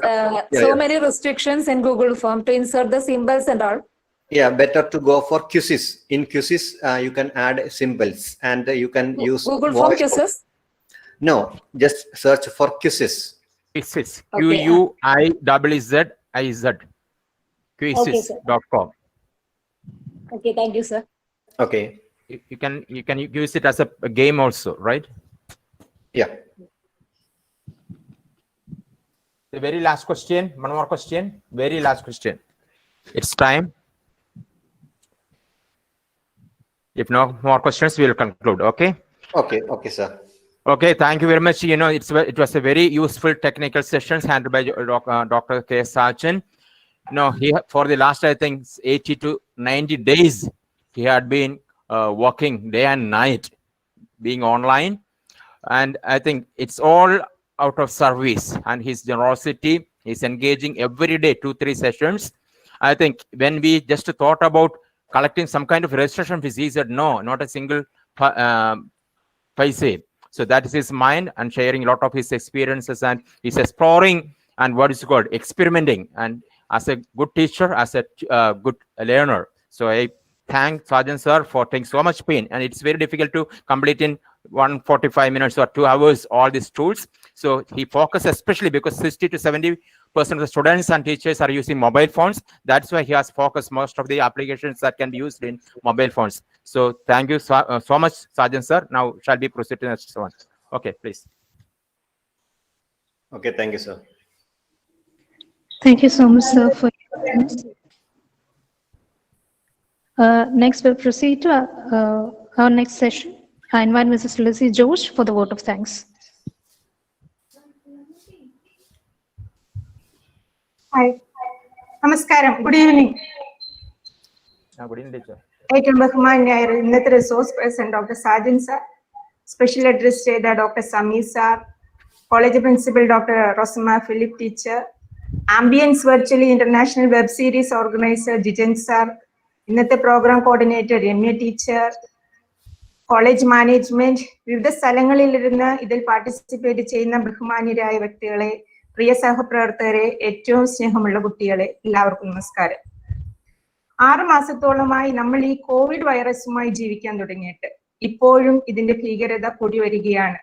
Speaker 15: many restrictions in Google Form to insert the symbols and all.
Speaker 7: Yeah, better to go for quizzes. In quizzes, you can add symbols and you can use
Speaker 15: Google Form quizzes.
Speaker 7: No, just search for quizzes.
Speaker 11: Quizzes. Quizzes. Quizzes.com.
Speaker 15: Okay, thank you, sir.
Speaker 7: Okay.
Speaker 11: You can use it as a game also, right?
Speaker 7: Yeah.
Speaker 11: The very last question, one more question, very last question. It's time. If no more questions, we will conclude. Okay.
Speaker 7: Okay. Okay, sir.
Speaker 11: Okay. Thank you very much. You know, it was a very useful technical sessions handled by Dr. K. Sajan. You know, for the last, I think, 80 to 90 days, he had been working day and night, being online. And I think it's all out of service and his generosity. He's engaging every day, 2-3 sessions. I think when we just thought about collecting some kind of registration fees, he said, no, not a single paise. So that is his mind, and sharing a lot of his experiences, and he's exploring and what is called experimenting, and as a good teacher, as a good learner. So I thank Sajan sir for taking so much pain, and it's very difficult to complete in 145 minutes or 2 hours all these tools. So he focused especially because 60 to 70% of the students and teachers are using mobile phones. That's why he has focused most of the applications that can be used in mobile phones. So thank you so much, Sajan sir. Now shall we proceed to the next one? Okay, please.
Speaker 7: Okay, thank you, sir.
Speaker 8: Thank you so much, sir, for your comments. Next, we'll proceed to our next session. I invite Mrs. Lucy George for the vote of thanks.
Speaker 16: Hi. Namaskaram. Good evening.
Speaker 11: Good evening, teacher.
Speaker 16: ഏറ്റവും ബഹുമാന്യായ ഇന്നത്തെ resource person doctor Sajan sir, special address ചെയ്ത doctor Sameer sir, college principal doctor Rosamma Philip teacher, ambience virtually international web series organiser Jijan sir, ഇന്നത്തെ programme coordinator Ramya teacher, college management, വിവിധ സ്ഥലങ്ങളിലിരുന്ന് ഇതിൽ participate ചെയ്യുന്ന ബഹുമാന്യരായ വ്യക്തികളെ, പ്രിയ സഹപ്രവർത്തകരെ, ഏറ്റവും സ്നേഹമുള്ള കുട്ടികളെ, എല്ലാവർക്കും നമസ്കാരം. 6 മാസത്തോളമായി നമ്മൾ ഈ കോവിഡ് വൈറസുമായി ജീവിക്കാൻ തുടങ്ങിയിട്ട് ഇപ്പോഴും ഇതിന്റെ ഭീകരത കൂടി വരികയാണ്.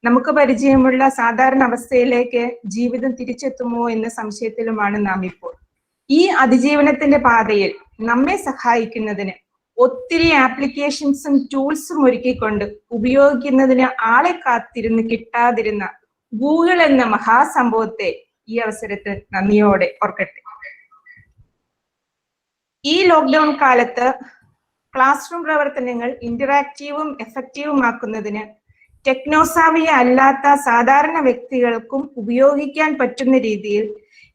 Speaker 16: നമുക്ക് പരിചയമുള്ള സാധാരണ അവസ്ഥയിലേക്ക് ജീവിതം തിരിച്ചെത്തുമോ എന്ന സംശയത്തിലുമാണ് നാം ഇപ്പോൾ. ഈ അതിജീവനത്തിന്റെ പാതയിൽ നമ്മെ സഹായിക്കുന്നതിന് ഒത്തിരി ആപ്ലിക്കേഷൻസും ടൂൾസും ഒരുക്കിക്കൊണ്ട് ഉപയോഗിക്കുന്നതിന് ആളെ കാത്തിരുന്ന് കിട്ടാതിരുന്ന ഗൂഗിൾ എന്ന മഹാസംഭവത്തെ ഈ അവസരത്തിൽ നന്ദിയോടെ ഓർക്കട്ടെ. ഈ ലോക്ക്ഡൌൺ കാലത്ത് ക്ലാസ് റൂം പ്രവർത്തനങ്ങൾ ഇന്ററാക്റ്റീവും എഫക്റ്റീവുമാക്കുന്നതിന് ടെക്നോസാവിയ അല്ലാത്ത സാധാരണ വ്യക്തികൾക്കും ഉപയോഗിക്കാൻ പറ്റുന്ന രീതിയിൽ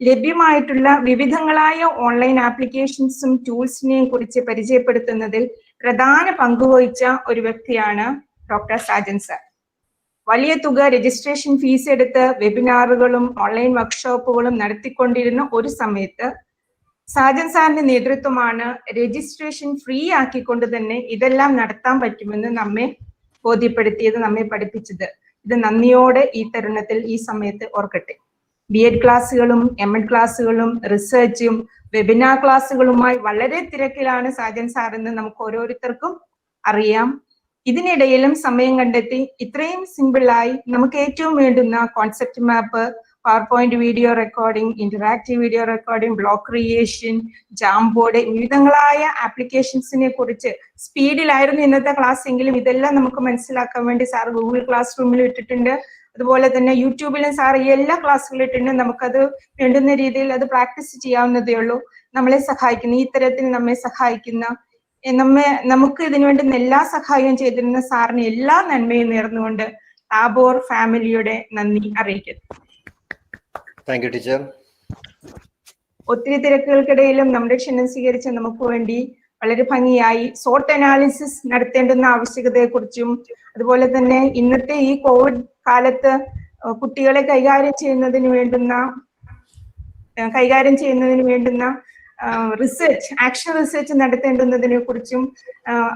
Speaker 16: ലഭ്യമായിട്ടുള്ള വിവിധങ്ങളായ ഓൺലൈൻ ആപ്ലിക്കേഷൻസും ടൂൾസിനെയും കുറിച്ച് പരിചയപ്പെടുത്തുന്നതിൽ പ്രധാന പങ്കുവഹിച്ച ഒരു വ്യക്തിയാണ് ഡോക്ടർ സാജൻ സാർ. വലിയ തുക രജിസ്ട്രേഷൻ ഫീസ് എടുത്ത് വെബിനാറുകളും ഓൺലൈൻ വർക്ക്ഷോപ്പുകളും നടത്തിക്കൊണ്ടിരുന്ന ഒരു സമയത്ത് സാജൻ സാറിന്റെ നേതൃത്വമാണ് രജിസ്ട്രേഷൻ ഫ്രീ ആക്കിക്കൊണ്ട് തന്നെ ഇതെല്ലാം നടത്താൻ പറ്റുമെന്ന് നമ്മെ ബോധ്യപ്പെടുത്തിയത്, നമ്മെ പഠിപ്പിച്ചത്. ഇത് നന്ദിയോടെ ഈ തരുണത്തിൽ ഈ സമയത്ത് ഓർക്കട്ടെ. BEd ക്ലാസ്സുകളും MEd ക്ലാസ്സുകളും റിസർച്ചും വെബിനാർ ക്ലാസ്സുകളുമായി വളരെ തിരക്കിലാണ് സാജൻ സാർ എന്ന് നമുക്ക് ഓരോരുത്തർക്കും അറിയാം. ഇതിനിടയിലും സമയം കണ്ടെത്തി ഇത്രയും സിമ്പിളായി നമുക്ക് ഏറ്റവും വേണ്ടുന്ന concept map, PowerPoint video recording, interactive video recording, blog creation, Jamboard, വിവിധങ്ങളായ ആപ്ലിക്കേഷൻസിനെ കുറിച്ച് സ്പീഡിലായിരുന്നു ഇന്നത്തെ ക്ലാസ് എങ്കിലും ഇതെല്ലാം നമുക്ക് മനസ്സിലാക്കാൻ വേണ്ടി സാർ ഗൂഗിൾ ക്ലാസ് റൂമിൽ ഇട്ടിട്ടുണ്ട്. അതുപോലെ തന്നെ യൂട്യൂബിലും സാർ എല്ലാ ക്ലാസ്സുകളും ഇട്ടിട്ടുണ്ട്. നമുക്കത് വേണ്ടുന്ന രീതിയിൽ അത് പ്രാക്ടീസ് ചെയ്യാവുന്നതേ ഉള്ളൂ. നമ്മളെ സഹായിക്കുന്ന, ഈ തരത്തിൽ നമ്മെ സഹായിക്കുന്ന, നമുക്ക് ഇതിനു വേണ്ടുന്ന എല്ലാ സഹായവും ചെയ്തിരുന്ന സാറിന് എല്ലാ നന്മയും നേർന്നുകൊണ്ട് ടാബോർ ഫാമിലിയുടെ നന്ദി അറിയിക്കുന്നു.
Speaker 7: Thank you teacher.
Speaker 16: ഒത്തിരി തിരക്കുകൾക്കിടയിലും നമ്മുടെ ക്ഷണം സ്വീകരിച്ച നമുക്ക് വേണ്ടി വളരെ ഭംഗിയായി സോട്ട് അനാലിസിസ് നടത്തേണ്ടുന്ന ആവശ്യകതയെക്കുറിച്ചും അതുപോലെ തന്നെ ഇന്നത്തെ ഈ കോവിഡ് കാലത്ത് കുട്ടികളെ കൈകാര്യം ചെയ്യുന്നതിന് വേണ്ടുന്ന റിസർച്ച്, ആക്ഷൻ റിസർച്ച് നടത്തേണ്ടുന്നതിനെ കുറിച്ചും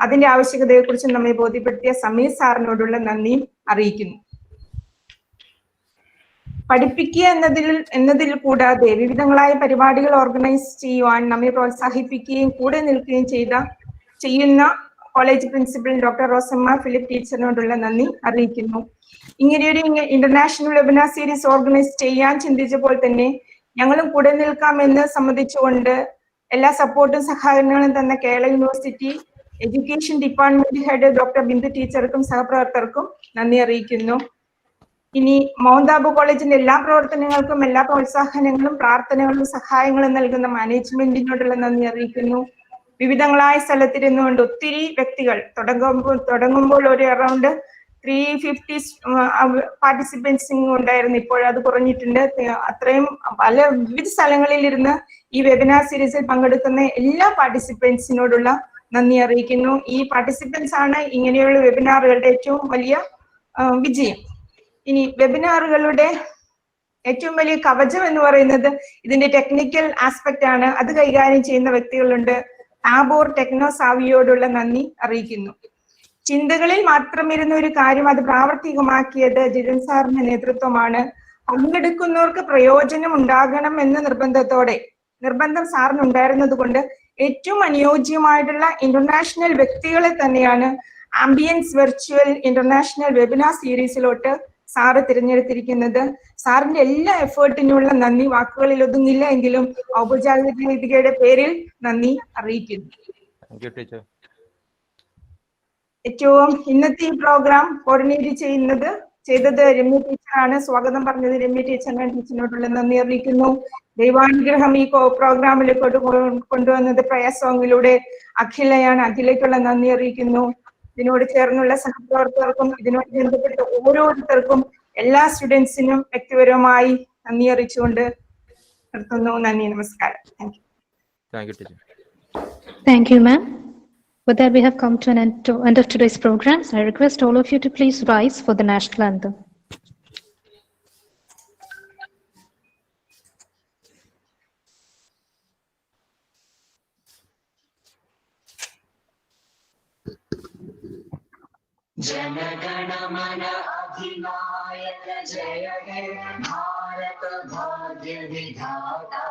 Speaker 16: അതിന്റെ ആവശ്യകതയെക്കുറിച്ചും നമ്മെ ബോധ്യപ്പെടുത്തിയ സമീർ സാറിനോടുള്ള നന്ദിയും അറിയിക്കുന്നു. പഠിപ്പിക്കുക എന്നതിൽ കൂടാതെ വിവിധങ്ങളായ പരിപാടികൾ ഓർഗനൈസ് ചെയ്യുവാൻ നമ്മെ പ്രോത്സാഹിപ്പിക്കുകയും കൂടെ നിൽക്കുകയും ചെയ്യുന്ന college principal doctor Rosamma Philip ടീച്ചറിനോടുള്ള നന്ദി അറിയിക്കുന്നു. ഇങ്ങനെയൊരു ഇന്റർനാഷണൽ വെബിനാർ സീരീസ് ഓർഗനൈസ് ചെയ്യാൻ ചിന്തിച്ചപ്പോൾ തന്നെ ഞങ്ങളും കൂടെ നിൽക്കാമെന്ന് സമ്മതിച്ചുകൊണ്ട് എല്ലാ സപ്പോർട്ടും സഹകരണങ്ങളും തന്ന Kerala university education department head doctor Bindu ടീച്ചർക്കും സഹപ്രവർത്തകർക്കും നന്ദി അറിയിക്കുന്നു. ഇനി മൗണ്ട് ആബു കോളേജിന്റെ എല്ലാ പ്രവർത്തനങ്ങൾക്കും എല്ലാ പ്രോത്സാഹനങ്ങളും പ്രാർത്ഥനകളും സഹായങ്ങളും നൽകുന്ന മാനേജ്മെന്റിനോടുള്ള നന്ദി അറിയിക്കുന്നു. വിവിധങ്ങളായ സ്ഥലത്തിരുന്നുകൊണ്ട് ഒത്തിരി വ്യക്തികൾ തുടങ്ങുമ്പോൾ ഒരു അറൗണ്ട് 350 പാർട്ടിസിപ്പൻസ് ഉണ്ടായിരുന്നു. ഇപ്പോൾ അത് കുറഞ്ഞിട്ടുണ്ട്. അത്രയും വിവിധ സ്ഥലങ്ങളിൽ ഇരുന്ന് ഈ വെബിനാർ സീരീസിൽ പങ്കെടുക്കുന്ന എല്ലാ പാർട്ടിസിപ്പൻസിനോടുള്ള നന്ദി അറിയിക്കുന്നു. ഈ പാർട്ടിസിപ്പൻസ് ആണ് ഇങ്ങനെയുള്ള വെബിനാറുകളുടെ ഏറ്റവും വലിയ വിജയം. ഇനി വെബിനാറുകളുടെ ഏറ്റവും വലിയ കവചം എന്ന് പറയുന്നത് ഇതിന്റെ ടെക്നിക്കൽ ആസ്പെക്ട് ആണ്. അത് കൈകാര്യം ചെയ്യുന്ന വ്യക്തികളുണ്ട്. ടാബോർ ടെക്നോ സാവിയോടുള്ള നന്ദി അറിയിക്കുന്നു. ചിന്തകളിൽ മാത്രം ഇരുന്ന ഒരു കാര്യം അത് പ്രാവർത്തികമാക്കിയത് ജിതൻ സാറിന്റെ നേതൃത്വമാണ്. പങ്കെടുക്കുന്നവർക്ക് പ്രയോജനം ഉണ്ടാകണം എന്ന നിർബന്ധം സാറിനുണ്ടായിരുന്നത് കൊണ്ട് ഏറ്റവും അനുയോജ്യമായിട്ടുള്ള ഇന്റർനാഷണൽ വ്യക്തികളെ തന്നെയാണ് ആംബിയൻസ് വെർച്വൽ ഇന്റർനാഷണൽ വെബിനാർ സീരീസിലോട്ട് സാറ് തിരഞ്ഞെടുത്തിരിക്കുന്നത്. സാറിന്റെ എല്ലാ എഫേർട്ടിനുള്ള നന്ദി വാക്കുകളിൽ ഒതുങ്ങില്ല എങ്കിലും ഔപചാരികതയുടെ പേരിൽ നന്ദി അറിയിക്കുന്നു. ഏറ്റവും ഇന്നത്തെ ഈ പ്രോഗ്രാം കോർഡിനേറ്റ് ചെയ്തത് രമ്യ ടീച്ചറാണ്. സ്വാഗതം പറഞ്ഞത് രമ്യ ടീച്ചറിനെ ടീച്ചറിനോടുള്ള നന്ദി അറിയിക്കുന്നു. ദൈവാനുഗ്രഹം ഈ പ്രോഗ്രാമിലേക്ക് കൊണ്ടുവന്നത് പ്രയാസോങ്ങിലൂടെ അഖിലയാണ്. അഖിലയ്ക്കുള്ള നന്ദി അറിയിക്കുന്നു. ഇതിനോട് ചേർന്നുള്ള സഹപ്രവർത്തകർക്കും ഇതിനോട് ബന്ധപ്പെട്ട ഓരോരുത്തർക്കും എല്ലാ സ്റ്റുഡൻസിനും വ്യക്തിപരമായി നന്ദി അറിയിച്ചുകൊണ്ട് നിർത്തുന്നു. നന്ദി, നമസ്കാരം.
Speaker 8: Thank you, ma'am. With that, we have come to an end of today's programs. I request all of you to please rise for the national anthem.
Speaker 17: Jana Gana Mana अधिनायक जय हे भारत भाग्य विधाता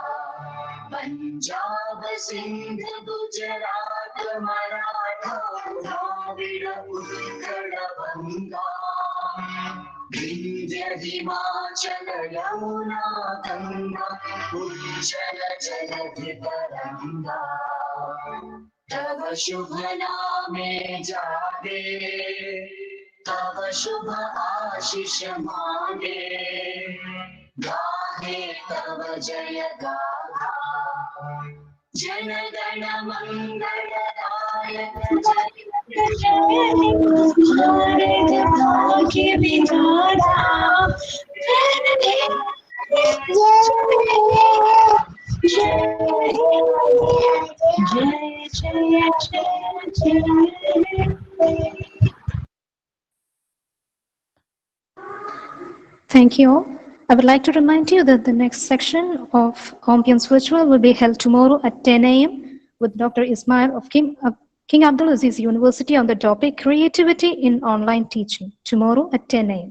Speaker 17: पंजाब सिंध गुजरात मराठा द्राविड उत्कल बंगा विंध्य हिमाचल यमुना गंगा उज्जल जलधि तरंगा तव शुभ नामे जागे तव शुभ आशीष मांगे गाहे तव जय गाथा जनगण मंगलदायक जय जय भारत भाग्य विधाता
Speaker 8: Thank you all. I would like to remind you that the next section of Ambience Virtual will be held tomorrow at 10 a.m. with Dr. Ismail of King Abdulaziz University on the topic Creativity in Online Teaching, tomorrow at 10 a.m.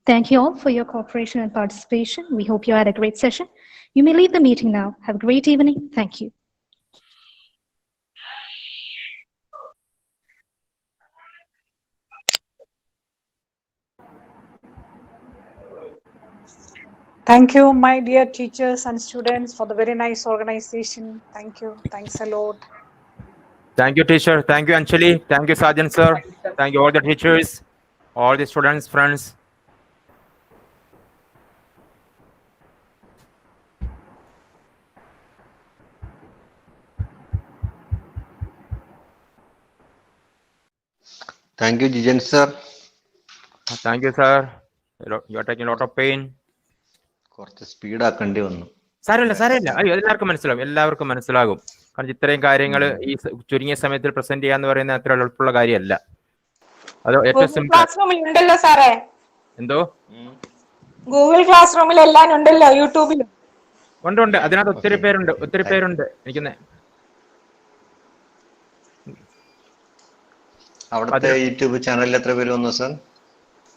Speaker 8: Thank you all for your cooperation and participation. We hope you had a great session. You may leave the meeting now. Have a great evening. Thank you.
Speaker 4: Thank you, my dear teachers and students, for the very nice organization. Thank you. Thanks a lot.
Speaker 11: Thank you, teacher. Thank you, Anjali. Thank you, Sajan, sir. Thank you, all the teachers, all the students, friends.
Speaker 7: Thank you, Jijan sir.
Speaker 11: Thank you, sir. You are taking a lot of pain.
Speaker 7: കുറച്ച് speed ആക്കേണ്ടി വന്നു.
Speaker 11: സാരമില്ല. അയ്യോ, എല്ലാവർക്കും മനസ്സിലാകും. കാരണം ഇത്രയും കാര്യങ്ങൾ ഈ ചുരുങ്ങിയ സമയത്തിൽ പ്രസന്റ് ചെയ്യാന്ന് പറയുന്നത് അത്ര എളുപ്പമുള്ള കാര്യമല്ല. അത് ഏറ്റവും സിമ്പിൾ.
Speaker 16: ഉണ്ടല്ലോ സാറേ.
Speaker 11: എന്തോ?
Speaker 16: ഗൂഗിൾ ക്ലാസ് റൂമിൽ എല്ലാം ഉണ്ടല്ലോ, യൂട്യൂബിലും
Speaker 11: ഉണ്ട്. അതിനകത്ത് ഒത്തിരി പേരുണ്ട്. എനിക്കൊന്ന്
Speaker 7: അവിടുത്തെ യൂട്യൂബ് ചാനലിൽ എത്ര പേര് വന്നു സർ?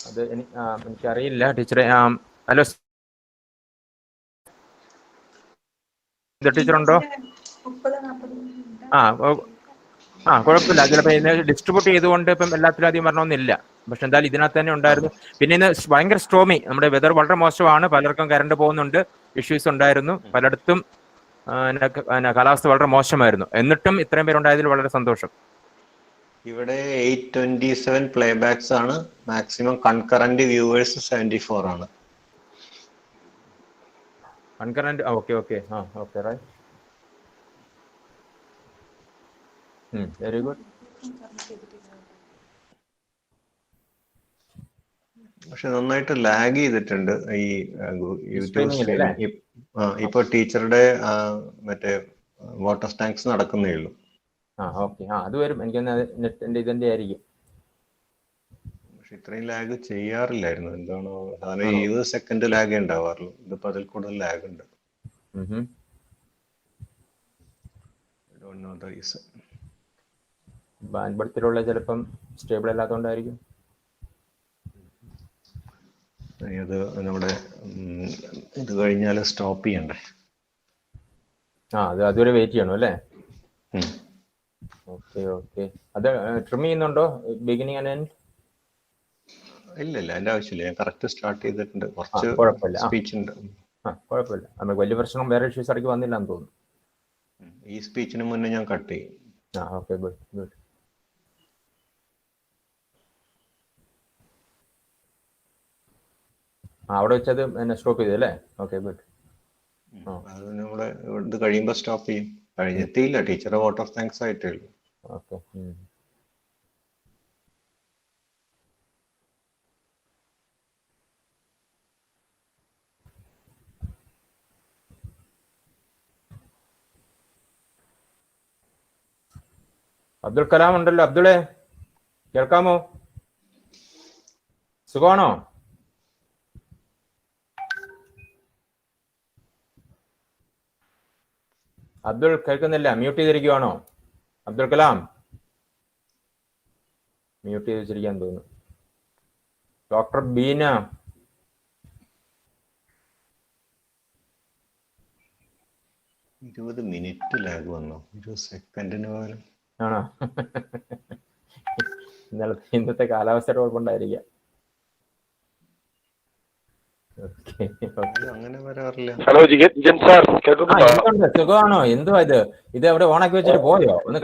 Speaker 11: അത് എനിക്കറിയില്ല ടീച്ചറെ. ഹലോ ടീച്ചർ ഉണ്ടോ? കുഴപ്പമില്ല. ചിലപ്പോൾ ഇന്ന് ഡിസ്ട്രിബ്യൂട്ട് ചെയ്തുകൊണ്ട് ഇപ്പം എല്ലാത്തിലും അധികം വരണമെന്നില്ല. പക്ഷെ എന്തായാലും ഇതിനകത്ത് തന്നെ ഉണ്ടായിരുന്നു. പിന്നെ ഇന്ന് ഭയങ്കര സ്ട്രോമി, നമ്മുടെ വെതർ വളരെ മോശമാണ്. പലർക്കും കറണ്ട് പോകുന്നുണ്ട്, ഇഷ്യൂസ് ഉണ്ടായിരുന്നു പലയിടത്തും. കാലാവസ്ഥ വളരെ മോശമായിരുന്നു. എന്നിട്ടും ഇത്രയും പേരുണ്ടായതിൽ വളരെ സന്തോഷം.
Speaker 7: ഇവിടെ 827 പ്ലേബാക്സ് ആണ്. മാക്സിമം കൺകറന്റ് വ്യൂവേഴ്സ് 74 ആണ്.
Speaker 11: Concurrent okay right. Very good.
Speaker 7: പക്ഷെ നന്നായിട്ട് ലാഗ് ചെയ്തിട്ടുണ്ട് ഈ യൂട്യൂബ് സ്ട്രീമിംഗ്. ഇപ്പൊ ടീച്ചറുടെ മറ്റേ വാട്ടർ ടാങ്ക്സ് നടക്കുന്നേ ഉള്ളൂ.
Speaker 11: അത് വരും. എനിക്ക് നെറ്റിന്റെ ഇതിന്റെ ആയിരിക്കും.
Speaker 7: പക്ഷെ ഇത്രയും ലാഗ് ചെയ്യാറില്ലായിരുന്നു. എന്താണോ സാധാരണ 20 സെക്കൻഡ് ലാഗ് ഉണ്ടാവാറുള്ളൂ. ഇതിപ്പോ അതിൽ കൂടുതൽ ലാഗ് ഉണ്ട്.
Speaker 11: ബാൻഡ്ബഡ്ത്തിലുള്ള ചിലപ്പം സ്റ്റേബിൾ അല്ലാത്തതുകൊണ്ടായിരിക്കും.
Speaker 7: അത് നമ്മുടെ ഇത് കഴിഞ്ഞാൽ സ്റ്റോപ്പ് ചെയ്യണ്ടേ?
Speaker 11: അത് അതുവരെ വെയിറ്റ് ചെയ്യണം അല്ലേ? ഓക്കെ. അത് ട്രിം ചെയ്യുന്നുണ്ടോ ബിഗിനിങ് ആൻഡ് എൻഡ്?
Speaker 7: ഇല്ല അതിന്റെ ആവശ്യമില്ല. ഞാൻ കറക്റ്റ് സ്റ്റാർട്ട് ചെയ്തിട്ടുണ്ട്. കുറച്ച് സ്പീച്ച് ഉണ്ട്.
Speaker 11: കുഴപ്പമില്ല. നമുക്ക് വലിയ പ്രശ്നം വേറെ ഇഷ്യൂസ് ഇടയ്ക്ക് വന്നില്ല എന്ന് തോന്നുന്നു.
Speaker 7: ഈ സ്പീച്ചിന് മുന്നേ ഞാൻ കട്ട് ചെയ്യും.
Speaker 11: Okay good. അവിടെ വെച്ചത് സ്റ്റോപ്പ് ചെയ്തല്ലേ? Okay good.
Speaker 7: അത് നമ്മള് ഇത് കഴിയുമ്പോ സ്റ്റോപ്പ് ചെയ്യും. കഴിഞ്ഞെത്തിയില്ല. ടീച്ചറെ വോട്ട് ഓഫ് താങ്ക്സ് ആയിട്ടേ ഉള്ളൂ.
Speaker 11: ഓക്കെ. അബ്ദുൽ കലാം ഉണ്ടല്ലോ. അബ്ദുളെ കേൾക്കാമോ? സുഖമാണോ? അബ്ദുൾ കേൾക്കുന്നില്ല. മ്യൂട്ട് ചെയ്തിരിക്കുവാണോ? അബ്ദുൽ കലാം മ്യൂട്ട് ചെയ്ത് വെച്ചിരിക്കാൻ തോന്നുന്നു. ഡോക്ടർ ബീന,
Speaker 7: മിനിറ്റ് ലാഗ് വന്നു. 20 സെക്കൻഡിന് പോലും
Speaker 11: ആണോ? ഇന്നത്തെ കാലാവസ്ഥയുടെ കുഴപ്പമുണ്ടായിരിക്കാം.
Speaker 7: അങ്ങനെ വരാറില്ല.
Speaker 18: ഹലോ ജിജൻ സാർ, കേൾക്കുന്നുണ്ടോ?
Speaker 11: സുഖമാണോ? എന്തുവാ ഇത്? ഇത് അവിടെ ഓണാക്കി വെച്ചിട്ട് പോയോ? ഒന്ന്